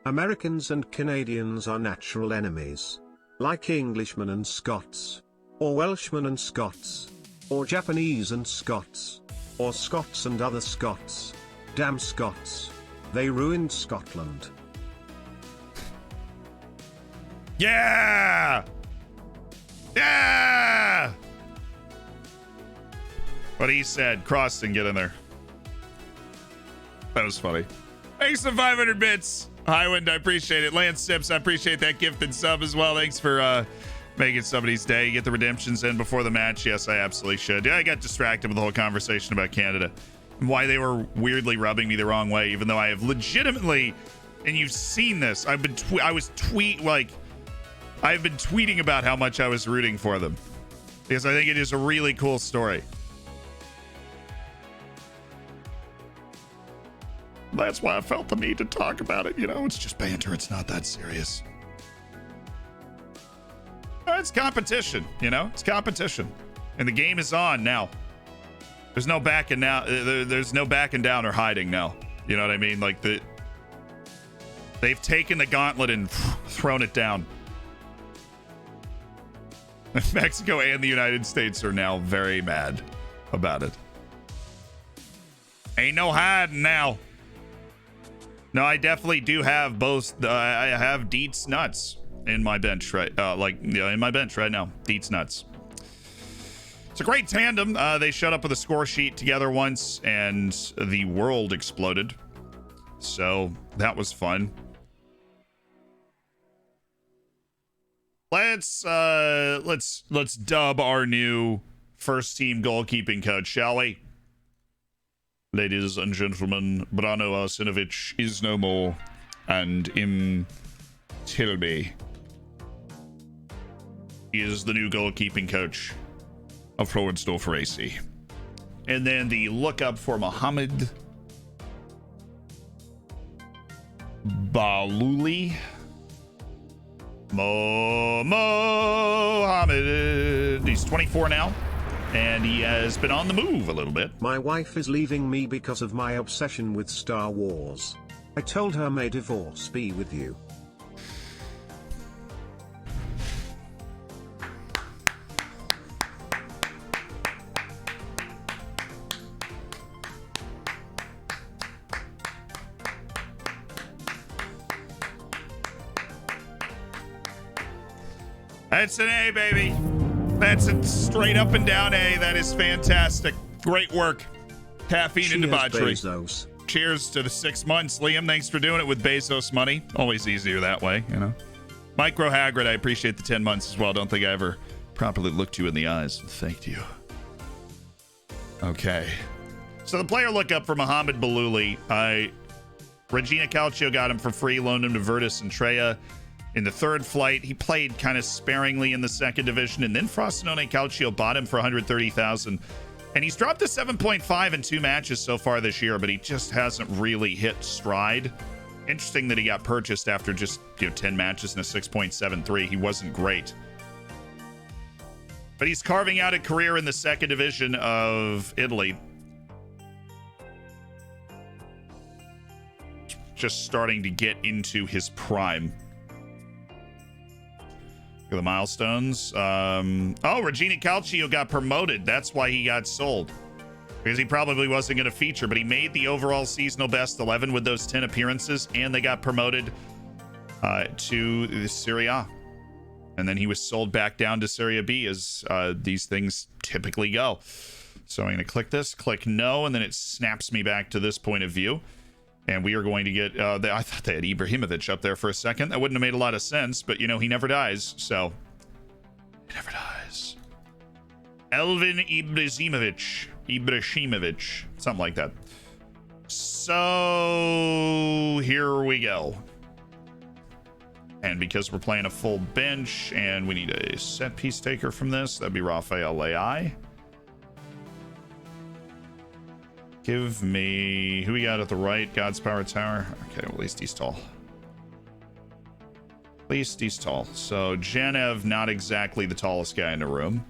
Americans and Canadians are natural enemies. Like Englishmen and Scots. Or Welshmen and Scots. Or Japanese and Scots. Or Scots and other Scots. Damn Scots. They ruined Scotland. Yeah! Yeah! What he said. Croston, get in there. That was funny. Thanks for 500 bits. Highwind, I appreciate it. Lance Sips, I appreciate that gifted sub as well. Thanks for making somebody's day. Get the redemptions in before the match. Yes, I absolutely should. I got distracted with the whole conversation about Canada. Why they were weirdly rubbing me the wrong way, even though I have legitimately, and you've seen this, I've been tweeting about how much I was rooting for them because I think it is a really cool story. That's why I felt the need to talk about it. You know, it's just banter. It's not that serious. It's competition, you know? It's competition. And the game is on now. There's no backing now. There's no backing down or hiding now. You know what I mean? Like they've taken the gauntlet and thrown it down. Mexico and the United States are now very mad about it. Ain't no hiding now. No, I definitely do have both. I have Dietz nuts in my bench, right? In my bench right now. Dietz nuts. It's a great tandem. They showed up with a score sheet together once, and the world exploded. So that was fun. Let's dub our new first team goalkeeping coach, shall we? Ladies and gentlemen, Brano Arsenovic is no more, and Im Tilby is the new goalkeeping coach of Florensdorfer AC. And then the lookup for Mohamed Baluli. Mohamed. He's 24 now. And he has been on the move a little bit. My wife is leaving me because of my obsession with Star Wars. I told her may divorce be with you. That's an A, baby. That's a straight up and down A. That is fantastic. Great work. Caffeine and debauchery. Bezos. Cheers to the 6 months, Liam. Thanks for doing it with Bezos money. Always easier that way, you know. Micro Hagrid, I appreciate the 10 months as well. Don't think I ever properly looked you in the eyes and thanked you. Okay. So the player lookup for Mohamed Baluli. Regina Calcio got him for free, loaned him to Virtus and Treya. In the third flight, he played kind of sparingly in the second division, and then Frosinone Calcio bought him for $130,000 And he's dropped to 7.5 in 2 matches so far this year, but he just hasn't really hit stride. Interesting that he got purchased after just 10 matches and a 6.73. He wasn't great. But he's carving out a career in the 2nd division of Italy. Just starting to get into his prime. Look at the milestones. Regina Calcio got promoted. That's why he got sold. Because he probably wasn't going to feature, but he made the overall seasonal best 11 with those 10 appearances, and they got promoted to the Serie A. And then he was sold back down to Serie B, as these things typically go. So I'm going to click this, click no, and then it snaps me back to this point of view. And we are going to get, I thought they had Ibrahimovic up there for a second. That wouldn't have made a lot of sense, but, he never dies, so. He never dies. Elvin Ibrahimovic, something like that. So, here we go. And because we're playing a full bench, and we need a set piece taker from this, that'd be Rafael Leai. Give me... Who we got at the right? God's Power Tower. Okay, well, at least he's tall. At least he's tall. So, Janev, not exactly the tallest guy in the room.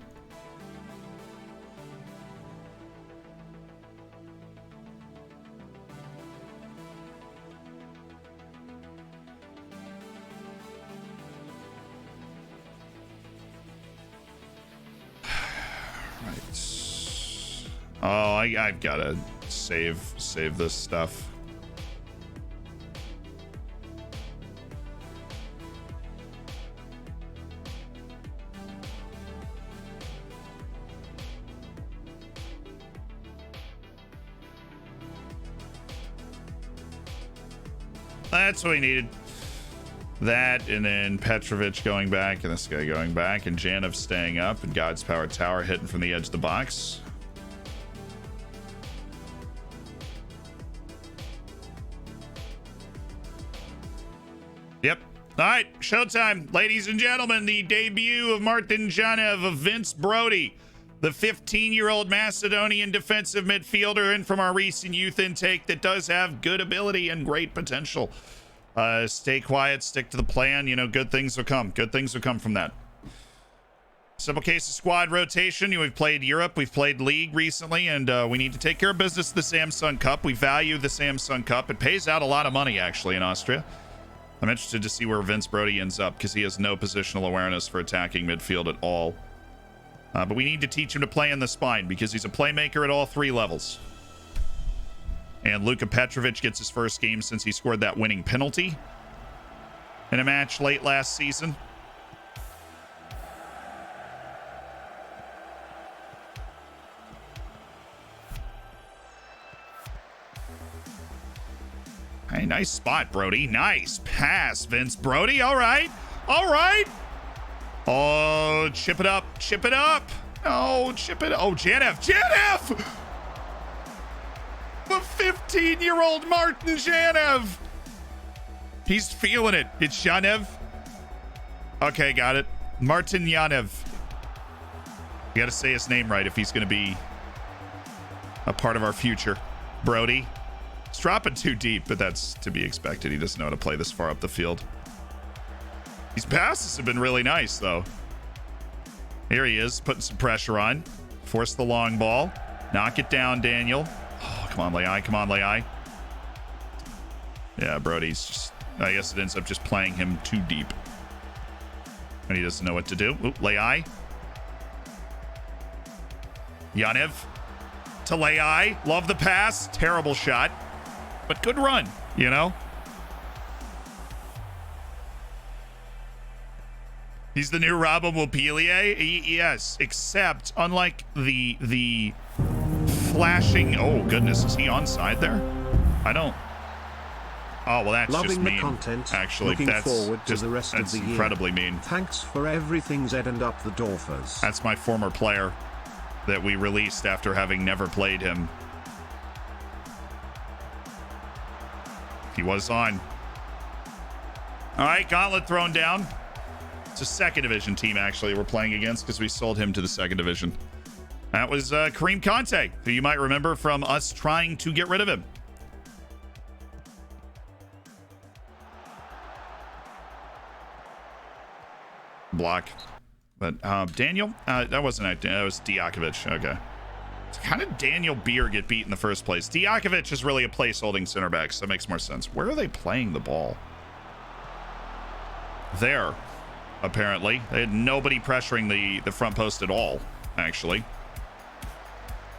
Right. Oh, I've got to save this stuff. That's what we needed. That, and then Petrovic going back, and this guy going back, and Janev staying up, and God's Power Tower hitting from the edge of the box. Yep. All right, showtime. Ladies and gentlemen, the debut of Martin Janev of Vince Brody, the 15-year-old Macedonian defensive midfielder in from our recent youth intake that does have good ability and great potential. Stay quiet, stick to the plan. Good things will come. Good things will come from that. Simple case of squad rotation. We've played Europe, we've played League recently, and we need to take care of business at the Samsung Cup. We value the Samsung Cup. It pays out a lot of money, actually, in Austria. I'm interested to see where Vince Brody ends up, because he has no positional awareness for attacking midfield at all. But we need to teach him to play in the spine, because he's a playmaker at all 3 levels. And Luka Petrovic gets his first game since he scored that winning penalty in a match late last season. Hey, nice spot, Brody. Nice pass, Vince Brody. All right. All right. Oh, chip it up. Chip it up. Oh, chip it. Oh, Janev. Janev! The 15-year-old Martin Janev. He's feeling it. It's Janev. Okay, got it. Martin Janev. You got to say his name right if he's going to be a part of our future. Brody. He's dropping too deep, but that's to be expected. He doesn't know how to play this far up the field. These passes have been really nice, though. Here he is, putting some pressure on. Force the long ball. Knock it down, Daniel. Oh, come on, Leai. Come on, Leai. Yeah, Brody's just... I guess it ends up just playing him too deep. And he doesn't know what to do. Oop, Leai. Janev to Leai. Love the pass. Terrible shot. But good run, He's the new Robin Mobilier? Yes, except unlike the flashing... Oh, goodness. Is he onside there? I don't... Oh, well, that's just mean. Content. Actually, looking that's forward to just, the rest that's of the incredibly year. mean. Thanks for everything, Zed and Up the Dorfers. That's my former player that we released after having never played him. He was on. All right, gauntlet thrown down. It's a 2nd division team, actually, we're playing against, because we sold him to the 2nd division. That was Kareem Conte, who you might remember from us trying to get rid of him. Block. But Daniel, that wasn't it. That was Dijakovic. Okay. How did Daniel Beer get beat in the first place? Dijakovic is really a place-holding center back, so that makes more sense. Where are they playing the ball? There, apparently. They had nobody pressuring the front post at all, actually.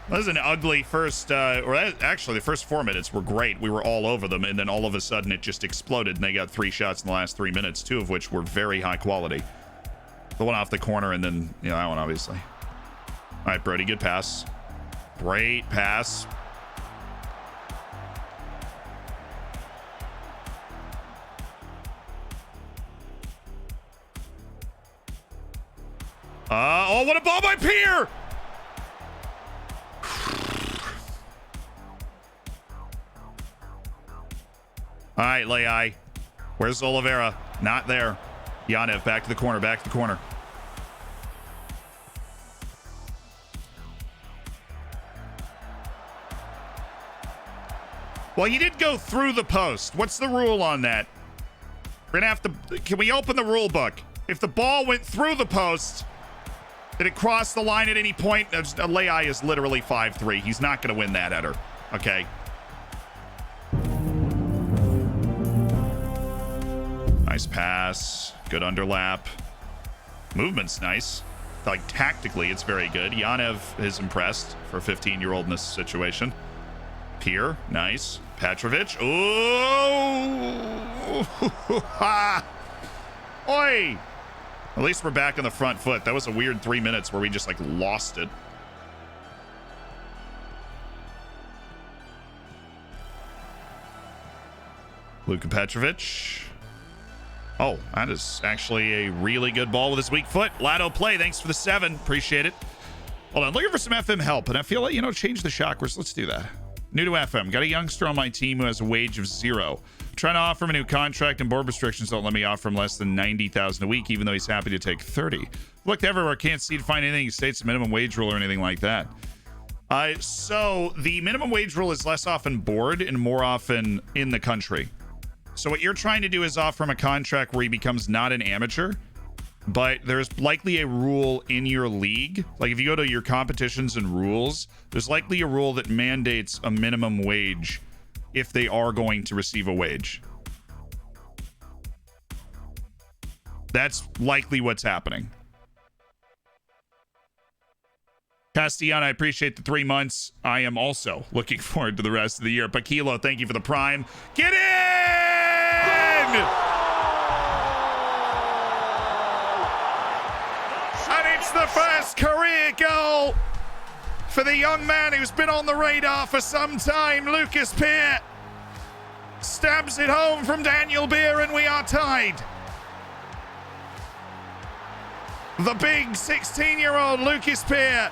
That was an ugly first, actually, the first 4 minutes were great. We were all over them, and then all of a sudden it just exploded, and they got 3 shots in the last 3 minutes, 2 of which were very high quality. The one off the corner, and then, you know, that one, obviously. All right, Brody, good pass. Great pass. Oh, what a ball by Pierre! All right, Leai. Where's Oliveira? Not there. Yanev, back to the corner, back to the corner. Well, he did go through the post. What's the rule on that? We're gonna have to, can we open the rule book? If the ball went through the post, did it cross the line at any point? Leai is literally 5'3". He's not gonna win that header. Okay. Nice pass. Good underlap. Movement's nice. Like, tactically, it's very good. Yanev is impressed for a 15-year-old in this situation. Pierre, nice. Petrovic. Oh! Oi! At least we're back on the front foot. That was a weird 3 minutes where we just, like, lost it. Luka Petrovic. Oh, that is actually a really good ball with his weak foot. Lado play. Thanks for the 7. Appreciate it. Hold on. Looking for some FM help. And I feel like, you know, change the shockers. Let's do that. New to FM. Got a youngster on my team who has a wage of 0. I'm trying to offer him a new contract, and board restrictions don't let me offer him less than $90,000 a week, even though he's happy to take 30. Looked everywhere. Can't see to find anything that states a minimum wage rule or anything like that. So the minimum wage rule is less often board and more often in the country. So what you're trying to do is offer him a contract where he becomes not an amateur, but there's likely a rule in your league. Like if you go to your competitions and rules, there's likely a rule that mandates a minimum wage if they are going to receive a wage. That's likely what's happening. Castellan, I appreciate the 3 months. I am also looking forward to the rest of the year. Paquilo, thank you for the prime. Get in! And it's the first career goal for the young man who's been on the radar for some time. Lucas Peer stabs it home from Daniel Beer, and we are tied. The big 16-year-old Lucas Peer.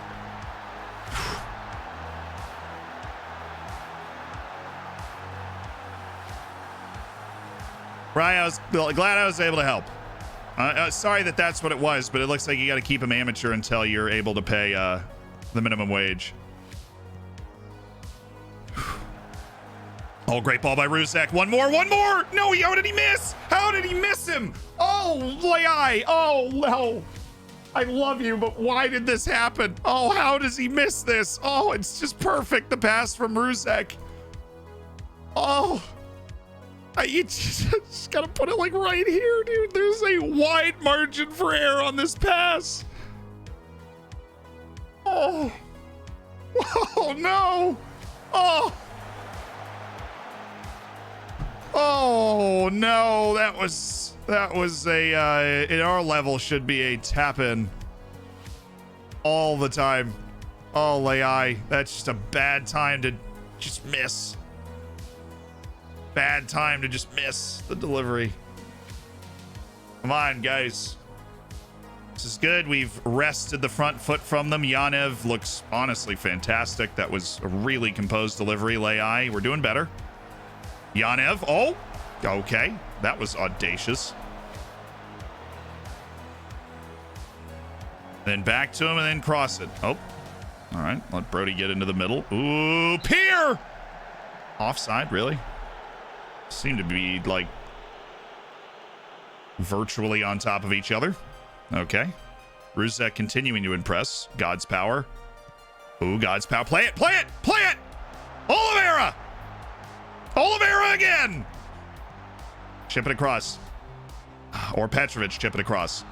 Right, I was glad I was able to help. Sorry that that's what it was, but it looks like you got to keep him amateur until you're able to pay the minimum wage. Oh, great ball by Ruzek. One more. No, how did he miss? How did he miss him? Oh, Leai. Oh, no. I love you, but why did this happen? Oh, how does he miss this? Oh, it's just perfect. The pass from Ruzek. Oh. You just gotta put it like right here, dude. There's a wide margin for error on this pass. Oh. Oh, no. Oh. Oh, no. That was a, in our level, should be a tap in all the time. Oh, Leai. That's just a bad time to just miss. Bad time to just miss the delivery. Come on, guys. This is good. We've wrested the front foot from them. Yanev looks honestly fantastic. That was a really composed delivery. Leai, we're doing better. Yanev. Oh, okay. That was audacious. Then back to him and then cross it. Oh, All right, let Brody get into the middle. Ooh, Pier! Offside, really? Seem to be, like, virtually on top of each other. Okay. Ruzek continuing to impress. God's power. Ooh, God's power. Play it, play it, play it! Oliveira! Oliveira again! Chip it across. Or Petrovic chip it across.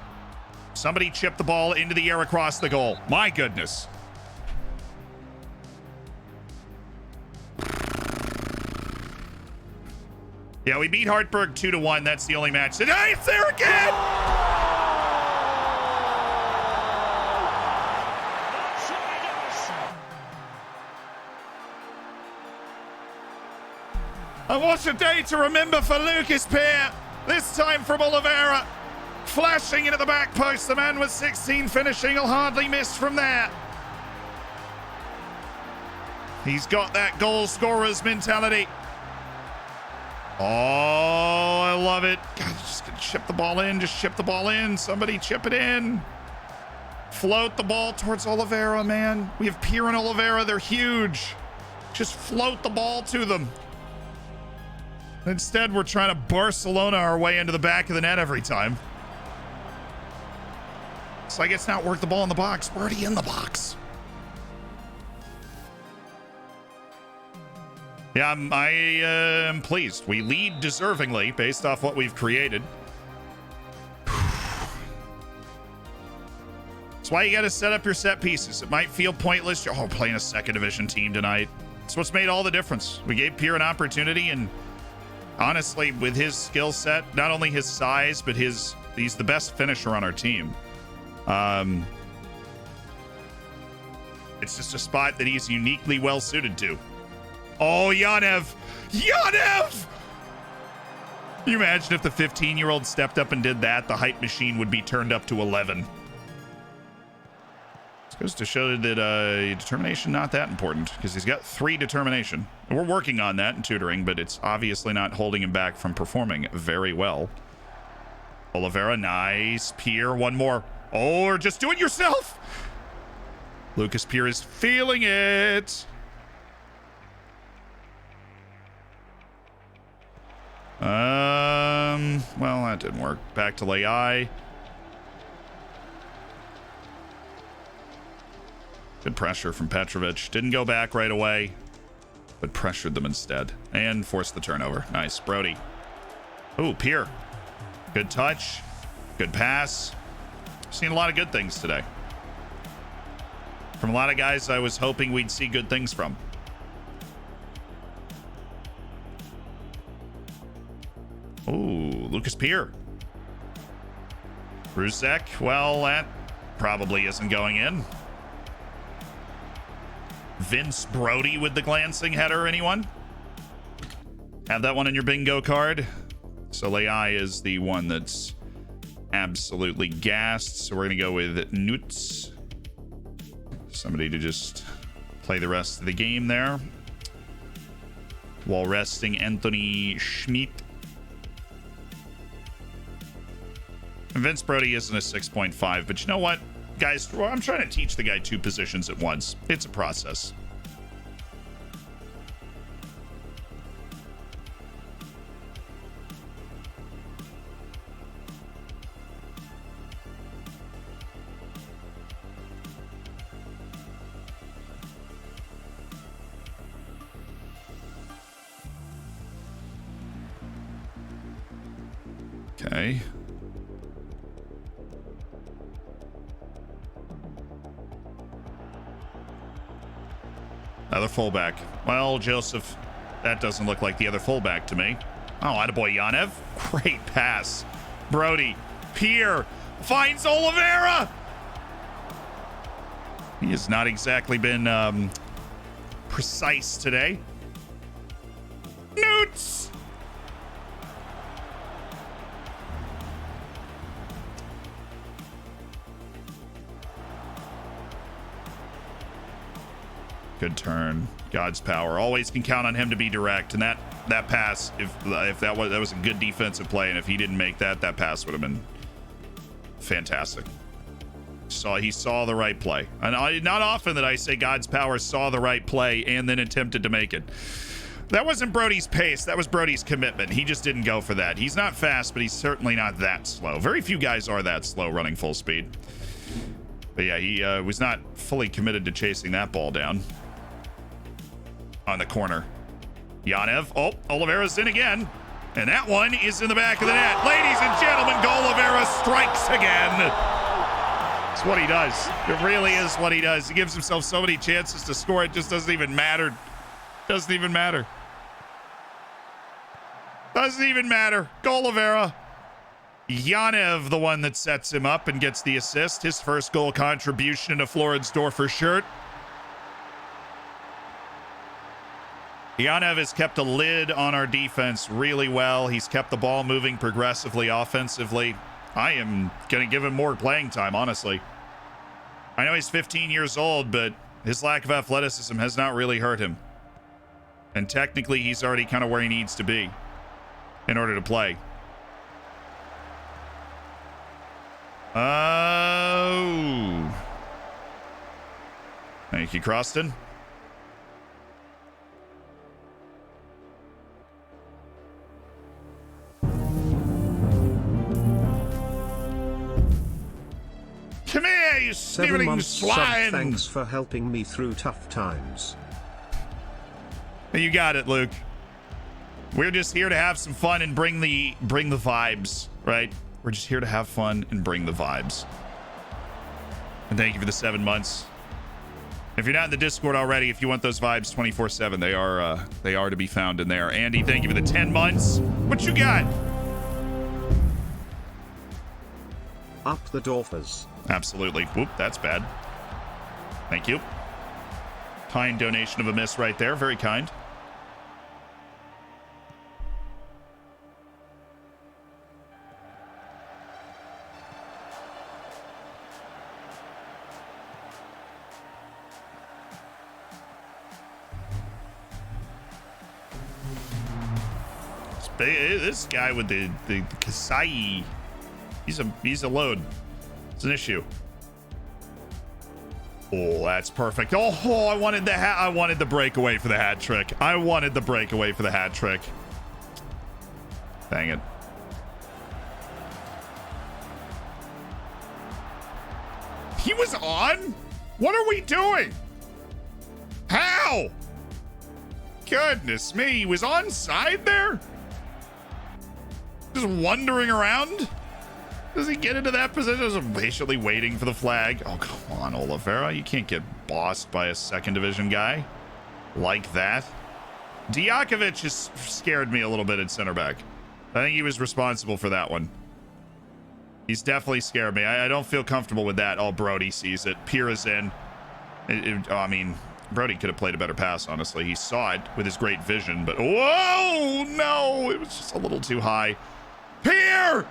Somebody chip the ball into the air across the goal. My goodness. Yeah, we beat Hartberg 2-1. That's the only match. Hey, it's there again! And what a day to remember for Lucas Pier. This time from Oliveira. Flashing into the back post. The man with 16 finishing. He'll hardly miss from there. He's got that goal scorer's mentality. Oh, I love it. God, just chip the ball in. Just chip the ball in. Somebody chip it in. Float the ball towards Oliveira, man. We have Pier and Oliveira. They're huge. Just float the ball to them. Instead, we're trying to Barcelona our way into the back of the net every time. It's like it's not worth the ball in the box. We're already in the box. Yeah, I am pleased. We lead deservingly based off what we've created. That's why you got to set up your set pieces. It might feel pointless. Oh, playing a second division team tonight. It's what's made all the difference. We gave Pier an opportunity, and honestly, with his skill set, not only his size, but he's the best finisher on our team. It's just a spot that he's uniquely well suited to. Oh, Yanev! Yanev! Can you imagine if the 15-year-old stepped up and did that? The hype machine would be turned up to 11. This goes to show that determination not that important, because he's got 3 determination. And we're working on that in tutoring, but it's obviously not holding him back from performing very well. Oliveira, nice. Pier, one more. Oh, or just do it yourself. Lucas Pier is feeling it. Well, that didn't work. Back to Lai. Good pressure from Petrovic. Didn't go back right away, but pressured them instead and forced the turnover. Nice. Brody. Ooh, Pier. Good touch. Good pass. Seen a lot of good things today. From a lot of guys I was hoping we'd see good things from. Ooh, Lucas Pier. Ruzek. Well, that probably isn't going in. Vince Brody with the glancing header, anyone? Have that one in your bingo card. So Lai is the one that's absolutely gassed. So we're going to go with Nutz. Somebody to just play the rest of the game there. While resting Anthony Schmidt. Vince Brody isn't a 6.5, but you know what, guys? Well, I'm trying to teach the guy 2 positions at once. It's a process. Okay. Another fullback. Well, Joseph, that doesn't look like the other fullback to me. Oh, attaboy Yanev. Great pass. Brody. Pier finds Oliveira. He has not exactly been precise today. Newts. Good turn. God's power. Always can count on him to be direct. And that pass, if that was a good defensive play, and if he didn't make that pass would have been fantastic. He saw the right play. And not often that I say God's power saw the right play and then attempted to make it. That wasn't Brody's pace. That was Brody's commitment. He just didn't go for that. He's not fast, but he's certainly not that slow. Very few guys are that slow running full speed. But yeah, he was not fully committed to chasing that ball down. On the corner. Yanev. Oh, Oliveira's in again. And that one is in the back of the net. Ladies and gentlemen, Oliveira strikes again. It's what he does. It really is what he does. He gives himself so many chances to score. It just doesn't even matter. Doesn't even matter. Doesn't even matter. Oliveira. Yanev, the one that sets him up and gets the assist. His first goal contribution in a Floridsdorfer shirt. Yanev has kept a lid on our defense really well. He's kept the ball moving progressively offensively. I am going to give him more playing time, honestly. I know he's 15 years old, but his lack of athleticism has not really hurt him. And technically, he's already kind of where he needs to be in order to play. Oh. Thank you, Croston. Come here, you sniveling swine! Thanks for helping me through tough times. You got it, Luke. We're just here to have some fun and bring the vibes, right? We're just here to have fun and bring the vibes. And thank you for the 7 months. If you're not in the Discord already, if you want those vibes 24/7, they are to be found in there. Andy, thank you for the 10 months. What you got? Up the Dorfers. Absolutely. Whoop, that's bad. Thank you. Kind donation of a miss right there. Very kind. This guy with the Kasai, he's a load. It's an issue. Oh, that's perfect. Oh, I wanted the breakaway for the hat trick. I wanted the breakaway for the hat trick. Dang it. He was on? What are we doing? How? Goodness me, he was onside there? Just wandering around? Does he get into that position? Just patiently waiting for the flag. Oh, come on, Oliveira. You can't get bossed by a second division guy like that. Dijakovic has scared me a little bit at center back. I think he was responsible for that one. He's definitely scared me. I don't feel comfortable with that. Oh, Brody sees it. Pira's in. I mean, Brody could have played a better pass, honestly. He saw it with his great vision, but whoa, no, it was just a little too high. Pier!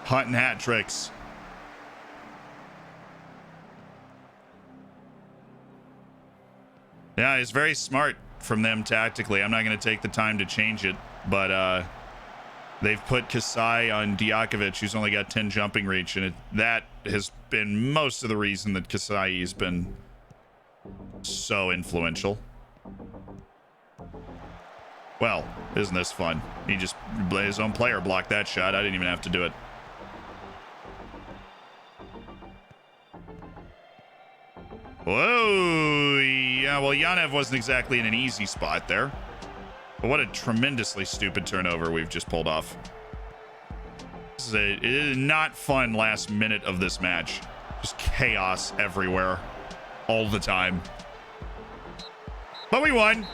Hunting hat tricks. Yeah, it's very smart from them tactically. I'm not going to take the time to change it, but they've put Kasai on Dijakovic, who's only got 10 jumping reach, and that has been most of the reason that Kasai has been so influential. Well, isn't this fun? He just, his own player blocked that shot. I didn't even have to do it. Whoa, yeah, well, Yanev wasn't exactly in an easy spot there. But what a tremendously stupid turnover we've just pulled off. This is a not fun last minute of this match. Just chaos everywhere, all the time. But we won.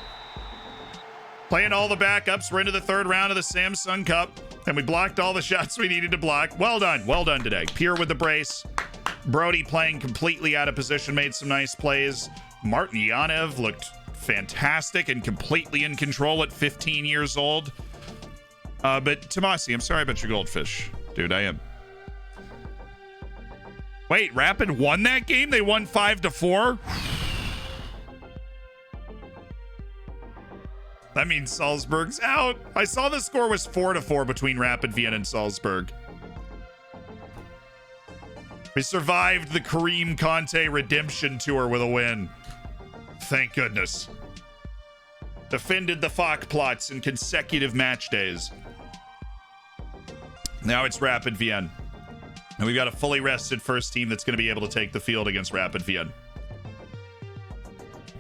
Playing all the backups. We're into the third round of the Samsung Cup, and we blocked all the shots we needed to block. Well done. Well done today. Pierre with the brace. Brody playing completely out of position, made some nice plays. Martin Yanev looked fantastic and completely in control at 15 years old. But Tomasi, I'm sorry about your goldfish. Dude, I am. Wait, Rapid won that game? They won 5-4? That means Salzburg's out. I saw the score was 4-4 between Rapid Vienna and Salzburg. We survived the Kareem Conte redemption tour with a win. Thank goodness. Defended the Fock plots in consecutive match days. Now it's Rapid Vienna. And we've got a fully rested first team that's going to be able to take the field against Rapid Vienna.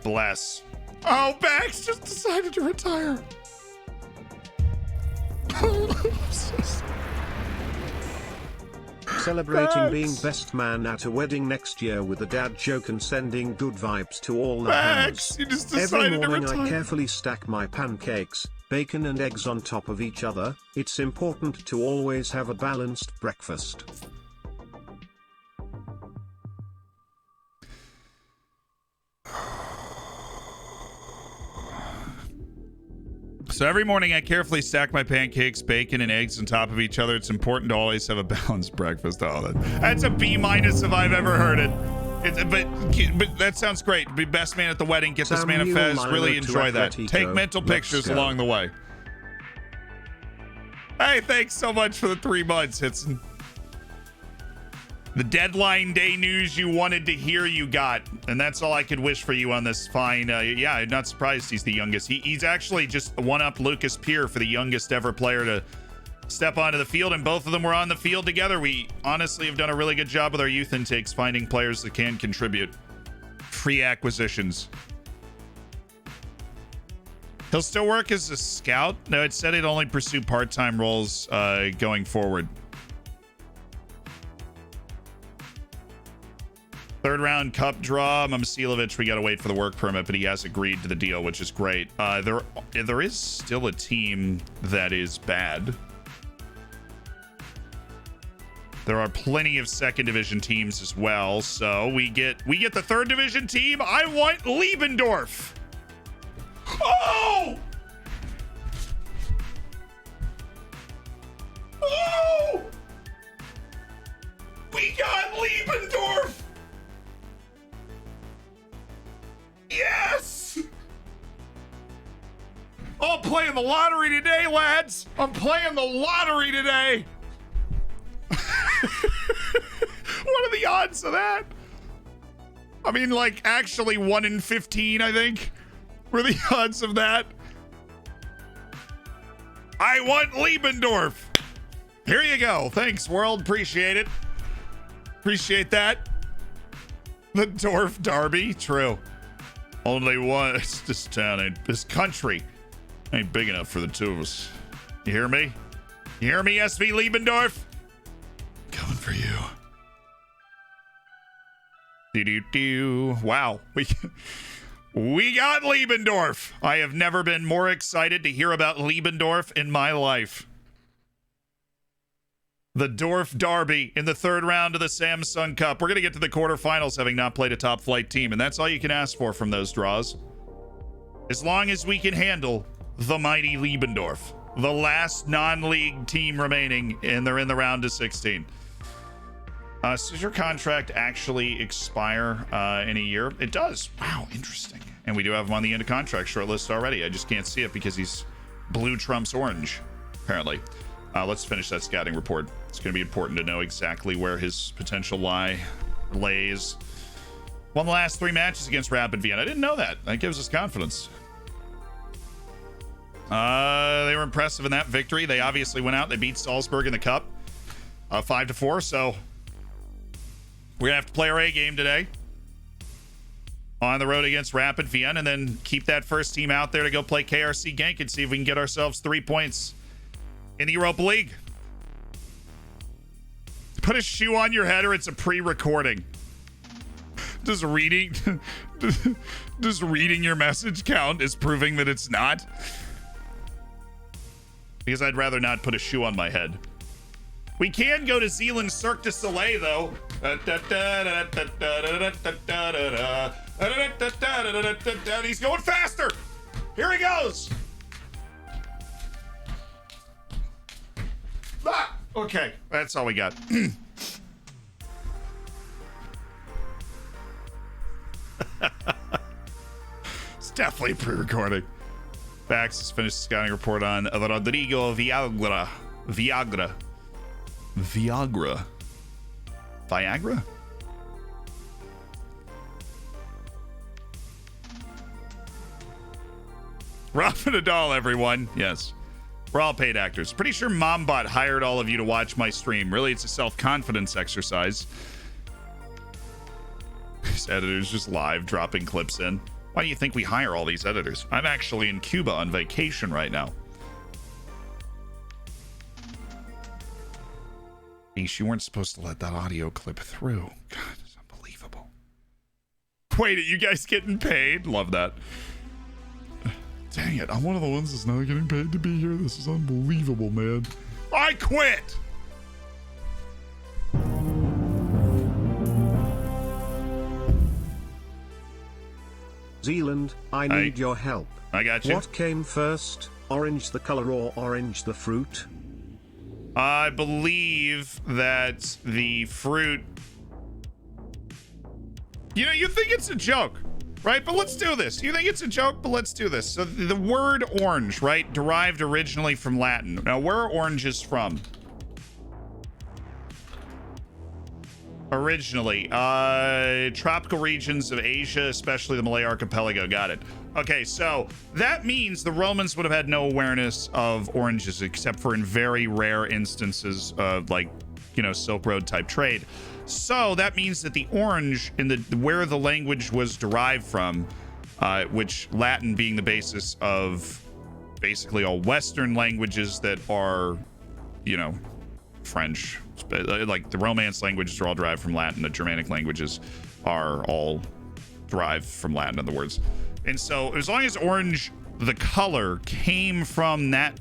Bless. Oh, Bax just decided to retire. Celebrating Bax. being best man at a wedding next year with a dad joke and sending good vibes to all the Bax, hams. you just Every decided to morning retire. I carefully stack my pancakes, bacon and eggs on top of each other. It's important to always have a balanced breakfast. So every morning I carefully stack my pancakes, bacon, and eggs on top of each other. It's important to always have a balanced breakfast. Oh, that's a B- if I've ever heard it. But that sounds great. Be best man at the wedding. Get this man a fez. Really enjoy that. Take mental pictures along the way. Hey, thanks so much for the 3 months, Hitson. The deadline day news you wanted to hear, you got. And that's all I could wish for you on this fine. Yeah, I'm not surprised he's the youngest. He's actually just one up Lucas Peer for the youngest ever player to step onto the field. And both of them were on the field together. We honestly have done a really good job with our youth intakes, finding players that can contribute. Free acquisitions. He'll still work as a scout. No, it said he'd only pursue part-time roles going forward. Third round cup draw. Momcilovic, we got to wait for the work permit, but he has agreed to the deal, which is great. There is still a team that is bad. There are plenty of second division teams as well. So we get the third division team. I want Liebendorf. Oh! Oh! We got Liebendorf. Yes! Oh, I'm playing the lottery today, lads. I'm playing the lottery today. What are the odds of that? I mean, like, actually 1 in 15, I think. What are the odds of that? I want Liebendorf. Here you go. Thanks, world. Appreciate it. Appreciate that. The Dorf Derby. True. Only one. This town ain't, this country ain't big enough for the two of us. You hear me? You hear me, SV Liebendorf? Coming for you. Do. Wow. We got Liebendorf. I have never been more excited to hear about Liebendorf in my life. The Dorf Derby in the third round of the Samsung Cup. We're going to get to the quarterfinals having not played a top flight team, and that's all you can ask for from those draws. As long as we can handle the mighty Liebendorf, the last non-league team remaining, and they're in the round of 16. So does your contract actually expire in a year? It does. Wow, interesting. And we do have him on the end of contract short list already. I just can't see it because he's blue trumps orange, apparently. Let's finish that scouting report. It's going to be important to know exactly where his potential lays. Won the last 3 matches against Rapid Vienna. I didn't know that. That gives us confidence. They were impressive in that victory. They obviously went out. They beat Salzburg in the cup 5-4. So we're going to have to play our A game today on the road against Rapid Vienna, and then keep that first team out there to go play KRC Genk and see if we can get ourselves 3 points in the Europa League. Put a shoe on your head or it's a pre-recording. Does reading your message count as proving that it's not? Because I'd rather not put a shoe on my head. We can go to Zealand Cirque du Soleil, though. He's going faster. Here he goes. Ah, okay, that's all we got. It's definitely pre-recording. Bax has finished the scouting report on Rodrigo Viagra. Viagra? Rafa Nadal, everyone. Yes. We're all paid actors. Pretty sure MomBot hired all of you to watch my stream. Really, it's a self-confidence exercise. These editors just live dropping clips in. Why do you think we hire all these editors? I'm actually in Cuba on vacation right now. You weren't supposed to let that audio clip through. God, it's unbelievable. Wait, are you guys getting paid? Love that. Dang it, I'm one of the ones that's not getting paid to be here. This is unbelievable, man. I quit! Zealand, I need your help. I got you. What came first, orange the color or orange the fruit? I believe that the fruit... You know, you think it's a joke, right? But let's do this. You think it's a joke, but let's do this. So the word orange, right, derived originally from Latin. Now, where are oranges from? Originally, tropical regions of Asia, especially the Malay Archipelago. Got it. Okay, so that means the Romans would have had no awareness of oranges except for in very rare instances of, like, you know, Silk Road type trade. So that means that the orange in the where the language was derived from, which Latin being the basis of basically all Western languages that are, you know, French, like the Romance languages are all derived from Latin. The Germanic languages are all derived from Latin, in other words. And so as long as orange, the color, came from that,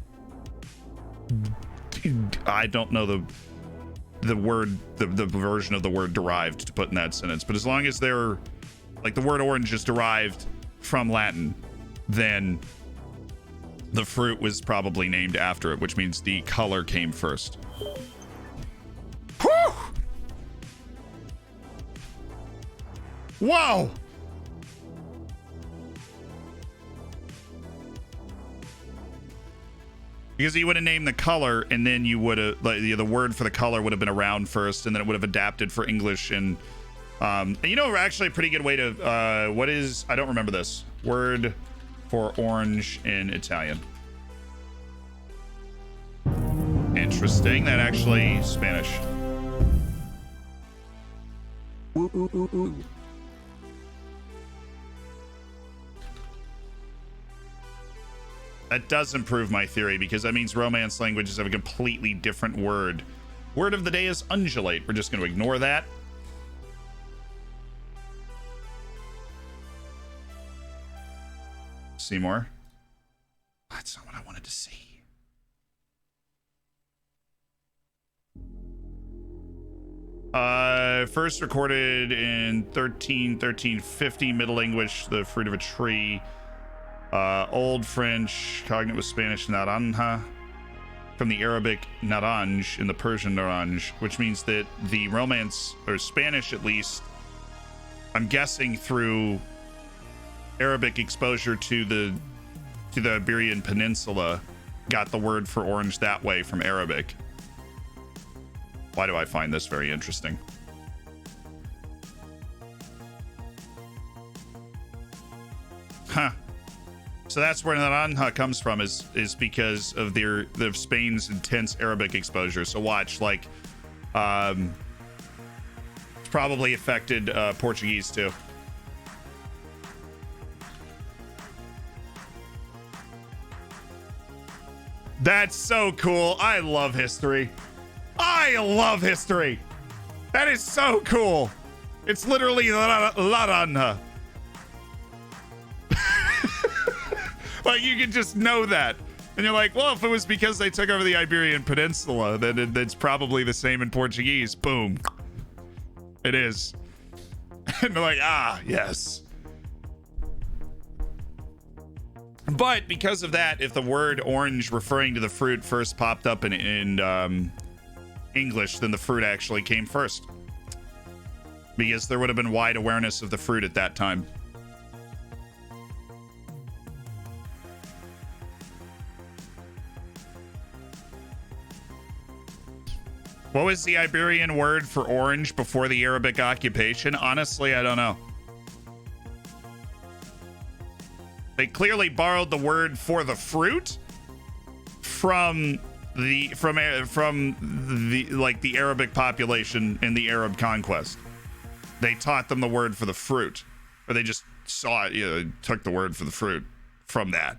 I don't know the word, the version of the word derived to put in that sentence, but as long as they're, like, the word orange is derived from Latin, then the fruit was probably named after it, which means the color came first. Whew! Whoa! Because you would have named the color, and then you would have, like, the word for the color would have been around first, and then it would have adapted for English. And you know, actually a pretty good way to, what is, I don't remember this word for orange in Italian. Interesting. That actually Spanish. Ooh, ooh, ooh, ooh. That doesn't prove my theory, because that means Romance languages have a completely different word. Word of the day is undulate. We're just going to ignore that. See more? That's not what I wanted to see. First recorded in 1350, Middle English, the fruit of a tree. Old French, cognate with Spanish naranja, from the Arabic naranj and the Persian naranj, which means that the Romance, or Spanish at least, I'm guessing through Arabic exposure to the Iberian Peninsula, got the word for orange that way from Arabic. Why do I find this very interesting? Huh. So that's where naranja comes from, is because of the Spain's intense Arabic exposure. So watch, like, it's probably affected Portuguese too. That's so cool. I love history. I love history. That is so cool. It's literally laranja. Like, you can just know that. And you're like, well, if it was because they took over the Iberian Peninsula, then it's probably the same in Portuguese. Boom. It is. And they're like, ah, yes. But because of that, if the word orange referring to the fruit first popped up in English, then the fruit actually came first. Because there would have been wide awareness of the fruit at that time. What was the Iberian word for orange before the Arabic occupation? Honestly, I don't know. They clearly borrowed the word for the fruit from the Arabic population in the Arab conquest. They taught them the word for the fruit, or they just saw it, took the word for the fruit from that.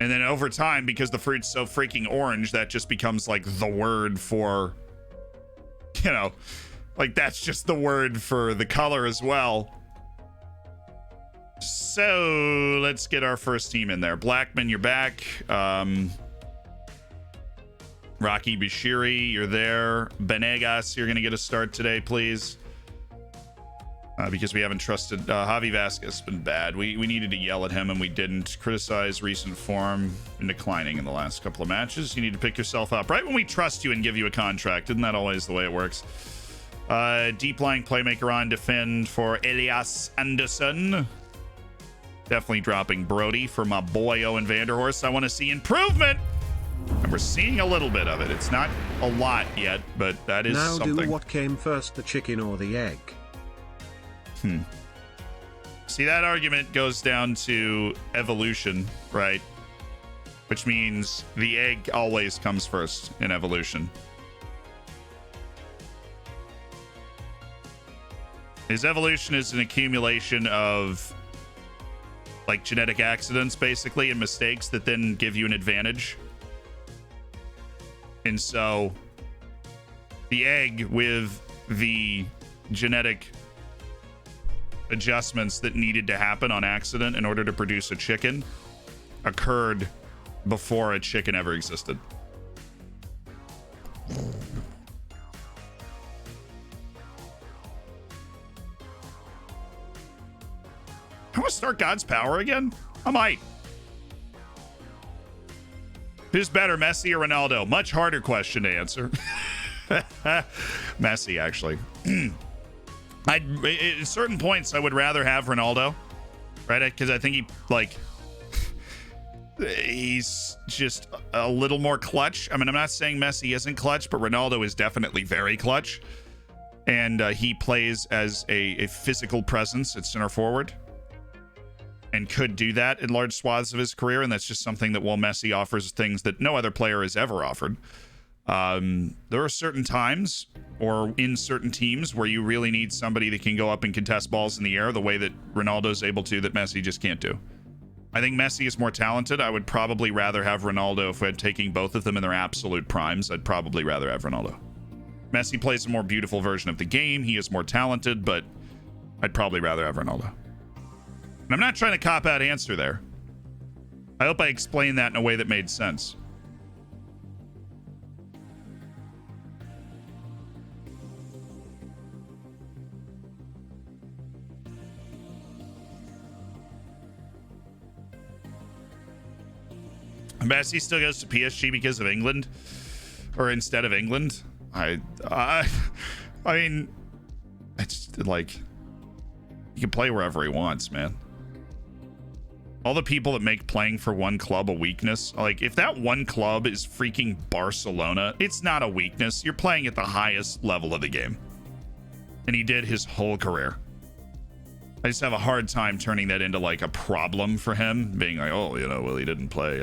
And then over time, because the fruit's so freaking orange, that just becomes like the word for, like that's just the word for the color as well. So let's get our first team in there. Blackman, you're back. Rocky Bashiri, you're there. Benegas, you're going to get a start today, please. Because we haven't trusted Javi Vasquez. Been bad. We needed to yell at him and we didn't. Criticize recent form and declining in the last couple of matches. You need to pick yourself up right when we trust you and give you a contract. Isn't that always the way it works? Deep lying playmaker on defend for Elias Anderson. Definitely dropping Brody for my boy Owen Vanderhorst. I want to see improvement. And we're seeing a little bit of it. It's not a lot yet, but that is now something. Do what came first, the chicken or the egg? See, that argument goes down to evolution, right? Which means the egg always comes first in evolution. His evolution is an accumulation of like genetic accidents, basically, and mistakes that then give you an advantage. And so the egg with the genetic adjustments that needed to happen on accident in order to produce a chicken occurred before a chicken ever existed. I want to start God's Power again? I might. Who's better, Messi or Ronaldo? Much harder question to answer. Messi, actually. At certain points, I would rather have Ronaldo, right? Because I think he's just a little more clutch. I mean, I'm not saying Messi isn't clutch, but Ronaldo is definitely very clutch. And he plays as a physical presence at center forward and could do that in large swaths of his career. And that's just something that, while Messi offers things that no other player has ever offered, there are certain times or in certain teams where you really need somebody that can go up and contest balls in the air the way that Ronaldo's able to, that Messi just can't do. I think Messi is more talented. I would probably rather have Ronaldo. If we had taking both of them in their absolute primes, I'd probably rather have Ronaldo. Messi plays a more beautiful version of the game. He is more talented, but I'd probably rather have Ronaldo. And I'm not trying to cop-out answer there. I hope I explained that in a way that made sense. Messi still goes to PSG because of England, or instead of England. I mean, it's like he can play wherever he wants, man. All the people that make playing for one club a weakness, like if that one club is freaking Barcelona, it's not a weakness. You're playing at the highest level of the game, and he did his whole career. I just have a hard time turning that into like a problem for him, being like, oh, well, he didn't play.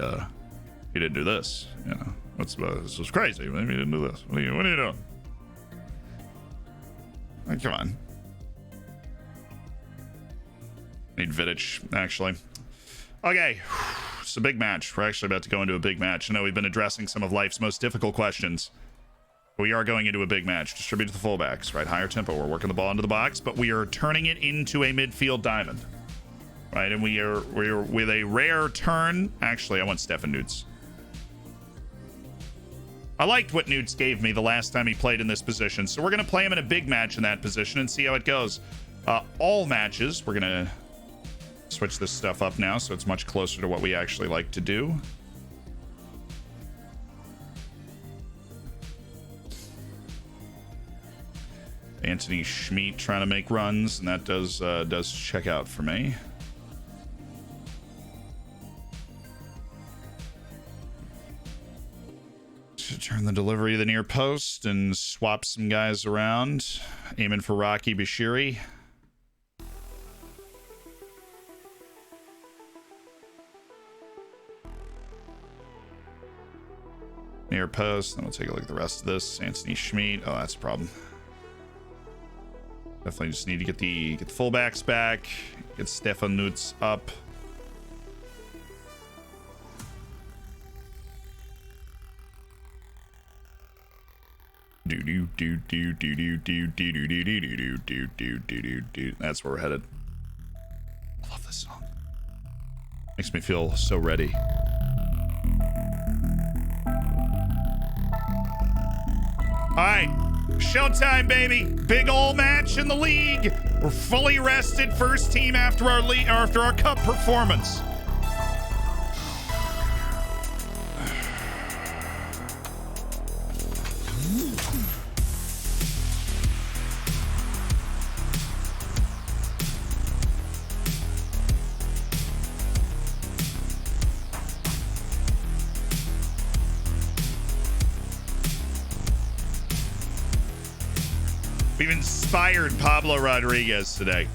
He didn't do this, this was crazy. Maybe he didn't do this. What are you doing? Like, come on. Need Vidic, actually. Okay, it's a big match. We're actually about to go into a big match. I know we've been addressing some of life's most difficult questions. We are going into a big match. Distribute to the fullbacks, right? Higher tempo. We're working the ball into the box, but we are turning it into a midfield diamond, right? And we're with a rare turn. Actually, I want Stefan Newts. I liked what Newts gave me the last time he played in this position, so we're going to play him in a big match in that position and see how it goes. All matches, we're going to switch this stuff up now so it's much closer to what we actually like to do. Anthony Schmidt trying to make runs, and that does check out for me. Turn the delivery to the near post and swap some guys around. Aiming for Rocky Bashiri. Near post. Then we'll take a look at the rest of this. Anthony Schmid. Oh, that's a problem. Definitely just need to get the fullbacks back. Get Stefan Nutz up. That's where we're headed. I love this song. Makes me feel so ready. All right, showtime, baby. Big ol' match in the league. We're fully rested, first team after our cup performance. We've inspired Pablo Rodriguez today.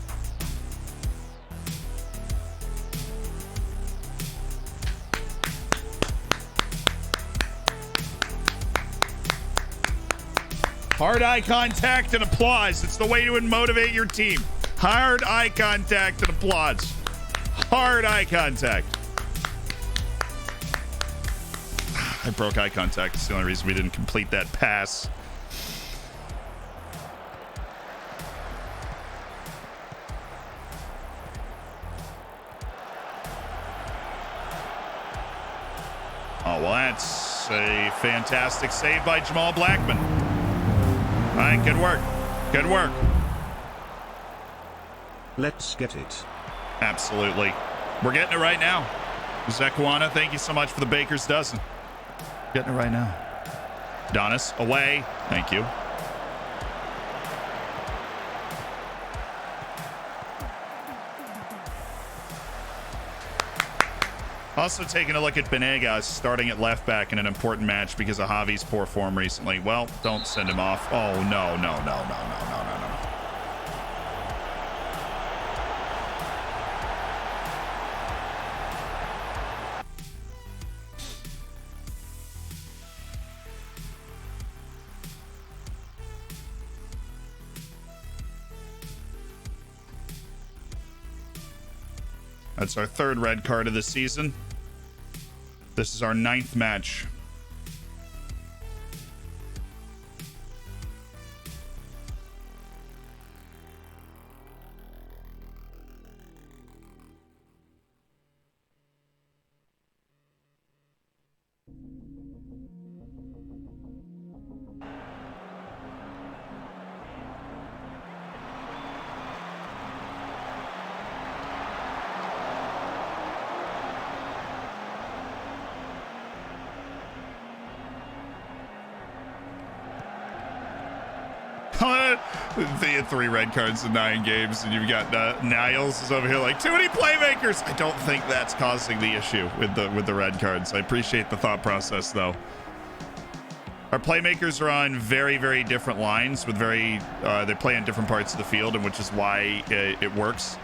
Hard eye contact and applause. It's the way to motivate your team. Hard eye contact and applause. Hard eye contact. I broke eye contact. It's the only reason we didn't complete that pass. Oh, well, that's a fantastic save by Jamal Blackman. All right, good work. Good work. Let's get it. Absolutely. We're getting it right now. Zekuana, thank you so much for the baker's dozen. Getting it right now. Donis, away. Thank you. Also taking a look at Benegas starting at left back in an important match because of Javi's poor form recently. Well, don't send him off. Oh, no. That's our third red card of the season. This is our 9th match. They had 3 red cards in 9 games, and you've got Niles is over here like, too many playmakers. I don't think that's causing the issue with the red cards. I appreciate the thought process, though. Our playmakers are on very, very different lines with they play in different parts of the field, and which is why it works.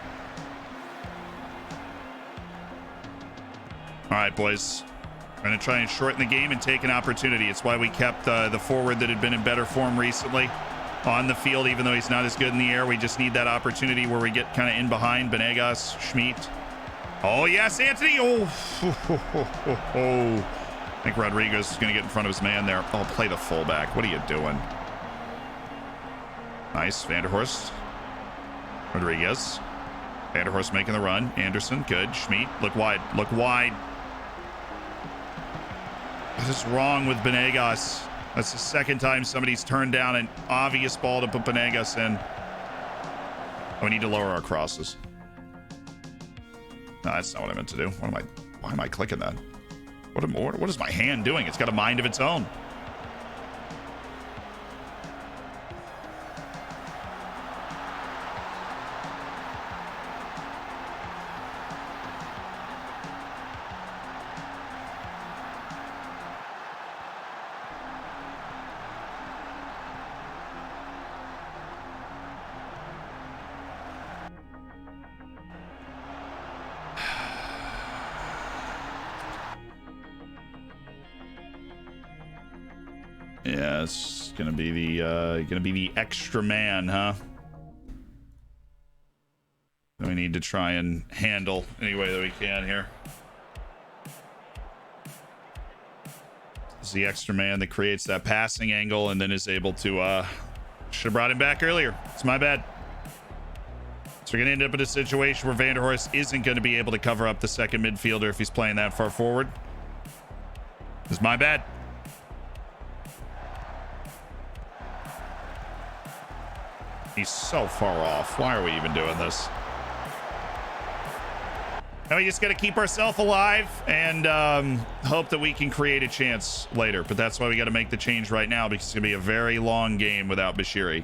All right, boys. We're going to try and shorten the game and take an opportunity. It's why we kept the forward that had been in better form recently on the field, even though he's not as good in the air. We just need that opportunity where we get kind of in behind Benegas, Schmid. Oh, yes, Anthony. Oh. I think Rodriguez is going to get in front of his man there. Oh, play the fullback. What are you doing? Nice. Vanderhorst. Rodriguez. Vanderhorst making the run. Anderson. Good. Schmid. Look wide. Look wide. What is wrong with Benegas? That's the second time somebody's turned down an obvious ball to put Benegas in. Oh, we need to lower our crosses. No, that's not what I meant to do. Why am I clicking that? What is my hand doing? It's got a mind of its own. Yeah, it's gonna be the extra man, huh? We need to try and handle any way that we can here. It's the extra man that creates that passing angle and then is able to should have brought him back earlier. It's my bad. So we're gonna end up in a situation where Vanderhorst isn't gonna be able to cover up the second midfielder if he's playing that far forward. It's my bad. He's so far off. Why are we even doing this? Now we just got to keep ourselves alive and hope that we can create a chance later. But that's why we got to make the change right now, because it's going to be a very long game without Bashiri.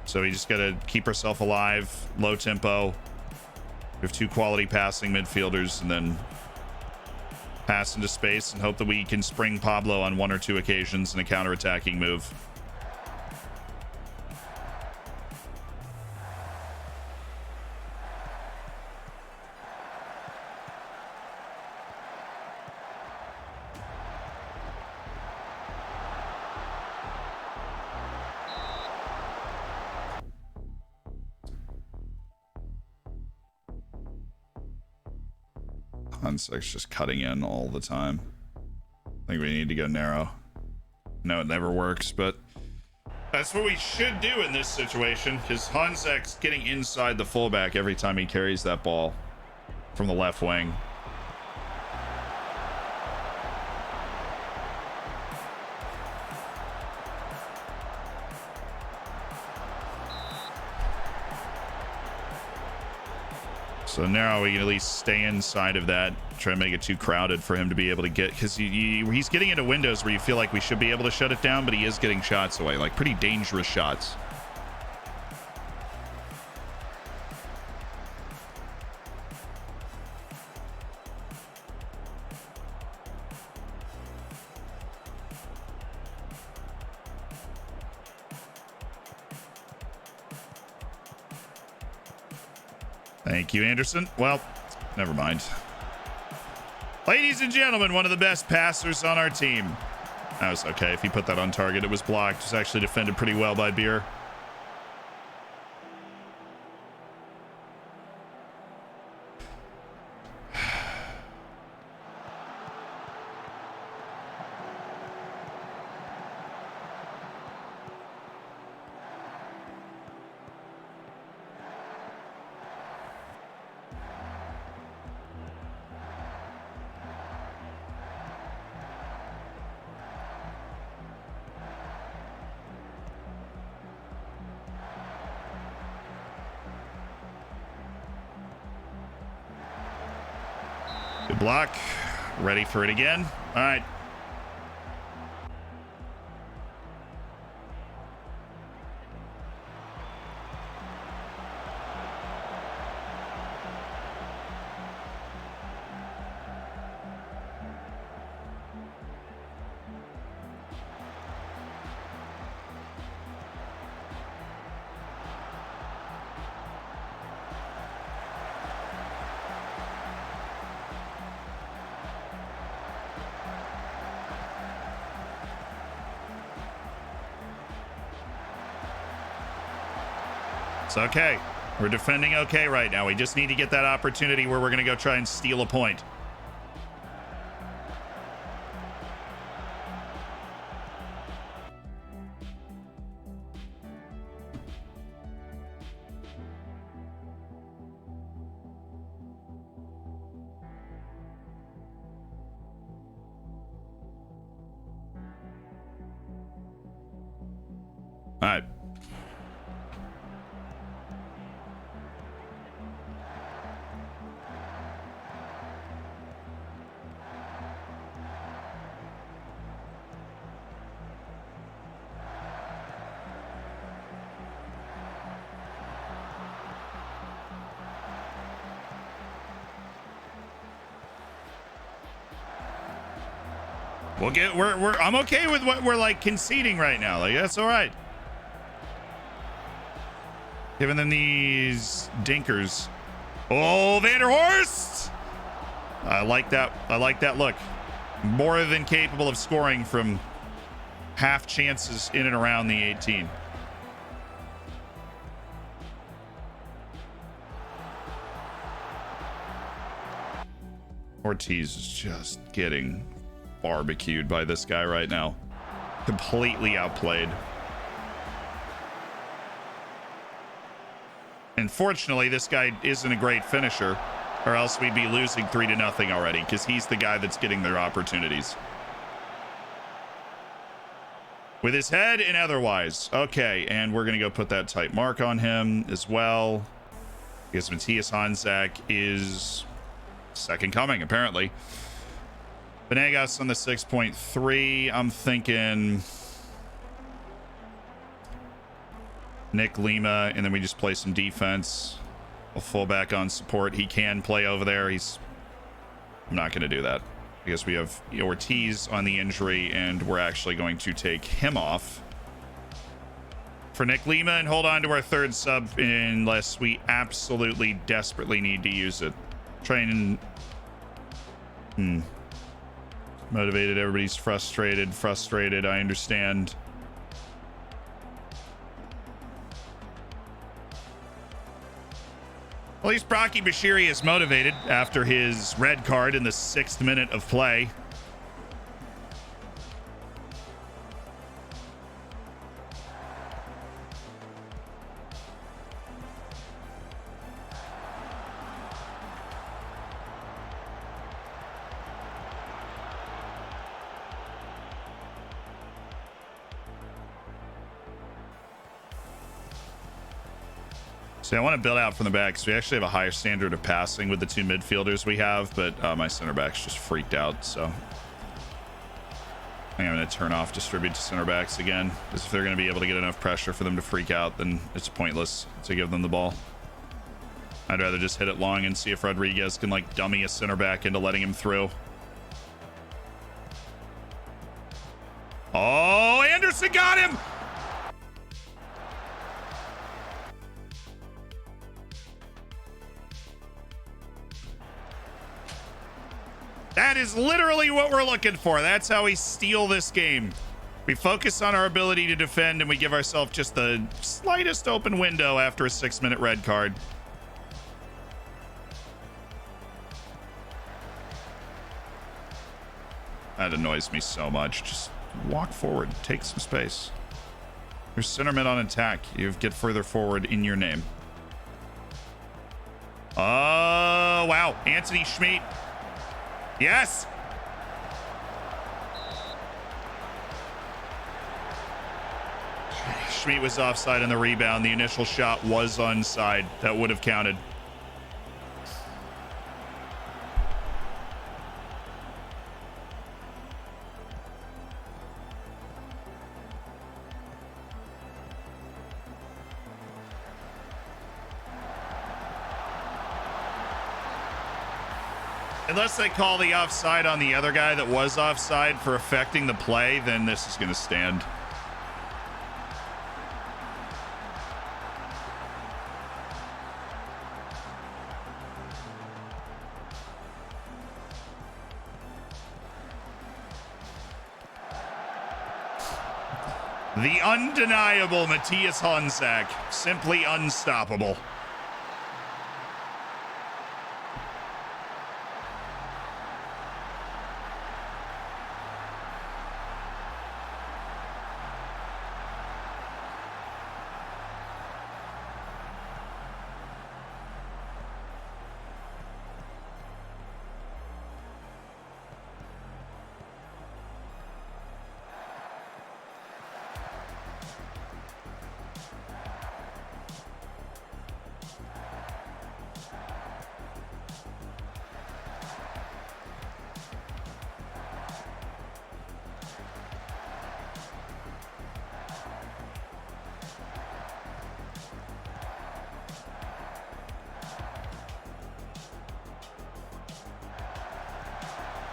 So we just got to keep ourselves alive, low tempo. We have 2 quality passing midfielders, and then pass into space and hope that we can spring Pablo on 1 or 2 occasions in a counter-attacking move. Hunsek's just cutting in all the time. I think we need to go narrow. No, it never works, but that's what we should do in this situation, because Hunsek's getting inside the fullback every time he carries that ball from the left wing. So now we can at least stay inside of that, try to make it too crowded for him to be able to get, because he's getting into windows where you feel like we should be able to shut it down, but he is getting shots away, like pretty dangerous shots. Thank you, Anderson. Well, never mind. Ladies and gentlemen, one of the best passers on our team. That was okay. If he put that on target, it was blocked. It was actually defended pretty well by Beer. Good block. Ready for it again. All right. It's okay. We're defending okay right now. We just need to get that opportunity where we're going to go try and steal a point. All right. I'm okay with what we're like conceding right now. Like, that's all right. Giving them these dinkers. Oh, Vanderhorst! I like that. I like that look. More than capable of scoring from half chances in and around the 18. Ortiz is just getting barbecued by this guy right now. Completely outplayed. Unfortunately, this guy isn't a great finisher, or else we'd be losing 3-0 already, because he's the guy that's getting their opportunities. With his head and otherwise. Okay, and we're going to go put that tight mark on him as well. Because Matthias Hanzak is second coming, apparently. Venegas on the 6.3. I'm thinking Nick Lima, and then we just play some defense. A fullback on support. He can play over there. I'm not going to do that because we have Ortiz on the injury, and we're actually going to take him off for Nick Lima and hold on to our third sub unless we absolutely desperately need to use it. Trying motivated. Everybody's frustrated. I understand. At least Brocky Bashiri is motivated after his red card in the 6th minute of play. I want to build out from the back because we actually have a higher standard of passing with the two midfielders we have, but my center back's just freaked out, so I think I'm going to turn off distribute to center backs again, because if they're going to be able to get enough pressure for them to freak out, then it's pointless to give them the ball. I'd rather just hit it long and see if Rodriguez can like dummy a center back into letting him through. Oh, Anderson got him! That is literally what we're looking for. That's how we steal this game. We focus on our ability to defend, and we give ourselves just the slightest open window after a 6-minute red card. That annoys me so much. Just walk forward. Take some space. Your center mid on attack. You get further forward in your name. Oh, wow. Anthony Schmidt. Yes. Schmidt was offside on the rebound. The initial shot was onside. That would have counted. Unless they call the offside on the other guy that was offside for affecting the play, then this is going to stand. The undeniable Matthias Hanzak, simply unstoppable.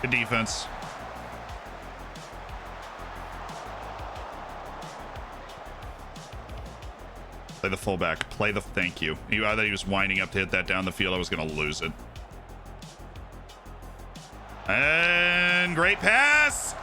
Good defense. Play the fullback. Thank you. I thought he was winding up to hit that down the field. I was going to lose it. And great pass.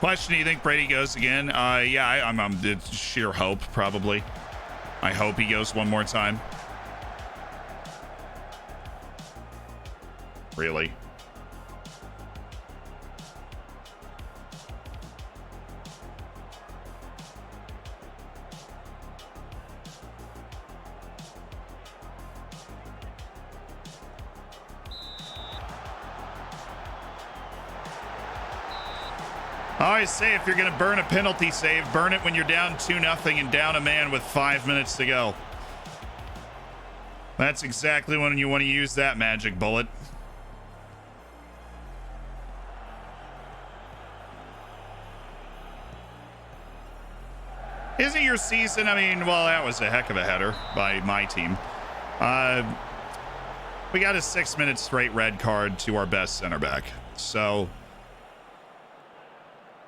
Question, do you think Brady goes again? Yeah, I'm it's sheer hope, probably. I hope he goes one more time. Really? I always say if you're going to burn a penalty save, burn it when you're down 2-0 and down a man with 5 minutes to go. That's exactly when you want to use that magic bullet. Isn't your season? I mean, well, that was a heck of a header by my team. We got a 6-minute straight red card to our best center back. So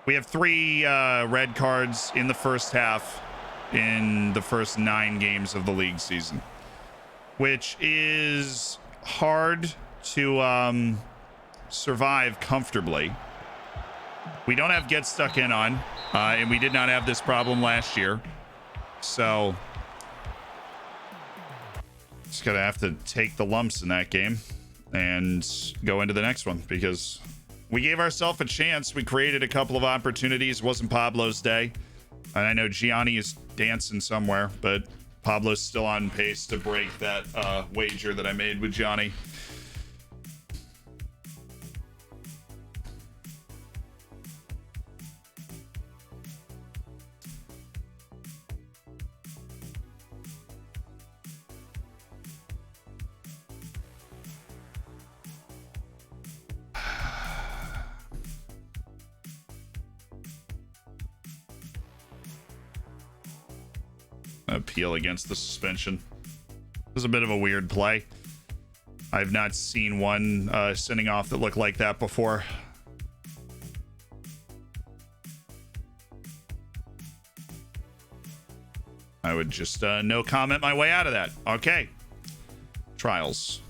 we have 3 red cards in the first half in the first 9 games of the league season, which is hard to survive comfortably. We don't have get stuck in on, and we did not have this problem last year. So just gonna have to take the lumps in that game and go into the next one, because we gave ourselves a chance. We created a couple of opportunities. It wasn't Pablo's day. And I know Gianni is dancing somewhere, but Pablo's still on pace to break that wager that I made with Johnny. Appeal against the suspension. It was a bit of a weird play. I've not seen one sending off that looked like that before. I would just no comment my way out of that. Okay. Trials.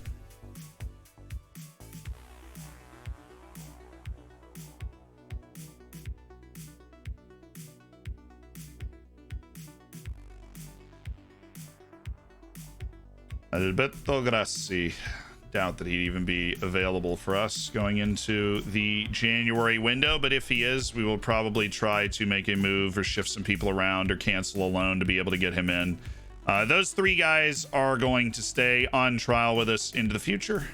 Alberto Grassi. Doubt that he'd even be available for us going into the January window, but if he is, we will probably try to make a move or shift some people around or cancel a loan to be able to get him in. Those 3 guys are going to stay on trial with us into the future.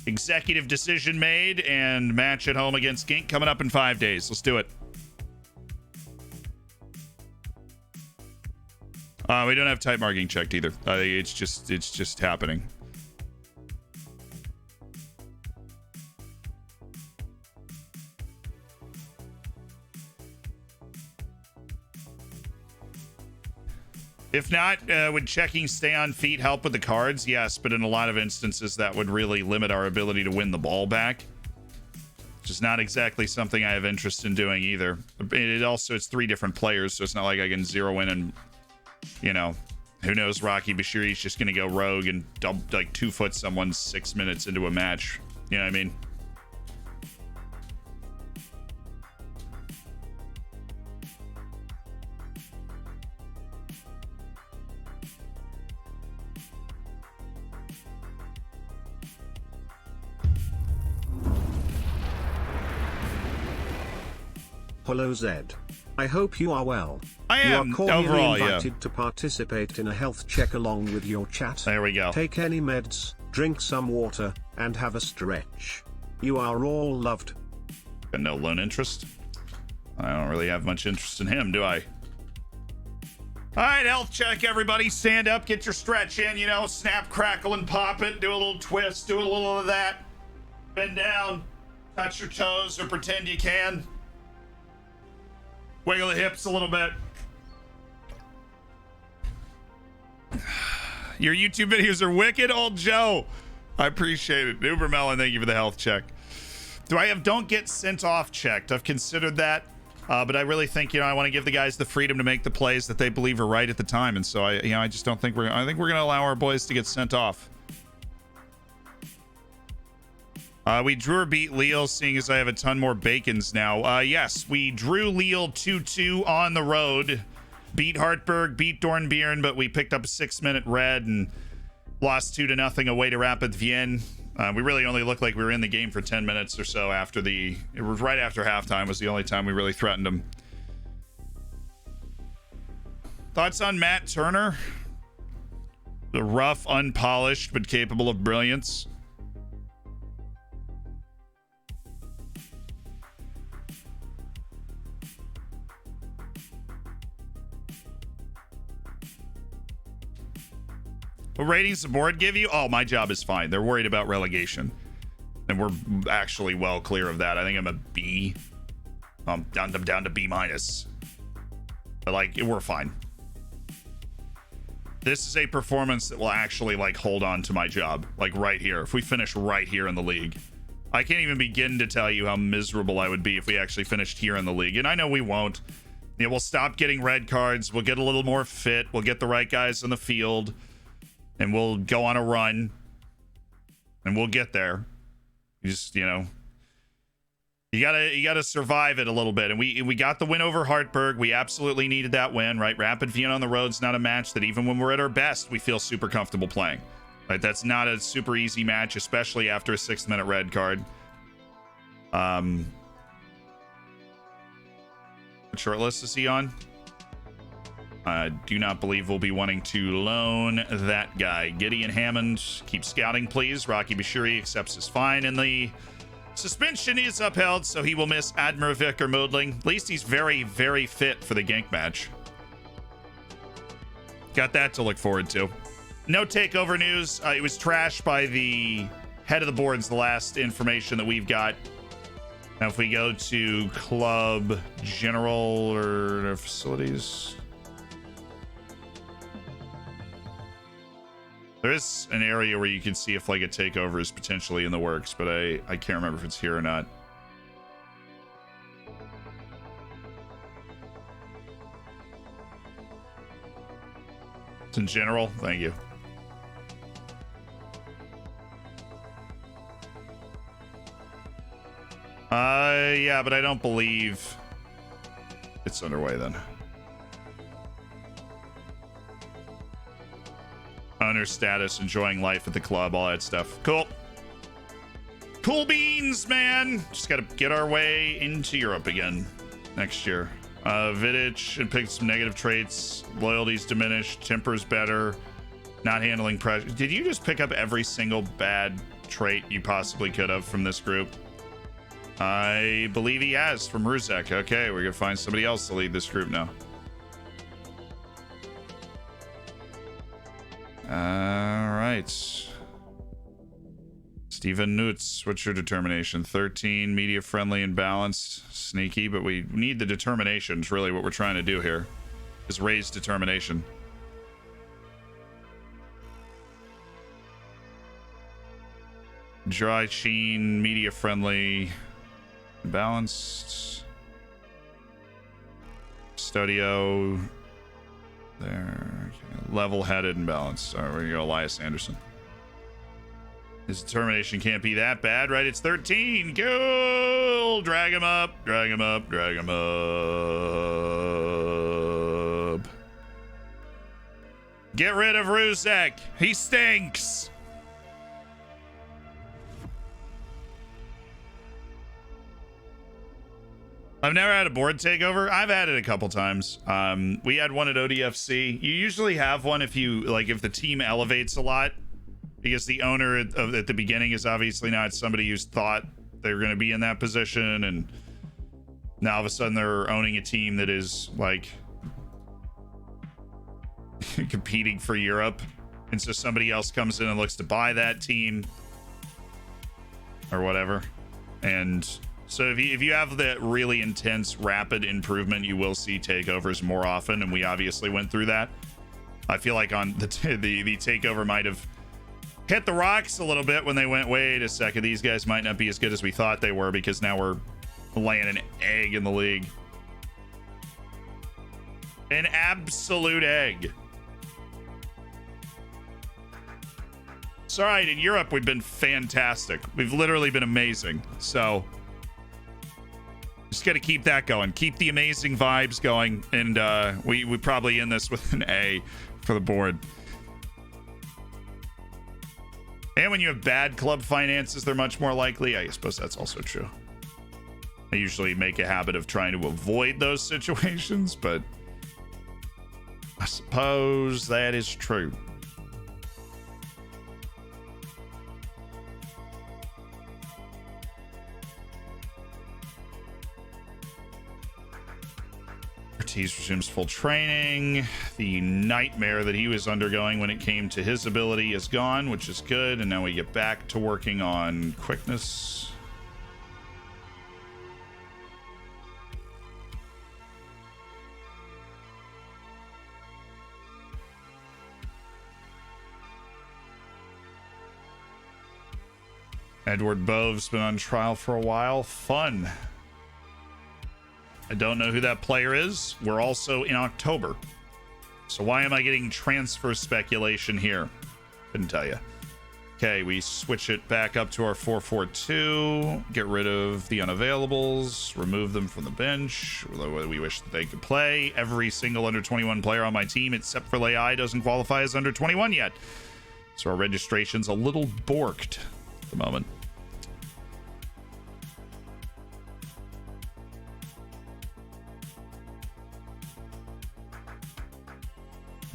Executive decision made, and match at home against Gink coming up in 5 days. Let's do it. We don't have type marking checked either. It's just happening. If not, would checking stay on feet help with the cards? Yes, but in a lot of instances that would really limit our ability to win the ball back, which is not exactly something I have interest in doing either. It's 3 different players, so it's not like I can zero in and, you know, who knows, Rocky Bashiri's just going to go rogue and like 2-foot someone 6 minutes into a match. You know what I mean? Hello Zed. I hope you are well. I am. You are cordially Overall, invited to participate in a health check along with your chat. There we go. Take any meds, drink some water, and have a stretch. You are all loved. Got no loan interest. I don't really have much interest in him, do I? All right, health check, everybody. Stand up, get your stretch in, you know, snap, crackle, and pop it. Do a little twist, do a little of that. Bend down, touch your toes, or pretend you can. Wiggle the hips a little bit. Your YouTube videos are wicked, old Joe. I appreciate it. Uber Melon, thank you for the health check. Do I have don't get sent off checked? I've considered that, but I really think, you know, I want to give the guys the freedom to make the plays that they believe are right at the time, and so I just don't think I think we're going to allow our boys to get sent off. We drew or beat Lille, seeing as I have a ton more bacons now. Yes, we drew Lille 2-2 on the road. Beat Hartberg, beat Dornbirn, but we picked up a 6-minute red and lost 2-0 away to Rapid Vienne. We really only looked like we were in the game for 10 minutes or so after it was right after halftime was the only time we really threatened them. Thoughts on Matt Turner? The rough, unpolished, but capable of brilliance. What ratings the board give you? Oh, my job is fine. They're worried about relegation. And we're actually well clear of that. I think I'm a B. I'm down to B-. But, like, we're fine. This is a performance that will actually, like, hold on to my job. Like, right here. If we finish right here in the league. I can't even begin to tell you how miserable I would be if we actually finished here in the league. And I know we won't. You know, we'll stop getting red cards. We'll get a little more fit. We'll get the right guys on the field. And we'll go on a run. And we'll get there. You just, you know, you gotta survive it a little bit. And we got the win over Hartberg. We absolutely needed that win, right? Rapid Vienna on the road's not a match that even when we're at our best, we feel super comfortable playing. Right? That's not a super easy match, especially after a 6-minute red card. What short list is he on? I do not believe we'll be wanting to loan that guy. Gideon Hammond, keep scouting, please. Rocky Bashiri accepts his fine, and the suspension is upheld, so he will miss Admirovic or Modling. At least he's very, very fit for the gank match. Got that to look forward to. No takeover news. It was trashed by the head of the boards, the last information that we've got. Now, if we go to club general or facilities... There is an area where you can see if like a takeover is potentially in the works, but I can't remember if it's here or not. It's in general. Thank you. Yeah, but I don't believe it's underway then. Owner status, enjoying life at the club, all that stuff. Cool. Cool beans, man. Just got to get our way into Europe again next year. Vidic and picked some negative traits. Loyalty's diminished. Temper's better. Not handling pressure. Did you just pick up every single bad trait you possibly could have from this group? I believe he has from Ruzek. Okay, we're going to find somebody else to lead this group now. All right. Steven Nutz, what's your determination? 13, media friendly and balanced. Sneaky, but we need the determination. Is really what we're trying to do here. Is raise determination. Dry sheen, media friendly, balanced. Studio. There. Okay. Level-headed and balanced. All right, we're going to go Elias Anderson. His determination can't be that bad, right? It's 13. Go! Drag him up. Drag him up. Drag him up. Get rid of Ruzek. He stinks. I've never had a board takeover. I've had it a couple times. We had one at ODFC. You usually have one if you like if the team elevates a lot, because the owner at the beginning is obviously not somebody who's thought they were going to be in that position, and now all of a sudden they're owning a team that is like competing for Europe, and so somebody else comes in and looks to buy that team or whatever, and. So if you have that really intense, rapid improvement, you will see takeovers more often, and we obviously went through that. I feel like on the takeover might have hit the rocks a little bit when they went, wait a second, these guys might not be as good as we thought they were, because now we're laying an egg in the league. An absolute egg. It's all right. In Europe, we've been fantastic. We've literally been amazing. So just got to keep that going. Keep the amazing vibes going. And we probably end this with an A for the board. And when you have bad club finances, they're much more likely. I suppose that's also true. I usually make a habit of trying to avoid those situations, but I suppose that is true. Ortiz resumes full training. The nightmare that he was undergoing when it came to his ability is gone, which is good. And now we get back to working on quickness. Edward Bove's been on trial for a while. Fun. I don't know who that player is. We're also in October. So why am I getting transfer speculation here? Couldn't tell you. Okay, we switch it back up to our 4-4-2. Get rid of the unavailables. Remove them from the bench. We wish that they could play. Every single under 21 player on my team, except for Lai, doesn't qualify as under 21 yet. So our registration's a little borked at the moment.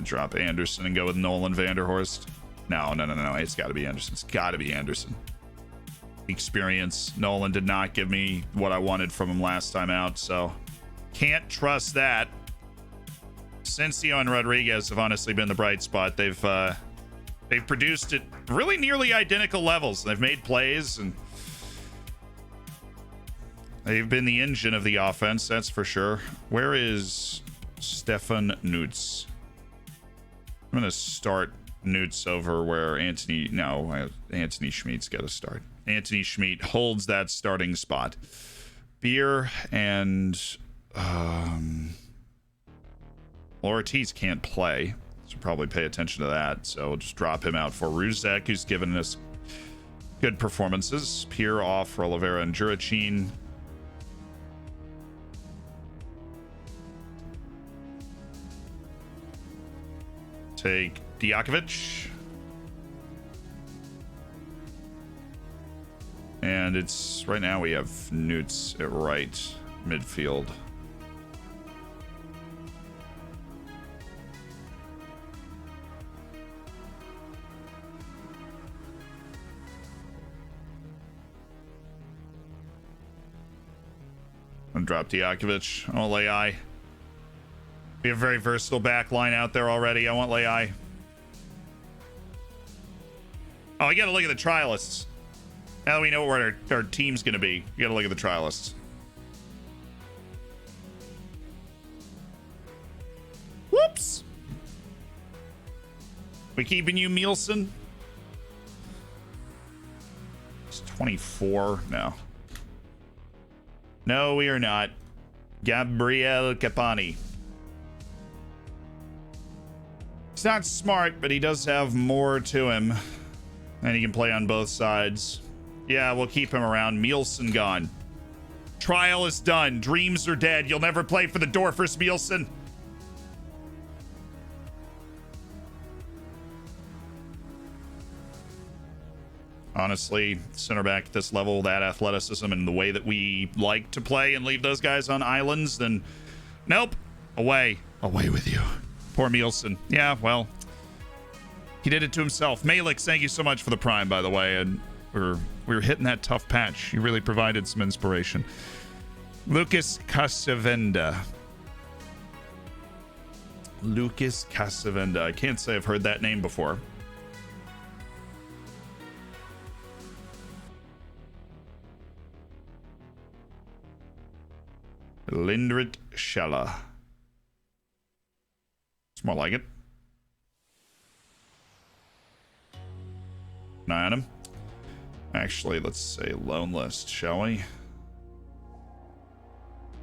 Drop Anderson and go with Nolan Vanderhorst. No. It's got to be Anderson. It's got to be Anderson. Experience. Nolan did not give me what I wanted from him last time out, so can't trust that. Asensio and Rodriguez have honestly been the bright spot. They've produced at really nearly identical levels. They've made plays and they've been the engine of the offense, that's for sure. Where is Stefan Nutz? I'm going to start Nutz over where Anthony Schmidt's got to start. Anthony Schmidt holds that starting spot. Beer and Ortiz can't play, so probably pay attention to that. So we'll just drop him out for Ruzek, who's given us good performances. Pier off for Oliveira and Jurachin. Take Dijakovic. And it's right now we have Nutz at right midfield. And drop Dijakovic. Oh, Lai. We have a very versatile back line out there already. I want Lai. Oh, you gotta look at the trialists. Now that we know where our team's gonna be, you gotta look at the trialists. Whoops! We keeping you, Mielsen? It's 24. No. No, we are not. Gabriel Capani. He's not smart, but he does have more to him. And he can play on both sides. Yeah, we'll keep him around. Mielsen gone. Trial is done. Dreams are dead. You'll never play for the Dorfers, Mielsen. Honestly, center back at this level, that athleticism and the way that we like to play and leave those guys on islands, then nope. Away. Away with you. Poor Mielsen. Yeah, well, he did it to himself. Malix, thank you so much for the prime, by the way. And we were hitting that tough patch. You really provided some inspiration. Lucas Casavenda. Lucas Casavenda. I can't say I've heard that name before. Lindrit Schella. It's more like it. An item. Actually, let's say loan list, shall we?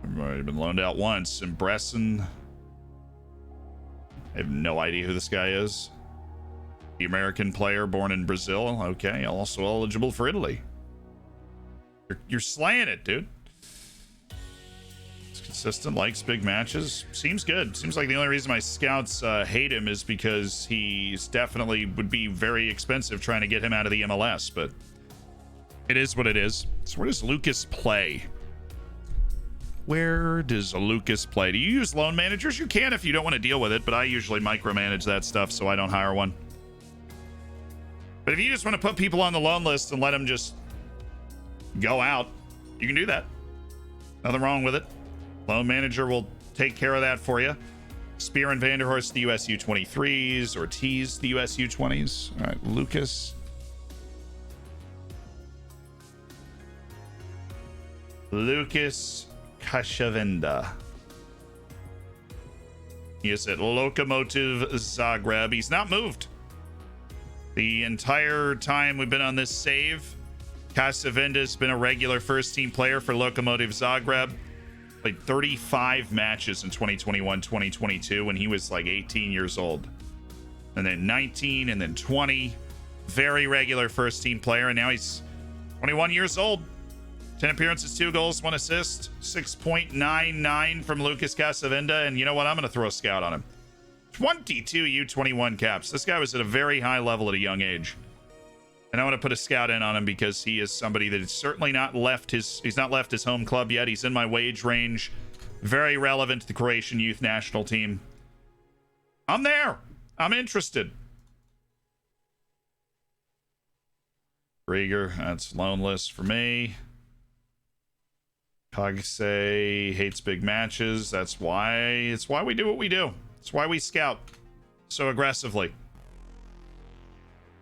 We've already been loaned out once. And Bresson. I have no idea who this guy is. The American player born in Brazil. Okay, also eligible for Italy. You're slaying it, dude. It's consistent, likes big matches. Seems good. Seems like the only reason my scouts hate him is because he's definitely would be very expensive trying to get him out of the MLS, but it is what it is. So where does Lucas play? Where does Lucas play? Do you use loan managers? You can if you don't want to deal with it, but I usually micromanage that stuff, so I don't hire one. But if you just want to put people on the loan list and let them just go out, you can do that. Nothing wrong with it. Loan manager will take care of that for you. Spear and Vanderhorst, the US U23s, Ortiz, the US U20s. All right, Lucas. Lucas Kashavenda. He is at Lokomotiv Zagreb. He's not moved. The entire time we've been on this save, Kasavenda's been a regular first-team player for Lokomotiv Zagreb. Played 35 matches in 2021-2022 when he was like 18 years old. And then 19 and then 20. Very regular first-team player, and now he's 21 years old. 10 appearances, 2 goals, 1 assist, 6.99 from Lucas Kasavenda. And you know what? I'm going to throw a scout on him. 22 U21 caps. This guy was at a very high level at a young age. And I want to put a scout in on him because he is somebody that has certainly not left he's not left his home club yet. He's in my wage range. Very relevant to the Croatian youth national team. I'm there. I'm interested. Rieger, that's loan list for me. Kagse hates big matches. It's why we do what we do. It's why we scout so aggressively.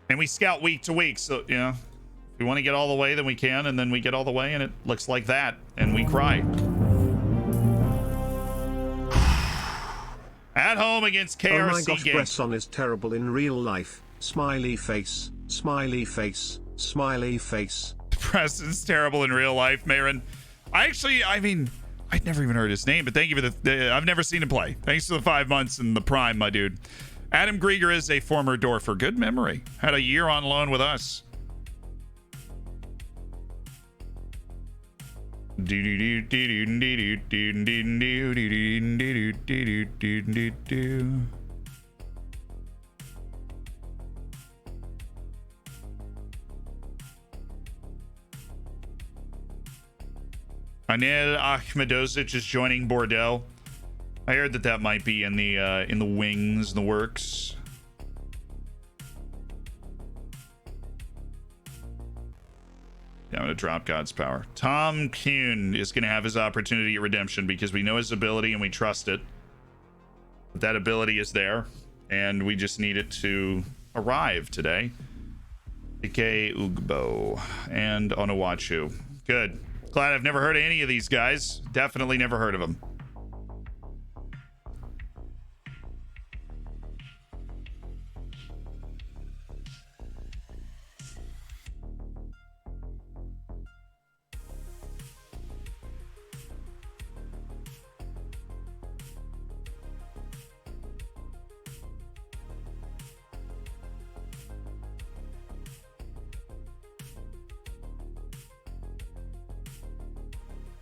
And we scout week to week. So, you know, if we want to get all the way, then we can. And then we get all the way and it looks like that. And we cry. At home against KRC. Oh my gosh, Games. Bresson is terrible in real life. Smiley face, smiley face, smiley face. Preston's terrible in real life, Marin. I mean, I'd never even heard his name, but thank you for I've never seen him play. Thanks for the 5 months in the prime, my dude. Adam Grieger is a former Dorfer. Good memory. Had a year on loan with us. Anil Ahmedozic is joining Bordeaux. I heard that might be in the wings, in the works. Yeah, I'm gonna drop God's power. Tom Kuhn is gonna have his opportunity at redemption because we know his ability and we trust it. But that ability is there, and we just need it to arrive today. Ike Ugbo and Onuwachu. Good. Glad I've never heard of any of these guys. Definitely never heard of them.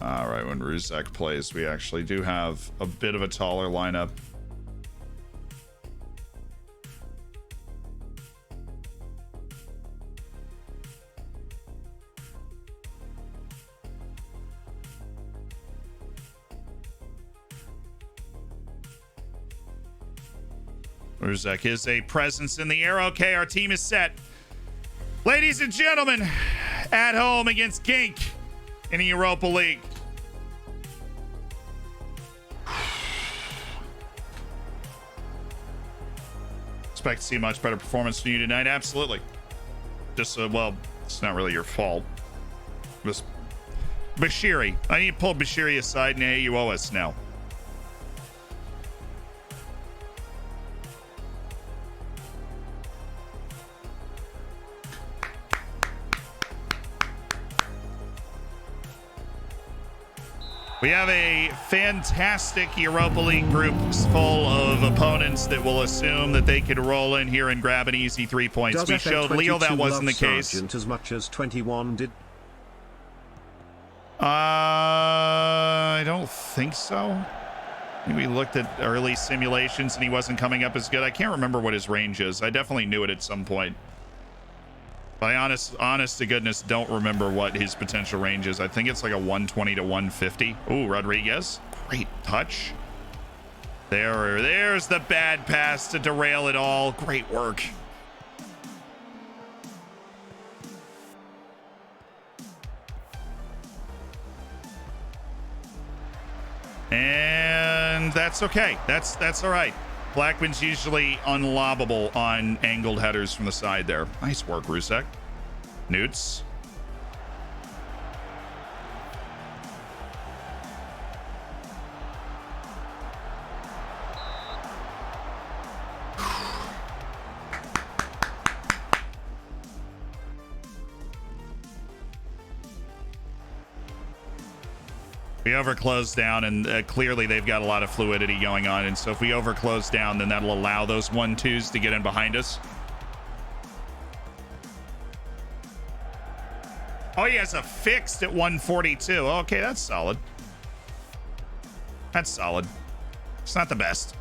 All right, when Ruzek plays, we actually do have a bit of a taller lineup. Ruzek is a presence in the air. Okay, our team is set. Ladies and gentlemen, at home against Genk in the Europa League. Expect to see a much better performance from you tonight. Absolutely. Just, well, it's not really your fault. Just Bashiri. I need to pull Bashiri aside and AUOS now. We have a fantastic Europa League group full of opponents that will assume that they could roll in here and grab an easy 3 points. We showed Leo that wasn't the case. As much as 21 did. I don't think so. I think we looked at early simulations and he wasn't coming up as good. I can't remember what his range is. I definitely knew it at some point. But I honest to goodness don't remember what his potential range is. I think it's like a 120 to 150. Ooh, Rodriguez. Great touch. There's the bad pass to derail it all. Great work. And that's okay. That's all right. Blackman's usually unlobbable on angled headers from the side there. Nice work, Rusek. Newts. We overclose down, and clearly they've got a lot of fluidity going on, and so if we overclose down, then that'll allow those 1-2s to get in behind us. Oh, he has a fixed at 142. Okay, that's solid. That's solid. It's not the best.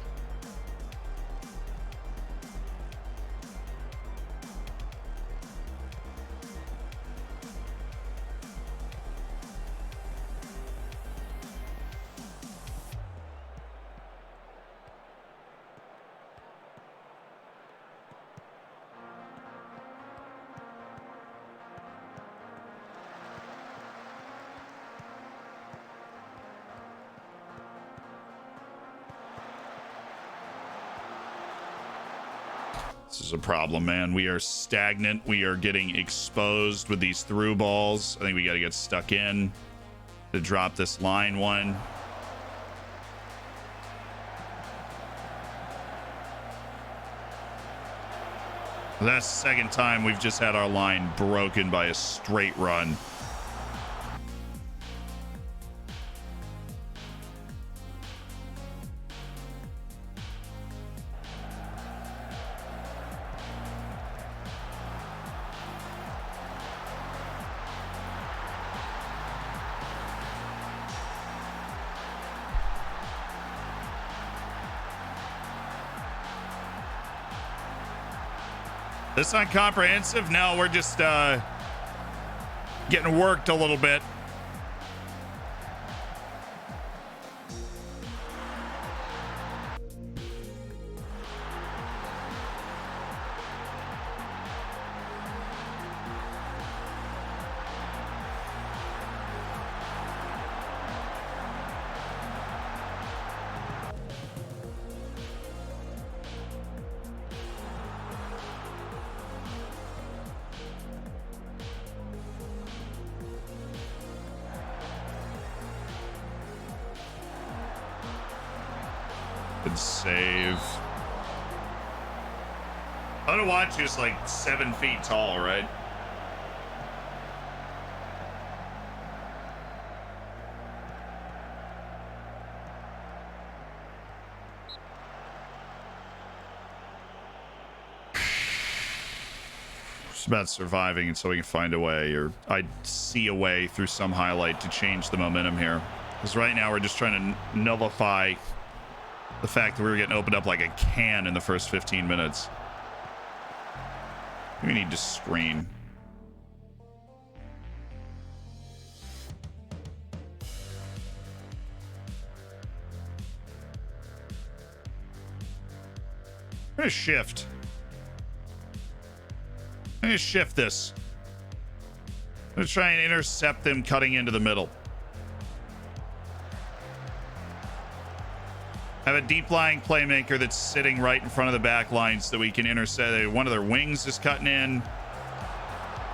This is a problem, man. We are stagnant. We are getting exposed with these through balls. I think we got to get stuck in to drop this line one. That's the second time we've just had our line broken by a straight run. This not comprehensive? No, we're just getting worked a little bit. Good save. Onuachu is like 7 feet tall, right? It's about surviving so we can find a way, or I'd see a way through some highlight to change the momentum here. Because right now we're just trying to nullify the fact that we were getting opened up like a can in the first 15 minutes. We need to screen. I'm gonna shift. I'm gonna shift this. I'm gonna try and intercept them cutting into the middle. Have a deep lying playmaker that's sitting right in front of the back lines so that we can intercept. One of their wings is cutting in.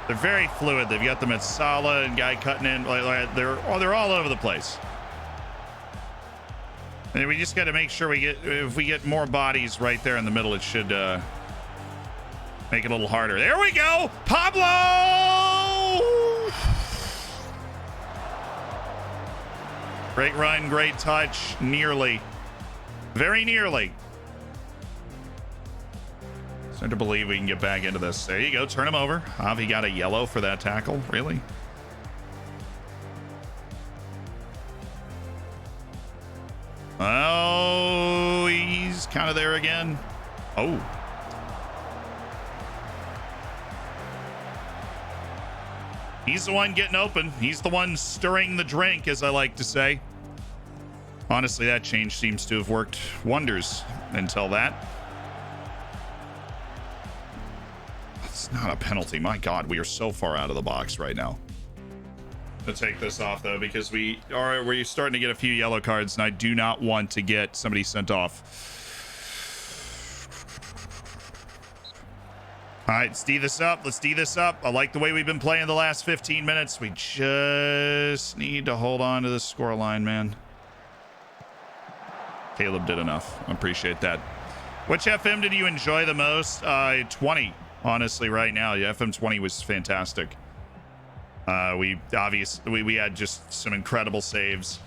They're very fluid. They've got the Metsala and guy cutting in. They're all over the place. And we just got to make sure if we get more bodies right there in the middle, it should make it a little harder. There we go, Pablo. Great run, great touch. Nearly. Very nearly. Start to believe we can get back into this. There you go. Turn him over. Javi got a yellow for that tackle. Really? Oh, he's kind of there again. Oh. He's the one getting open. He's the one stirring the drink, as I like to say. Honestly, that change seems to have worked wonders until that. It's not a penalty. My God, we are so far out of the box right now. To take this off, though, because we're starting to get a few yellow cards, and I do not want to get somebody sent off. All right, let's D this up. Let's D this up. I like the way we've been playing the last 15 minutes. We just need to hold on to the score line, man. Caleb did enough. I appreciate that. Which FM did you enjoy the most? 20, honestly, right now. Yeah, FM 20 was fantastic. We had just some incredible saves.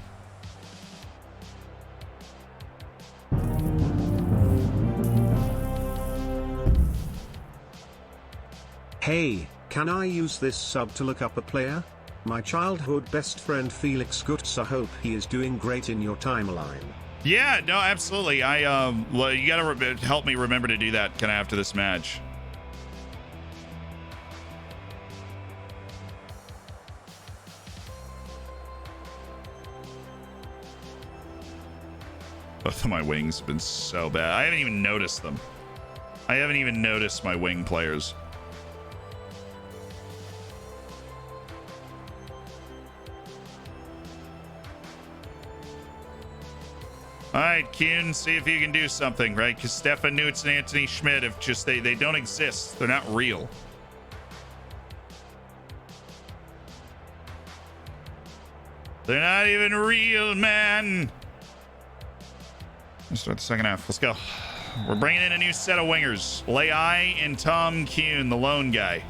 Hey, can I use this sub to look up a player? My childhood best friend Felix Gutz. I hope he is doing great in your timeline. Yeah, no, absolutely. Well, you gotta help me remember to do that kind of after this match. Both of my wings have been so bad. I haven't even noticed them. I haven't even noticed my wing players. All right, Kuhn, see if you can do something, right? Because Stefan Newts and Anthony Schmidt have just, they don't exist. They're not real. They're not even real, man. Let's start the second half. Let's go. We're bringing in a new set of wingers. Lai and Tom Kuhn, the lone guy.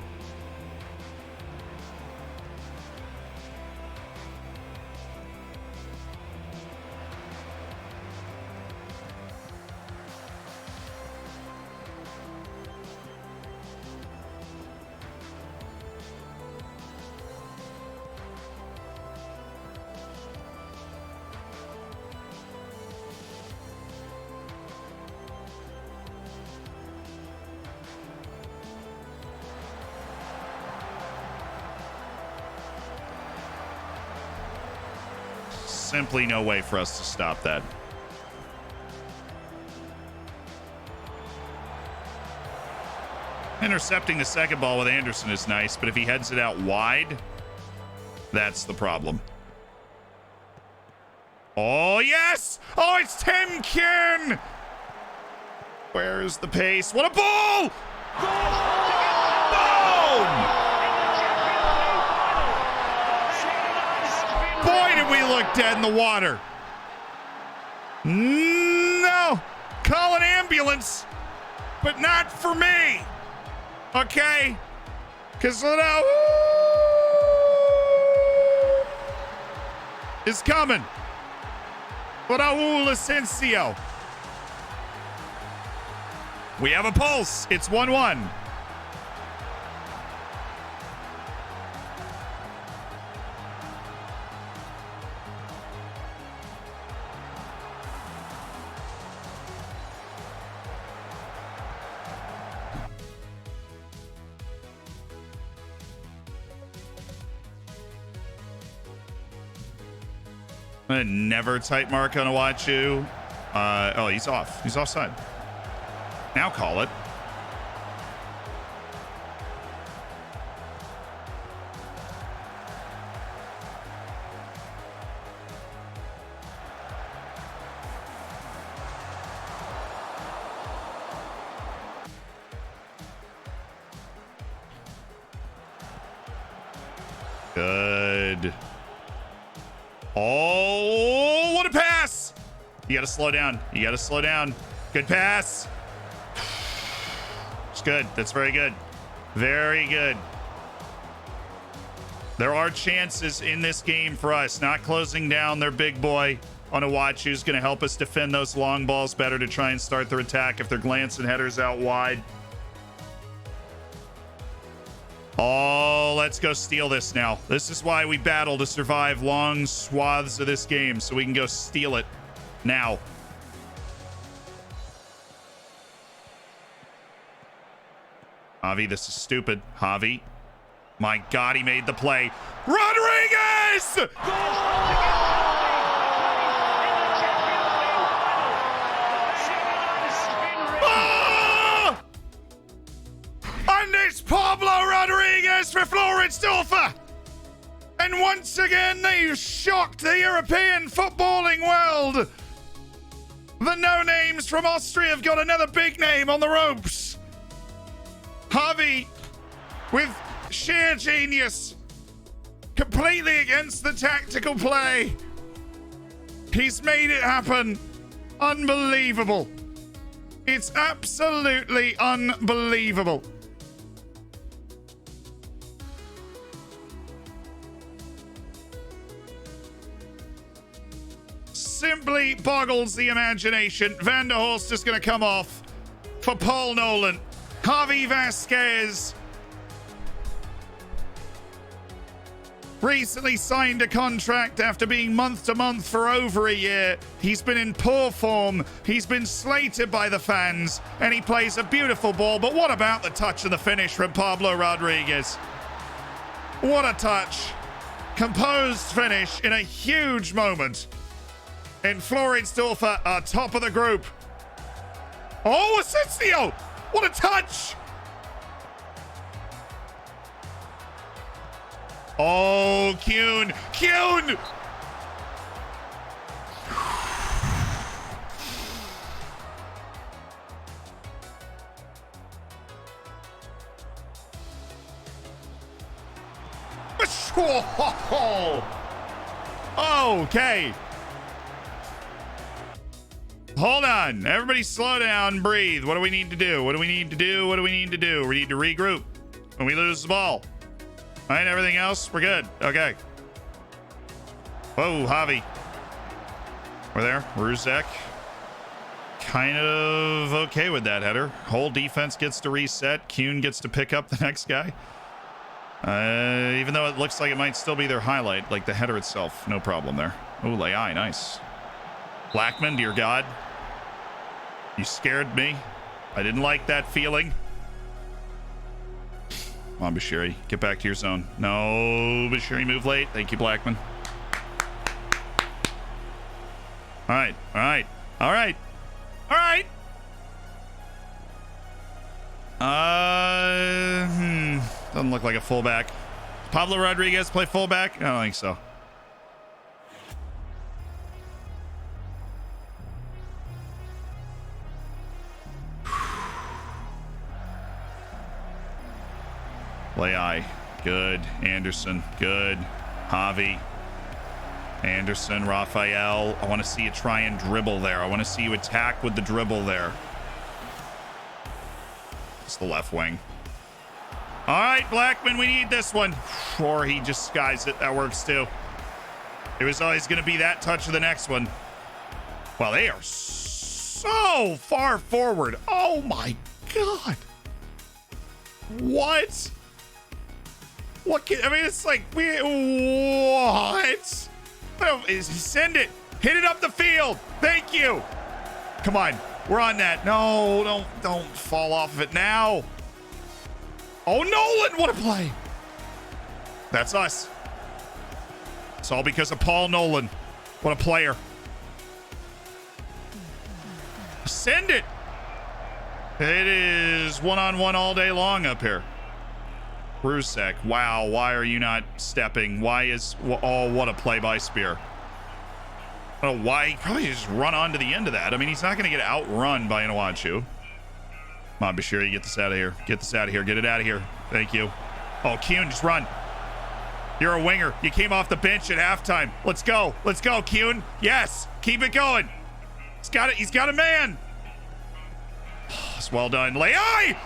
Simply no way for us to stop that. Intercepting the second ball with Anderson is nice, but if he heads it out wide, that's the problem. Oh, yes! Oh, it's Tim Kuhn! Where's the pace? What a ball! Boom! Boy, did we look dead in the water. No. Call an ambulance, but not for me. Okay? Because Ronaldo is coming. Raul Asensio. We have a pulse. It's 1-1. Never tight mark on Awachu. Oh, he's off. He's offside. Now call it. Good. Oh, what a pass! You got to slow down. You got to slow down. Good pass. It's good. That's very good. Very good. There are chances in this game for us. Not closing down their big boy on Iwachu's going to help us defend those long balls better to try and start their attack if they're glancing headers out wide. Oh, let's go steal this now. This is why we battle to survive long swaths of this game, so we can go steal it now. Javi, this is stupid. Javi. My God, he made the play. Rodriguez! Ah! And it's Pablo Rodriguez for Floridsdorfer. And once again, they shocked the European footballing world. The no-names from Austria have got another big name on the ropes. Javi, with sheer genius, completely against the tactical play. He's made it happen. Unbelievable. It's absolutely unbelievable. Simply boggles the imagination. Van der Horst is going to come off for Paul Nolan. Javi Vasquez recently signed a contract after being month to month for over a year. He's been in poor form. He's been slated by the fans, and he plays a beautiful ball. But what about the touch and the finish from Pablo Rodriguez? What a touch. Composed finish in a huge moment. And Floridsdorfer are top of the group. Oh, Asensio! What a touch! Oh, Kuhn! Kuhn! Okay. Hold on. Everybody slow down, breathe. What do we need to do? What do we need to do? What do we need to do? We need to regroup when we lose the ball. All right, everything else, we're good. Okay. Whoa, Javi. We're there. Ruzek. Kind of okay with that header. Whole defense gets to reset. Kuhn gets to pick up the next guy. Even though it looks like it might still be their highlight, like the header itself. No problem there. Oh, Leai, nice. Blackman, dear God. You scared me. I didn't like that feeling. Come on, Bashiri. Get back to your zone. No, Bashiri, move late. Thank you, Blackman. All right. All right. All right. All right. Doesn't look like a fullback. Pablo Rodriguez play fullback? I don't think so. Leai, good. Anderson, good. Javi, Anderson, Raphael. I want to see you try and dribble there. I want to see you attack with the dribble there. It's the left wing. All right, Blackman, we need this one. Or he just skies it. That works too. It was always going to be that touch of the next one. Well, they are so far forward. Oh my God. What? I mean, it's like, what? Send it. Hit it up the field. Thank you. Come on. We're on that. No, don't fall off of it now. Oh, Nolan, what a play. That's us. It's all because of Paul Nolan. What a player. Send it. It is one-on-one all day long up here. Rusek, wow, why are you not stepping? Why is, oh, what a play by Spear. Oh, why? He probably just run on to the end of that. I mean, he's not going to get outrun by Inuachu. Come on, Bashiri, get this out of here. Get this out of here. Get it out of here. Thank you. Oh, Kuhn, just run. You're a winger. You came off the bench at halftime. Let's go. Let's go, Kuhn. Yes, keep it going. He's got it. He's got a man. Oh, it's well done. Leai!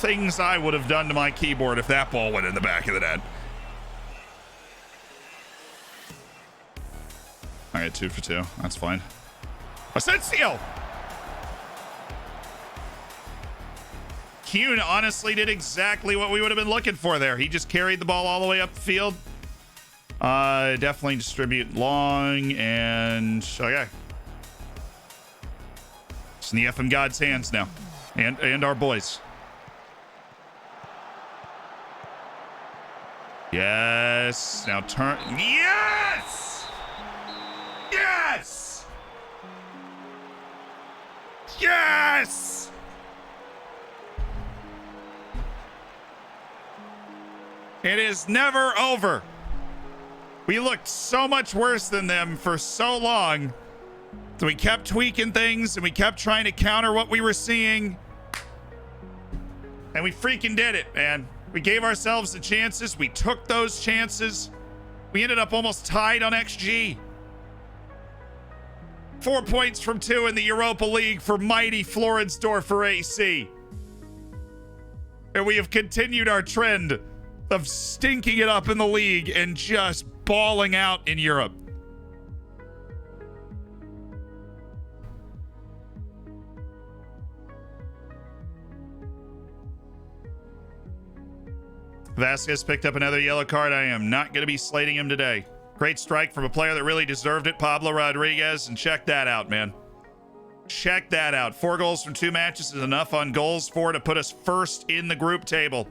things I would have done to my keyboard if that ball went in the back of the net. All right, 2 for 2. That's fine. Asensio! Kuhn honestly did exactly what we would have been looking for there. He just carried the ball all the way up the field. Definitely distribute long and okay. It's in the FM God's hands now. And our boys. Yes. Now turn. Yes! Yes! Yes! It is never over. We looked so much worse than them for so long. So we kept tweaking things and we kept trying to counter what we were seeing. And we freaking did it, man. We gave ourselves the chances. We took those chances. We ended up almost tied on XG. 4 points from 2 in the Europa League for mighty Floridsdorfer AC. And we have continued our trend of stinking it up in the league and just balling out in Europe. Vasquez picked up another yellow card. I am not going to be slating him today. Great strike from a player that really deserved it, Pablo Rodriguez. And check that out, man. Check that out. 4 goals from 2 matches is enough on goals for to put us first in the group table.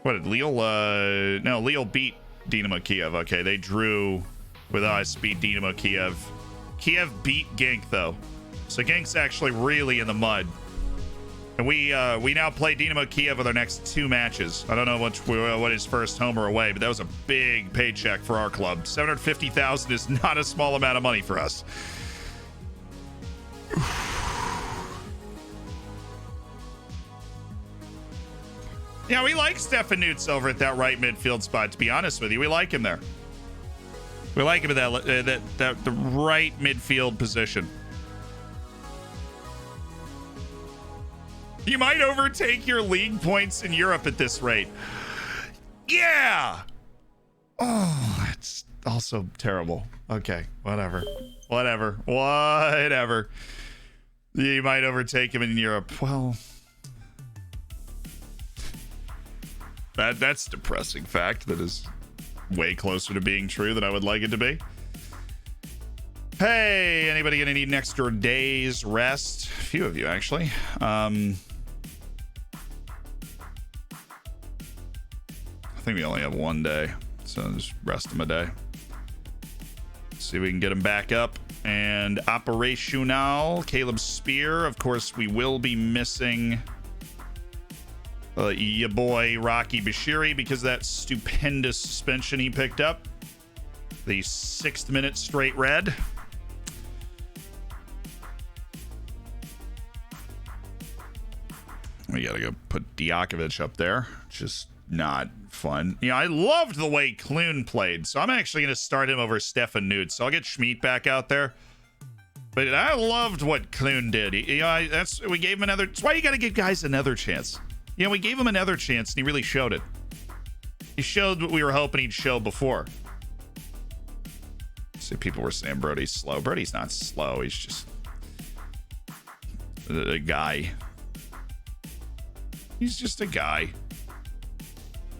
What did Lille? No, Lille beat Dynamo Kiev. Okay, they drew with us, beat Dynamo Kiev. Kiev beat Genk, though. So Genk's actually really in the mud. And we now play Dynamo Kiev with our next 2 matches. I don't know what is first, home or away, but that was a big paycheck for our club. $750,000 is not a small amount of money for us. Yeah, we like Stefan Nutz over at that right midfield spot, to be honest with you. We like him there. We like him at the right midfield position. You might overtake your league points in Europe at this rate. Yeah. Oh, it's also terrible. Okay, whatever. You might overtake him in Europe. Well, that's a depressing fact that is way closer to being true than I would like it to be. Hey, anybody gonna need an extra day's rest? A few of you, actually. I think we only have 1 day, so just rest them a day. See if we can get them back up and operational. Caleb Spear, of course, we will be missing your boy Rocky Bashiri because of that stupendous suspension he picked up. The 6th minute straight red. We gotta go put Diakovic up there. Just not fun. You know, I loved the way Clune played, so I'm actually going to start him over Stefan Nutz. So I'll get Schmidt back out there. But I loved what Clune did. We gave him another. That's why you got to give guys another chance. You know, we gave him another chance, and he really showed it. He showed what we were hoping he'd show before. See, people were saying Brody's slow. Brody's not slow. He's just a guy. He's just a guy.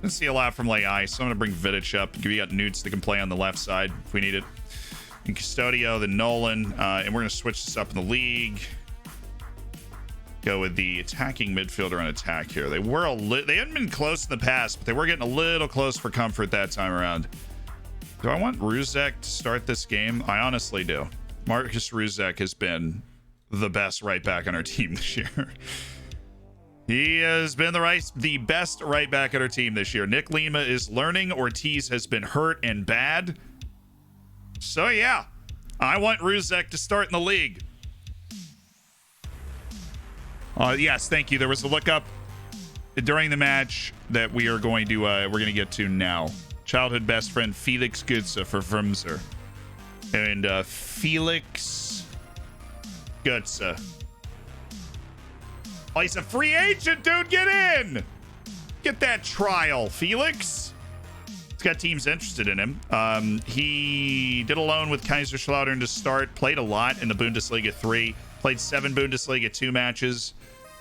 Let's see a lot from Leai, so I'm going to bring Vidic up. We got Newts that can play on the left side if we need it. And Custodio, then Nolan. And we're going to switch this up in the league. Go with the attacking midfielder on attack here. They hadn't been close in the past, but they were getting a little close for comfort that time around. Do I want Ruzek to start this game? I honestly do. Marcus Ruzek has been the best right back on our team this year. He has been the best right back on our team this year. Nick Lima is learning. Ortiz has been hurt and bad. So, yeah, I want Ruzek to start in the league. Yes, thank you. There was a look up during the match that we're going to get to now. Childhood best friend Felix Gutze for Vermser. And Felix Gutze. Oh, he's a free agent, dude. Get in. Get that trial, Felix. He's got teams interested in him. He did a loan with Kaiserslautern to start. Played a lot in the Bundesliga 3. Played 7 Bundesliga 2 matches.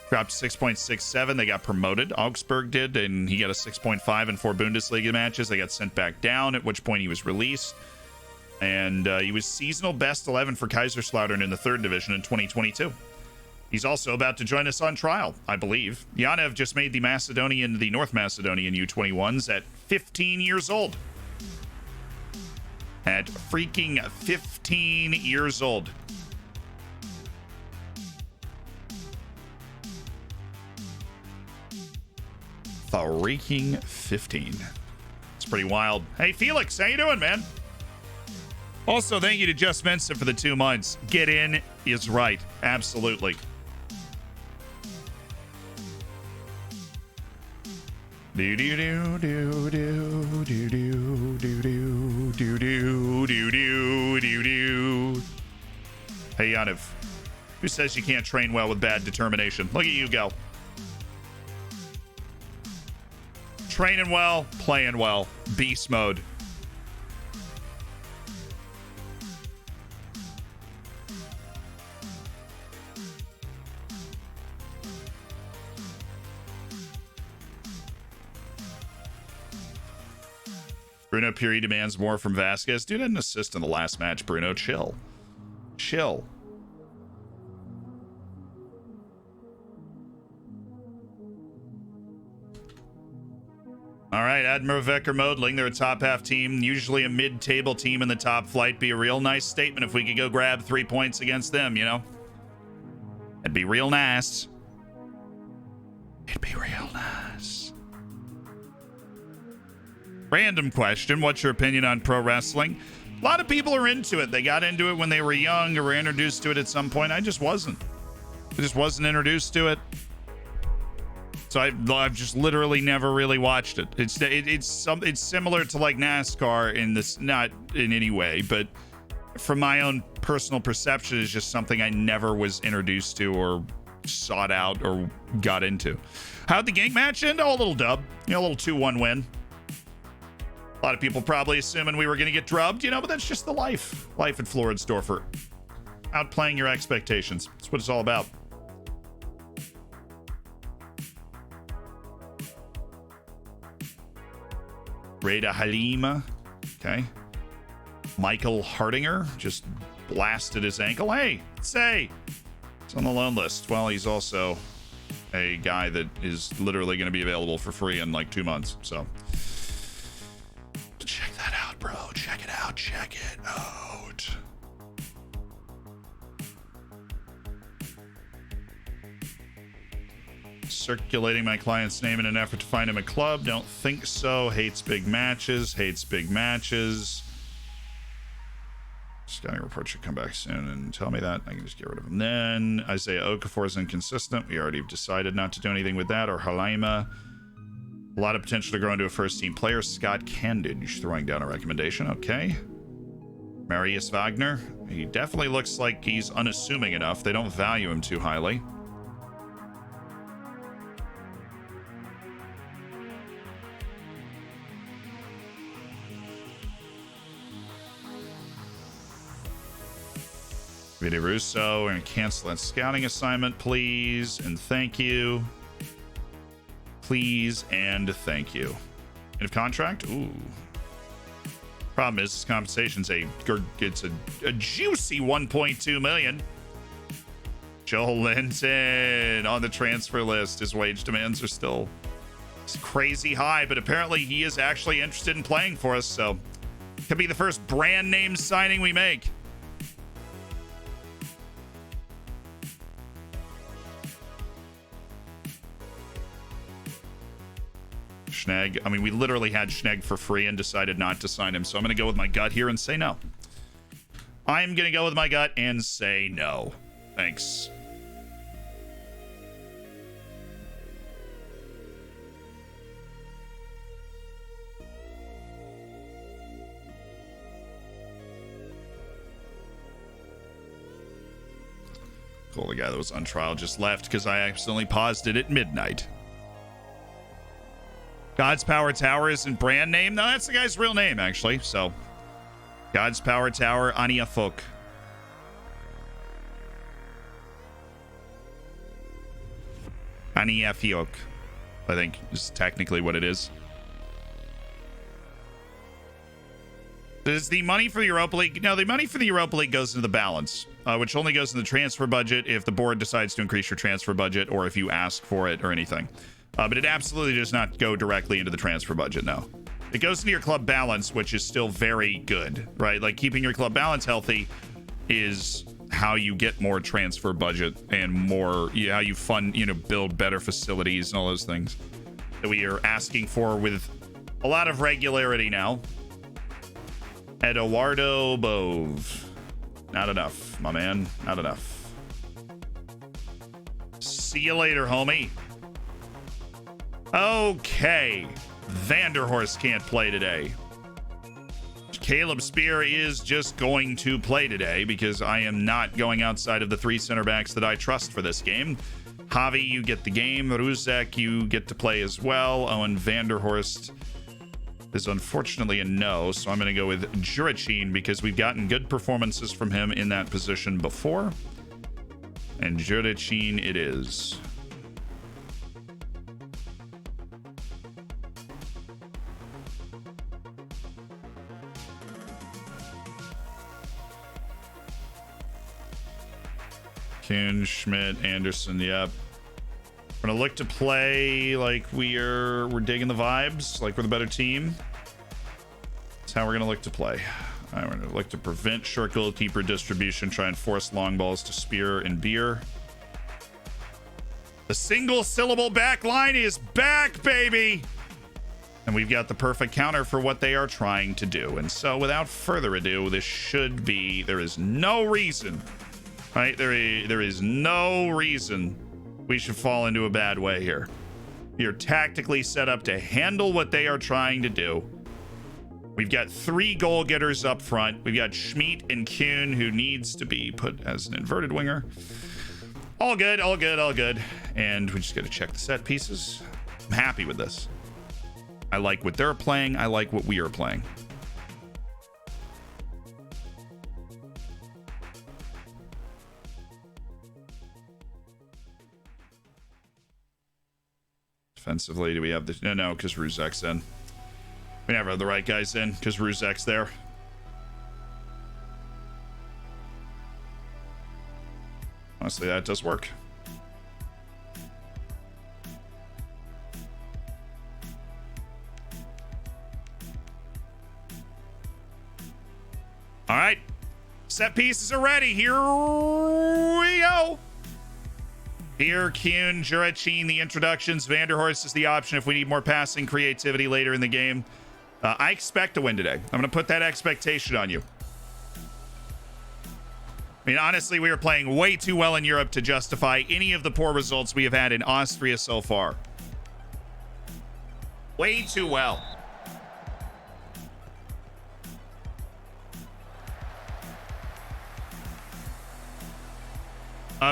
Dropped 6.67. They got promoted. Augsburg did, and he got a 6.5 in 4 Bundesliga matches. They got sent back down, at which point he was released. And he was seasonal best 11 for Kaiserslautern in the 3rd division in 2022. He's also about to join us on trial, I believe. Yanev just made the North Macedonian U21s at 15 years old. At freaking 15 years old. Freaking 15. It's pretty wild. Hey, Felix, how you doing, man? Also, thank you to Just Mensa for the 2 months. Get in is right. Absolutely. Do do do do do do do do do do do do do do. Hey, Yanev. Who says you can't train well with bad determination? Look at you go. Training well, playing well. Beast mode. Bruno Puri demands more from Vasquez. Dude had an assist in the last match, Bruno. Chill. Chill. All right, Admiral Vecker Modling. They're a top half team, usually a mid-table team in the top flight. Be a real nice statement if we could go grab 3 points against them, you know? It'd be real nice. It'd be real nice. Random question. What's your opinion on pro wrestling? A lot of people are into it. They got into it when they were young or were introduced to it at some point. I just wasn't. I just wasn't introduced to it. So I've just literally never really watched it. It's similar to like NASCAR in this, not in any way, but from my own personal perception, is just something I never was introduced to or sought out or got into. How'd the gang match end? Oh, a little dub. You know, a little 2-1 win. A lot of people probably assuming we were going to get drubbed, you know, but that's just the life. Life at Floridsdorfer. Outplaying your expectations. That's what it's all about. Reda Halima. Okay. Michael Hardinger just blasted his ankle. Hey, say. It's on the loan list. Well, he's also a guy that is literally going to be available for free in like 2 months. So check that out, bro. Check it out. Check it out. Circulating my client's name in an effort to find him a club. Don't think so. Hates big matches. Hates big matches. Scouting report should come back soon and tell me that. I can just get rid of him. Then Isaiah Okafor is inconsistent. We already decided not to do anything with that. Or Halima. A lot of potential to grow into a first-team player. Scott Candage throwing down a recommendation. Okay. Marius Wagner. He definitely looks like he's unassuming enough. They don't value him too highly. Vidi Russo, we're going to cancel that scouting assignment, please, and thank you. Please and thank you. End of contract? Ooh. Problem is, compensation's it's a juicy 1.2 million. Joel Linton on the transfer list. His wage demands are still crazy high, but apparently he is actually interested in playing for us, so could be the first brand name signing we make. Schnegg. I mean, we literally had Schnegg for free and decided not to sign him. So I'm going to go with my gut here and say no. I'm going to go with my gut and say no. Thanks. Cool, the guy that was on trial just left because I accidentally paused it at midnight. God's Power Tower isn't brand name. No, that's the guy's real name, actually. So, God's Power Tower, Ania Folk. Ania Fiok, I think is technically what it is. Does the money for the Europa League? No, the money for the Europa League goes into the balance, which only goes in the transfer budget if the board decides to increase your transfer budget or if you ask for it or anything. But it absolutely does not go directly into the transfer budget, no. It goes into your club balance, which is still very good, right? Like keeping your club balance healthy is how you get more transfer budget and more, how you fund, build better facilities and all those things that we are asking for with a lot of regularity now. Eduardo Bove. Not enough, my man. Not enough. See you later, homie. Okay. Vanderhorst can't play today. Caleb Spear is just going to play today because I am not going outside of the 3 center backs that I trust for this game. Javi, you get the game. Ruzek, you get to play as well. Owen Vanderhorst is unfortunately a no, so I'm going to go with Jurichin because we've gotten good performances from him in that position before. And Jurichin it is. Kuhn, Schmidt, Anderson, yep. We're gonna look to play like we're digging the vibes, like we're the better team. That's how we're gonna look to play. All right, we're gonna look to prevent short goalkeeper distribution, try and force long balls to Spear and Beer. The single syllable back line is back, baby! And we've got the perfect counter for what they are trying to do. And so without further ado, this should be, there is no reason, right? There is no reason we should fall into a bad way here. You're tactically set up to handle what they are trying to do. We've got 3 goal getters up front. We've got Schmidt and Kuhn, who needs to be put as an inverted winger. All good, all good, all good. And we just got to check the set pieces. I'm happy with this. I like what they're playing. I like what we are playing. Defensively, do we have the... No, because Ruzek's in. We never have the right guys in because Ruzek's there. Honestly, that does work. All right. Set pieces are ready. Here we go. Here, Kuhn, Jurichin, the introductions. Vanderhorst is the option if we need more passing creativity later in the game. I expect to win today. I'm going to put that expectation on you. I mean, honestly, we are playing way too well in Europe to justify any of the poor results we have had in Austria so far. Way too well.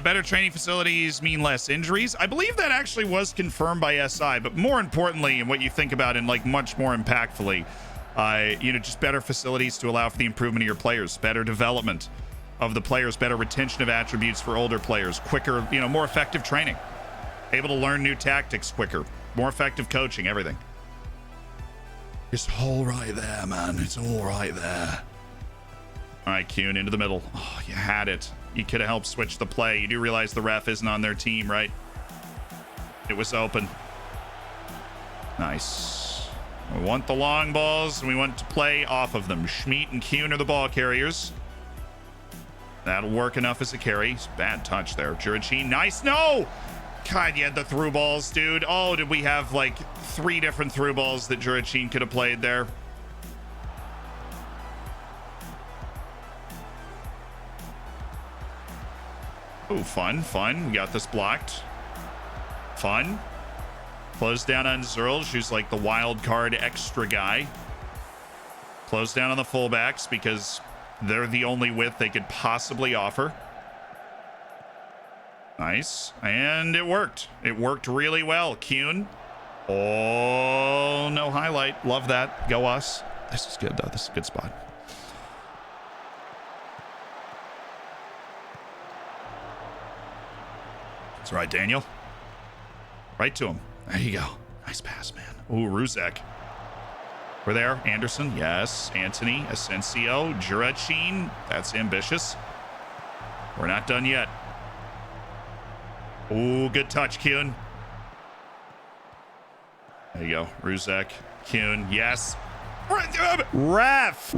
Better training facilities mean less injuries. I believe that actually was confirmed by SI, but more importantly, and what you think about and like much more impactfully, just better facilities to allow for the improvement of your players, better development of the players, better retention of attributes for older players, quicker, more effective training, able to learn new tactics quicker, more effective coaching, everything. It's all right there, man. It's all right there. All right, Kuhn, into the middle. Oh, you had it. You could have helped switch the play. You do realize the ref isn't on their team, right? It was open. Nice. We want the long balls, and we want to play off of them. Schmidt and Kuhn are the ball carriers. That'll work enough as a carry. Bad touch there. Jurichin, nice. No! God, you had the through balls, dude. Oh, did we have like 3 different through balls that Jurichin could have played there? Oh, fun, fun. We got this blocked. Fun. Close down on Zerl, who's like the wild card extra guy. Close down on the fullbacks because they're the only width they could possibly offer. Nice. And it worked. It worked really well. Kuhn. Oh, no highlight. Love that. Go us. This is good, though. This is a good spot. That's right, Daniel. Right to him. There you go. Nice pass, man. Ooh, Ruzek. We're there. Anderson. Yes. Anthony. Asensio. Jurachin. That's ambitious. We're not done yet. Ooh, good touch, Kuhn. There you go. Ruzek. Kuhn. Yes. Ref.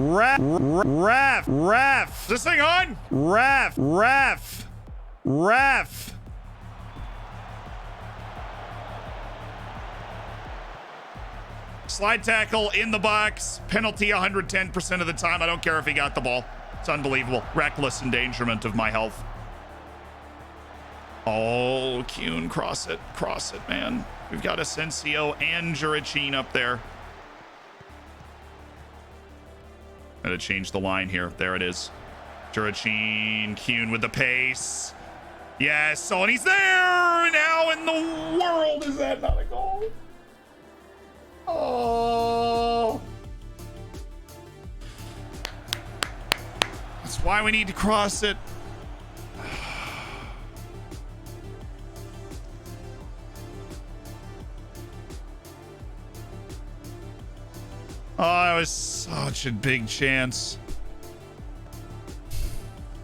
Is this thing on? Ref. Slide tackle in the box. Penalty 110% of the time. I don't care if he got the ball. It's unbelievable. Reckless endangerment of my health. Oh, Kuhn, cross it, man. We've got Asensio and Jurachin up there. Gotta change the line here. There it is. Jurachin, Kuhn with the pace. Yes, oh, and he's there! Now in the world is that not a goal? Oh. That's why we need to cross it. Oh, it was such a big chance.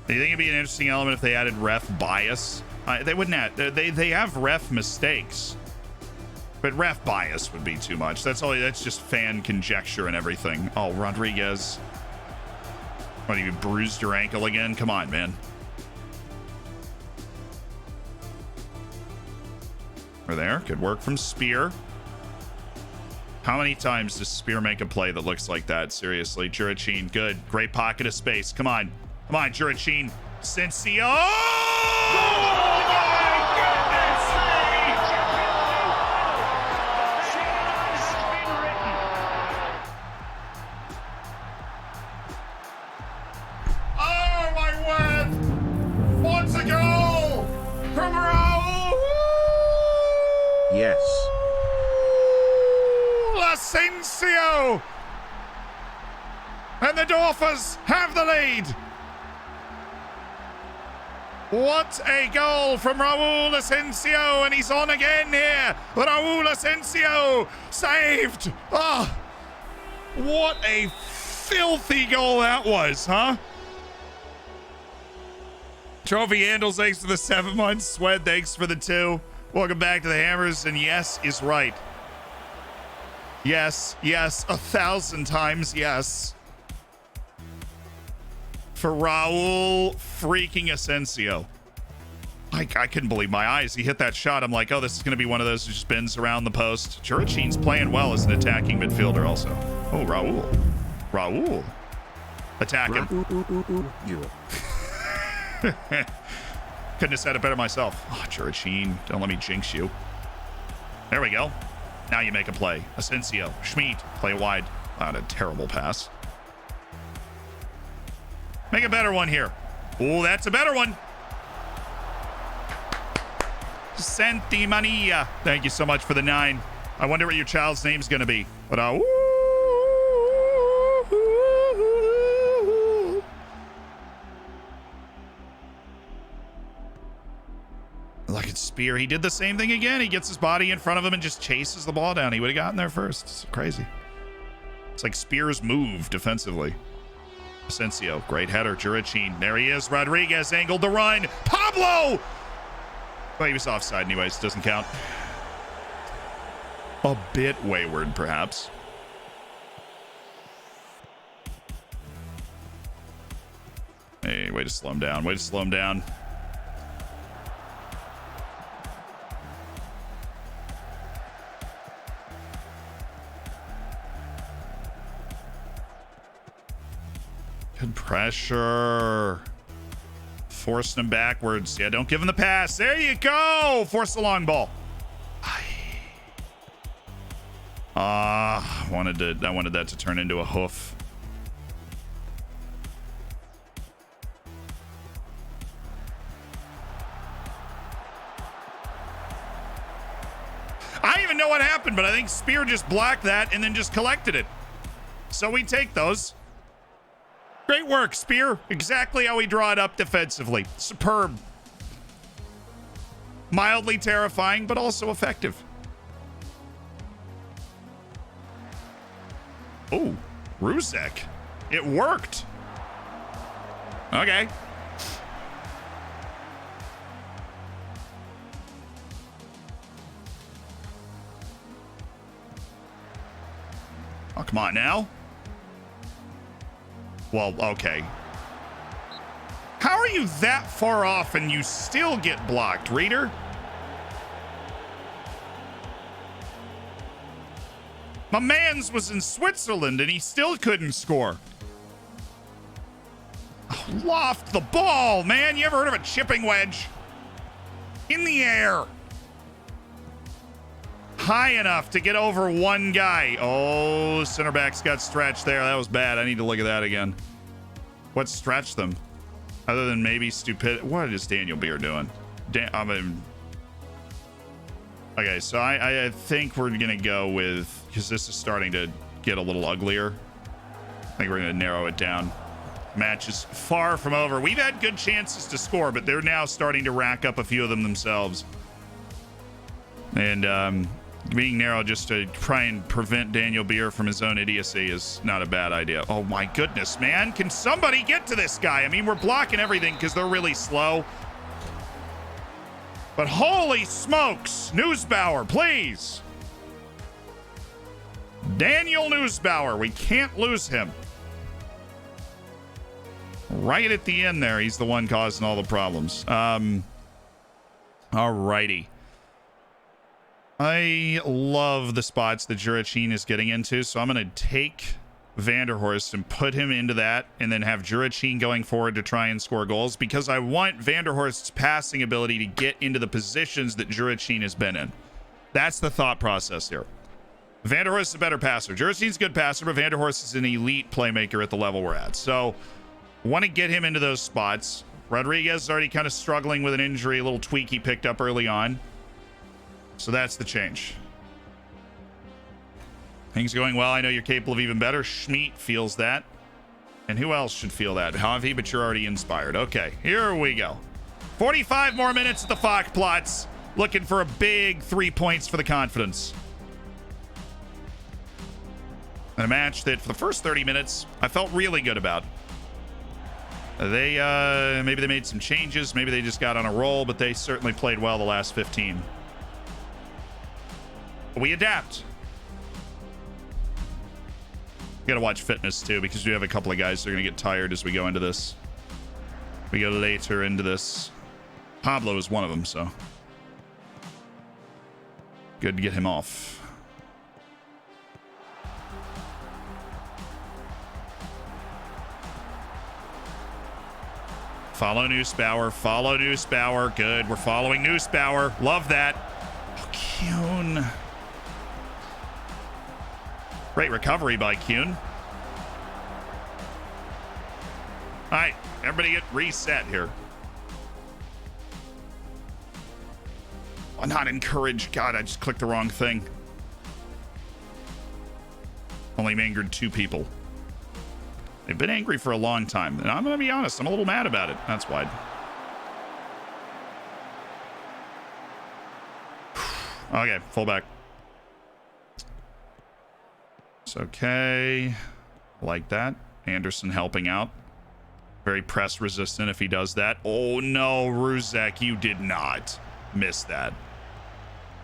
Do you think it'd be an interesting element if they added ref bias? They wouldn't have. They have ref mistakes, but ref bias would be too much. That's just fan conjecture and everything. Oh, Rodriguez. What, you bruised your ankle again? Come on, man. We're there. Good work from Spear. How many times does Spear make a play that looks like that? Seriously. Jurachin, good. Great pocket of space. Come on. Come on, Jurachin. Sensio. Oh, my goodness Oh, my word. What's a goal from Raul? Yes. Asensio! And the Dorfers have the lead. What a goal from Raul Asensio, and he's on again here. Raul Asensio saved. Oh, what a filthy goal that was, huh? Trophy handles, thanks for the 7 months. Sweat, thanks for the 2. Welcome back to the Hammers, and yes is right. Yes, 1,000 times yes. For Raul freaking Asensio. I couldn't believe my eyes. He hit that shot. I'm like, oh, this is going to be one of those who just bends around the post. Jurachin's playing well as an attacking midfielder also. Oh, Raul. Attack him. Couldn't have said it better myself. Oh, Jurachin, don't let me jinx you. There we go. Now you make a play. Asensio, Schmid, play wide. Not a terrible pass. Make a better one here. Oh, that's a better one. Santimania. Thank you so much for the 9. I wonder what your child's name's going to be. But look at Spear. He did the same thing again. He gets his body in front of him and just chases the ball down. He would have gotten there first. It's crazy. It's like Spear's move defensively. Asensio, great header. Jurachin, there he is. Rodriguez angled the run. Pablo! Well, he was offside anyways. Doesn't count. A bit wayward, perhaps. Hey, way to slow him down. Good pressure. Forcing him backwards. Yeah, don't give him the pass. There you go. Force the long ball. I wanted that to turn into a hoof. even know what happened, but I think Spear just blocked that and then just collected it. So we take those. Great work, Spear. Exactly how we draw it up defensively. Superb. Mildly terrifying, but also effective. Oh, Ruzek. It worked. Okay. Oh, come on now. Well, okay. How are you that far off and you still get blocked, Reader? My man's was in Switzerland and he still couldn't score. Oh, loft the ball, man. You ever heard of a chipping wedge? In the air. High enough to get over one guy. Oh, center backs got stretched there. That was bad. I need to look at that again. What stretched them? Other than maybe stupid. What is Daniel Beer doing? Okay, so I think we're going to go with, because this is starting to get a little uglier. I think we're going to narrow it down. Match is far from over. We've had good chances to score, but they're now starting to rack up a few of them themselves. And being narrow just to try and prevent Daniel Beer from his own idiocy is not a bad idea. Oh my goodness, man. Can somebody get to this guy? I mean, we're blocking everything because they're really slow. But holy smokes, Newsbauer, please. Daniel Newsbauer, we can't lose him. Right at the end there, he's the one causing all the problems. Alrighty. I love the spots that Jurachin is getting into, so I'm going to take Vanderhorst and put him into that, and then have Jurachin going forward to try and score goals, because I want Vanderhorst's passing ability to get into the positions that Jurachin has been in. That's the thought process here. Vanderhorst is a better passer. Jurachin's a good passer, but Vanderhorst is an elite playmaker at the level we're at. So, want to get him into those spots. Rodriguez is already kind of struggling with an injury, a little tweak he picked up early on. So that's the change. Things going well. I know you're capable of even better. Schmidt feels that. And who else should feel that? Javi, but you're already inspired. Okay, here we go. 45 more minutes at the Fox plots. Looking for a big 3 points for the confidence. And a match that for the first 30 minutes, I felt really good about. Maybe they made some changes. Maybe they just got on a roll, but they certainly played well the last 15. We adapt. We gotta watch fitness too, because we have a couple of guys that are gonna get tired as we go into this. We go later into this. Pablo is one of them, so good to get him off. Follow Newsbauer. Follow Newsbauer. Good. We're following Newsbauer. Love that. Oh, Kuhn. Great recovery by Kuhn. All right, everybody get reset here. Oh, not encouraged. God, I just clicked the wrong thing. Only angered 2 people. They've been angry for a long time, and I'm going to be honest, I'm a little mad about it. That's why. Okay, fullback. It's okay. Like that. Anderson helping out. Very press resistant if he does that. Oh no, Ruzek, you did not miss that.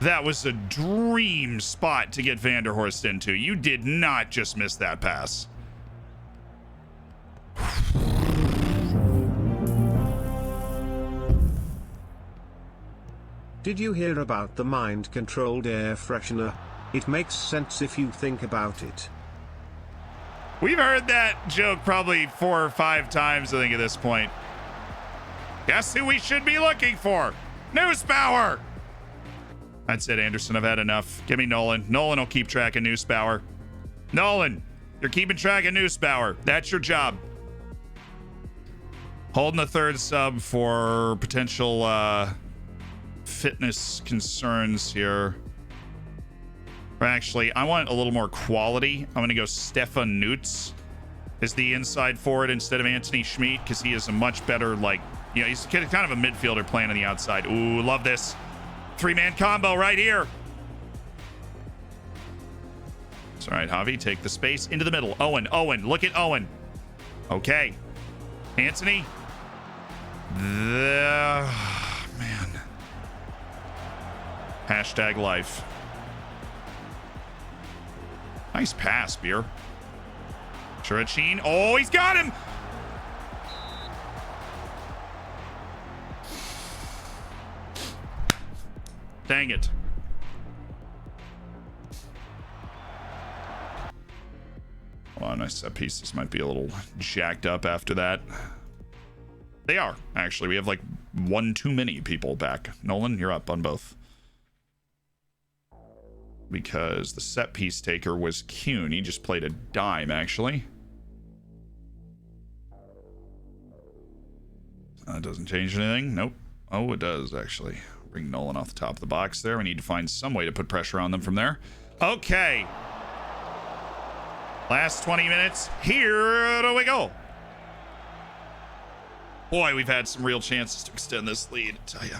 That was a dream spot to get Vanderhorst into. You did not just miss that pass. Did you hear about the mind-controlled air freshener? It makes sense if you think about it. We've heard that joke probably 4 or 5 times, I think, at this point. Guess who we should be looking for? Newsbauer! That's it, Anderson. I've had enough. Give me Nolan. Nolan will keep track of Newsbauer. Nolan, you're keeping track of Newsbauer. That's your job. Holding the 3rd sub for potential fitness concerns here. Or actually, I want a little more quality. I'm going to go Stefan Nutz as the inside forward instead of Anthony Schmid, because he is a much better, like, you know, he's kind of a midfielder playing on the outside. Ooh, love this. 3-man combo right here. It's all right, Javi, take the space into the middle. Owen, look at Owen. Okay. Anthony. Man. Hashtag life. Nice pass, Beer. Churachin. Oh, he's got him. Dang it. Hold on, nice set piece. This might be a little jacked up after that. They are, actually. We have like one too many people back. Nolan, you're up on both. Because the set piece taker was Kuhn. He just played a dime, actually. That doesn't change anything. Nope. Oh, it does, actually. Bring Nolan off the top of the box there. We need to find some way to put pressure on them from there. Okay. Last 20 minutes. Here we go. Boy, we've had some real chances to extend this lead, I tell you.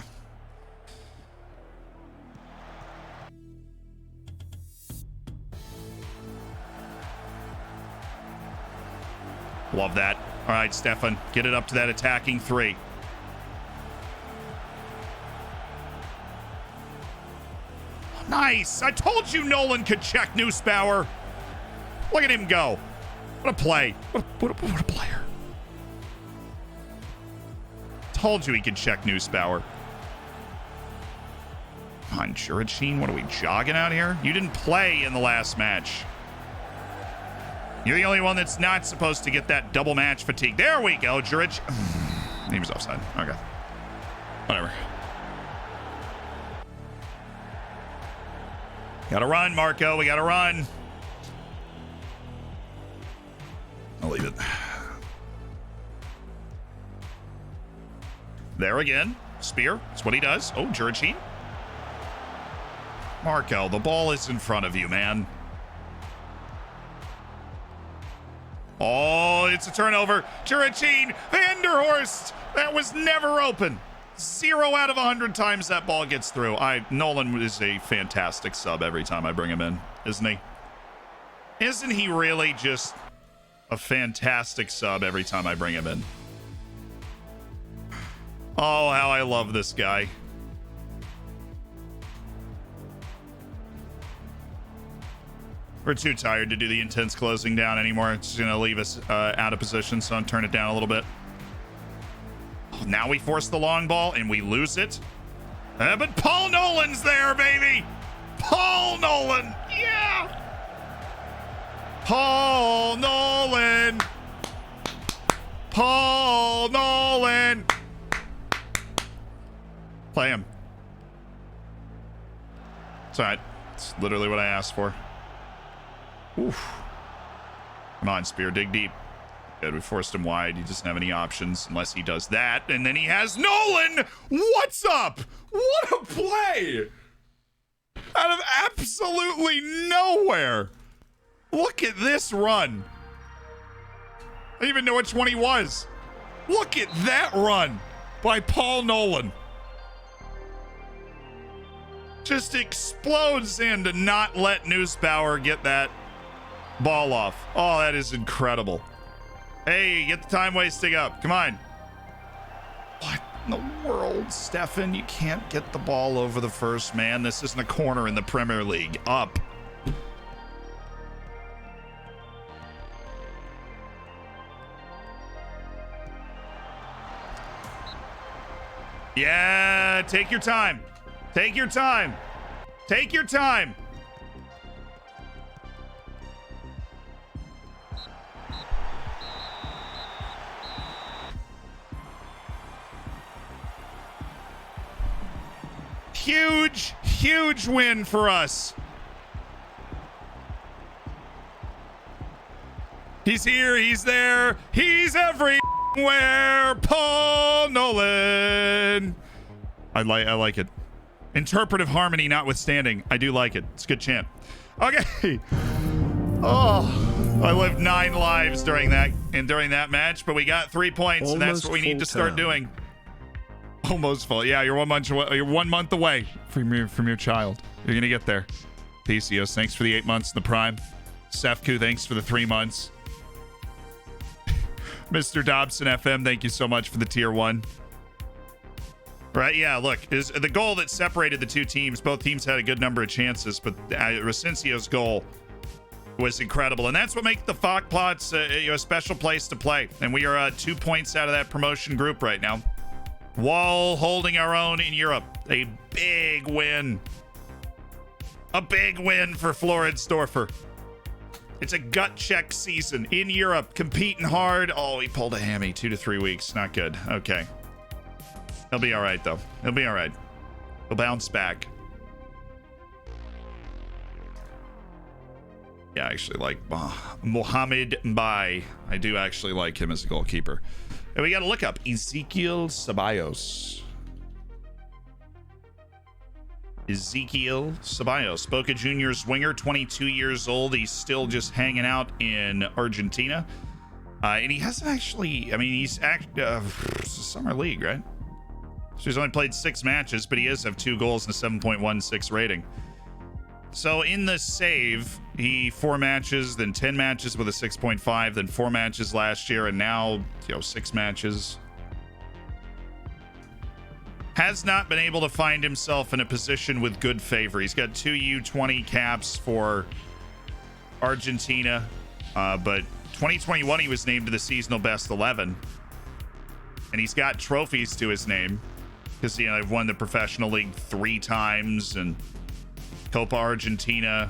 Love that. All right, Stefan, get it up to that attacking 3. Nice. I told you Nolan could check Nussbauer. Look at him go. What a play. What a player. Told you he could check Nussbauer. Come on, Churachin. What are we, jogging out here? You didn't play in the last match. You're the only one that's not supposed to get that double match fatigue. There we go, Jurich. He was offside. Okay. Whatever. Gotta run, Marco. We gotta run. I'll leave it. There again. Spear. That's what he does. Oh, Jurichin. Marco, the ball is in front of you, man. Oh, it's a turnover. Jurichin. Vanderhorst. That was never open. 0 out of 100 times that ball gets through. Nolan is a fantastic sub every time I bring him in, isn't he? Isn't he really just a fantastic sub every time I bring him in? Oh, how I love this guy. We're too tired to do the intense closing down anymore. It's just going to leave us out of position, so I'll turn it down a little bit. Now we force the long ball and we lose it. But Paul Nolan's there, baby. Paul Nolan. Yeah. Paul Nolan. Paul Nolan. Play him. It's all right. It's literally what I asked for. Oof. Come on, Spear. Dig deep. Good. We forced him wide. He doesn't have any options unless he does that. And then he has Nolan. What's up? What a play. Out of absolutely nowhere. Look at this run. I didn't even know which one he was. Look at that run by Paul Nolan. Just explodes in to not let Nussbauer get that ball off. Oh, that is incredible. Hey, get the time wasting up. Come on. What in the world, Stefan? You can't get the ball over the first man. This isn't a corner in the Premier League. Up. Yeah, take your time. Take your time. Take your time. Huge win for us. He's here, he's there, he's everywhere. Paul Nolan. I like it. Interpretive harmony notwithstanding, I do like it. It's a good chant. Okay. Oh, I lived 9 lives during that match, but we got 3 points, and that's what we need to start doing. Almost full. Yeah, you're 1 month away. You're 1 month away from your child. You're gonna get there. Theseus, thanks for the 8 months in the prime. Sefku, thanks for the 3 months. Mr. Dobson FM, thank you so much for the tier 1. Right, yeah, look, is the goal that separated the two teams. Both teams had a good number of chances, but Resencio's goal was incredible, and that's what makes the Fok Plots a special place to play. And we are 2 points out of that promotion group right now, while holding our own in Europe. A big win. A big win for Floridsdorfer. It's a gut check season in Europe, competing hard. Oh, he pulled a hammy. 2 to 3 weeks. Not good. Okay. He'll be all right, though. He'll be all right. He'll bounce back. Yeah, I actually like Mohamed Mbai. I do actually like him as a goalkeeper. And we got to look up Ezequiel Ceballos. Ezequiel Ceballos, Boca Juniors winger, 22 years old. He's still just hanging out in Argentina. And he hasn't actually, I mean, it's a summer league, right? So he's only played 6 matches, but he does have 2 goals and a 7.16 rating. So in the save, he 4 matches, then 10 matches with a 6.5, then 4 matches last year, and now, 6 matches. Has not been able to find himself in a position with good favor. He's got 2 U20 caps for Argentina, but 2021 he was named to the seasonal best 11, and he's got trophies to his name because they've won the professional league 3 times and Copa Argentina.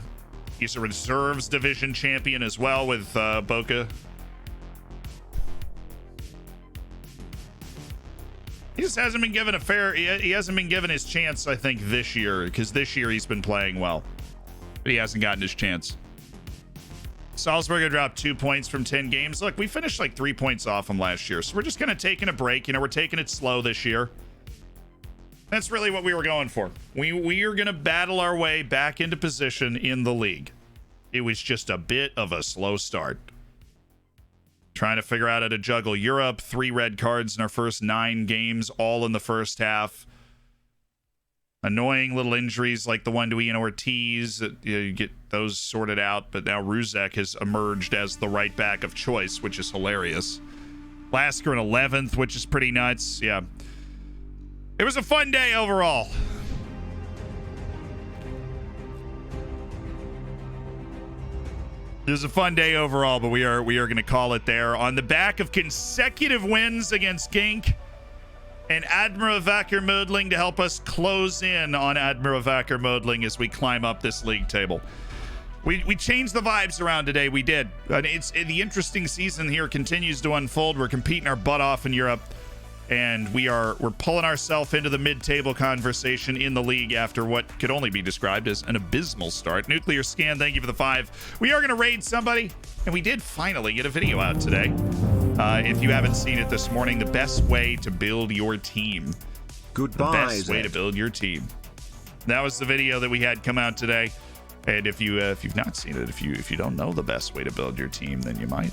He's a reserves division champion as well with Boca. He just hasn't been given he hasn't been given his chance, I think, this year, because this year he's been playing well, but he hasn't gotten his chance. Salzburg dropped 2 points from 10 games. Look, we finished like 3 points off him last year, so we're just kind of taking a break. We're taking it slow this year. That's really what we were going for. We are going to battle our way back into position in the league. It was just a bit of a slow start. Trying to figure out how to juggle Europe, 3 red cards in our first 9 games, all in the first half. Annoying little injuries like the one to Ian Ortiz. You get those sorted out, but now Ruzek has emerged as the right back of choice, which is hilarious. Lasker in 11th, which is pretty nuts. Yeah. It was a fun day overall. It was a fun day overall, but we are going to call it there on the back of consecutive wins against Genk and Admira Wacker Mödling to help us close in on Admira Wacker Mödling as we climb up this league table. We changed the vibes around today. We did. And the interesting season here continues to unfold. We're competing our butt off in Europe, and we're pulling ourselves into the mid-table conversation in the league after what could only be described as an abysmal start. Nuclear Scan, thank you for the 5. We are going to raid somebody, and we did finally get a video out today. If you haven't seen it this morning, the best way to build your team. Goodbye. The best way to build your team. That was the video that we had come out today. And if you've not seen it, if you don't know the best way to build your team, then you might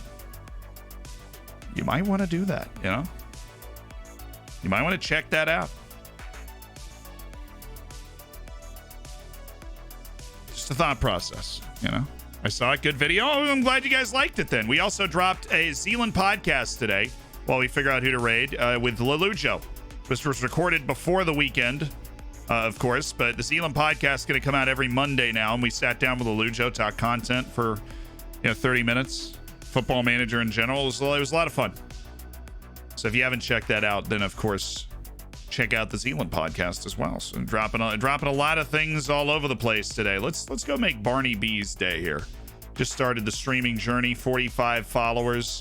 want to do that, You might want to check that out. Just a thought process, I saw a good video. Oh, I'm glad you guys liked it then. We also dropped a Zealand podcast today while we figure out who to raid with Lelujo. This was recorded before the weekend, of course, but the Zealand podcast is going to come out every Monday now, and we sat down with Lelujo, talked content for 30 minutes. Football Manager in general. It was a lot of fun. So if you haven't checked that out, then of course check out the Zealand podcast as well. So dropping a lot of things all over the place today. Let's go make Barney B's day here. Just started the streaming journey, 45 followers,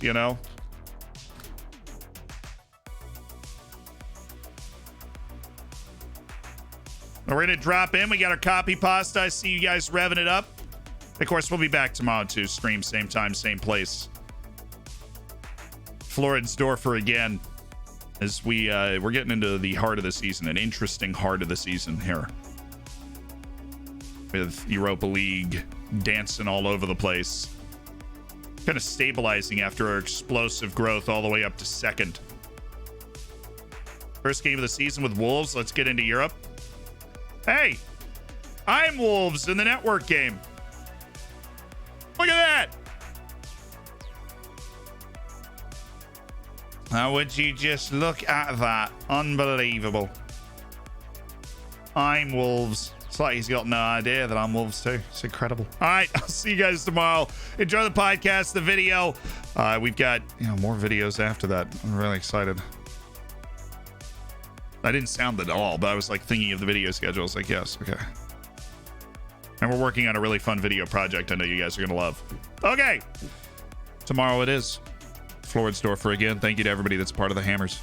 We're gonna drop in. We got our copy pasta. I see you guys revving it up. Of course, we'll be back tomorrow to stream same time, same place. Floridsdorfer again, as we're getting into the heart of the season, an interesting heart of the season here with Europa League dancing all over the place. Kind of stabilizing after our explosive growth all the way up to second. First game of the season with Wolves. Let's get into Europe. Hey, I'm Wolves in the network game. Look at that. How would you just look at that? Unbelievable. I'm Wolves. It's like he's got no idea that I'm Wolves too. It's incredible. All right, I'll see you guys tomorrow. Enjoy the podcast, the video. We've got more videos after that. I'm really excited. I didn't sound it at all, but I was like thinking of the video schedule. I was like, yes, okay. And we're working on a really fun video project I know you guys are going to love. Okay. Tomorrow it is. Floridsdorfer again. Thank you to everybody that's part of the Hammers.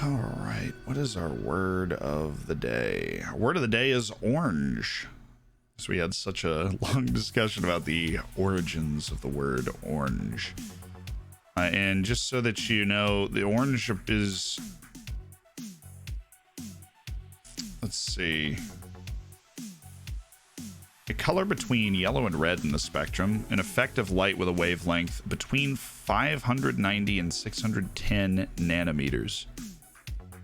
All right, what is our word of the day? Our word of the day is orange. So we had such a long discussion about the origins of the word orange. And just so that you know, the orange is, let's see, a color between yellow and red in the spectrum, an effective light with a wavelength between 590 and 610 nanometers.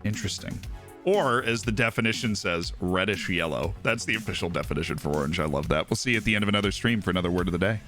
Interesting. Or, as the definition says, reddish yellow. That's the official definition for orange. I love that. We'll see you at the end of another stream for another word of the day.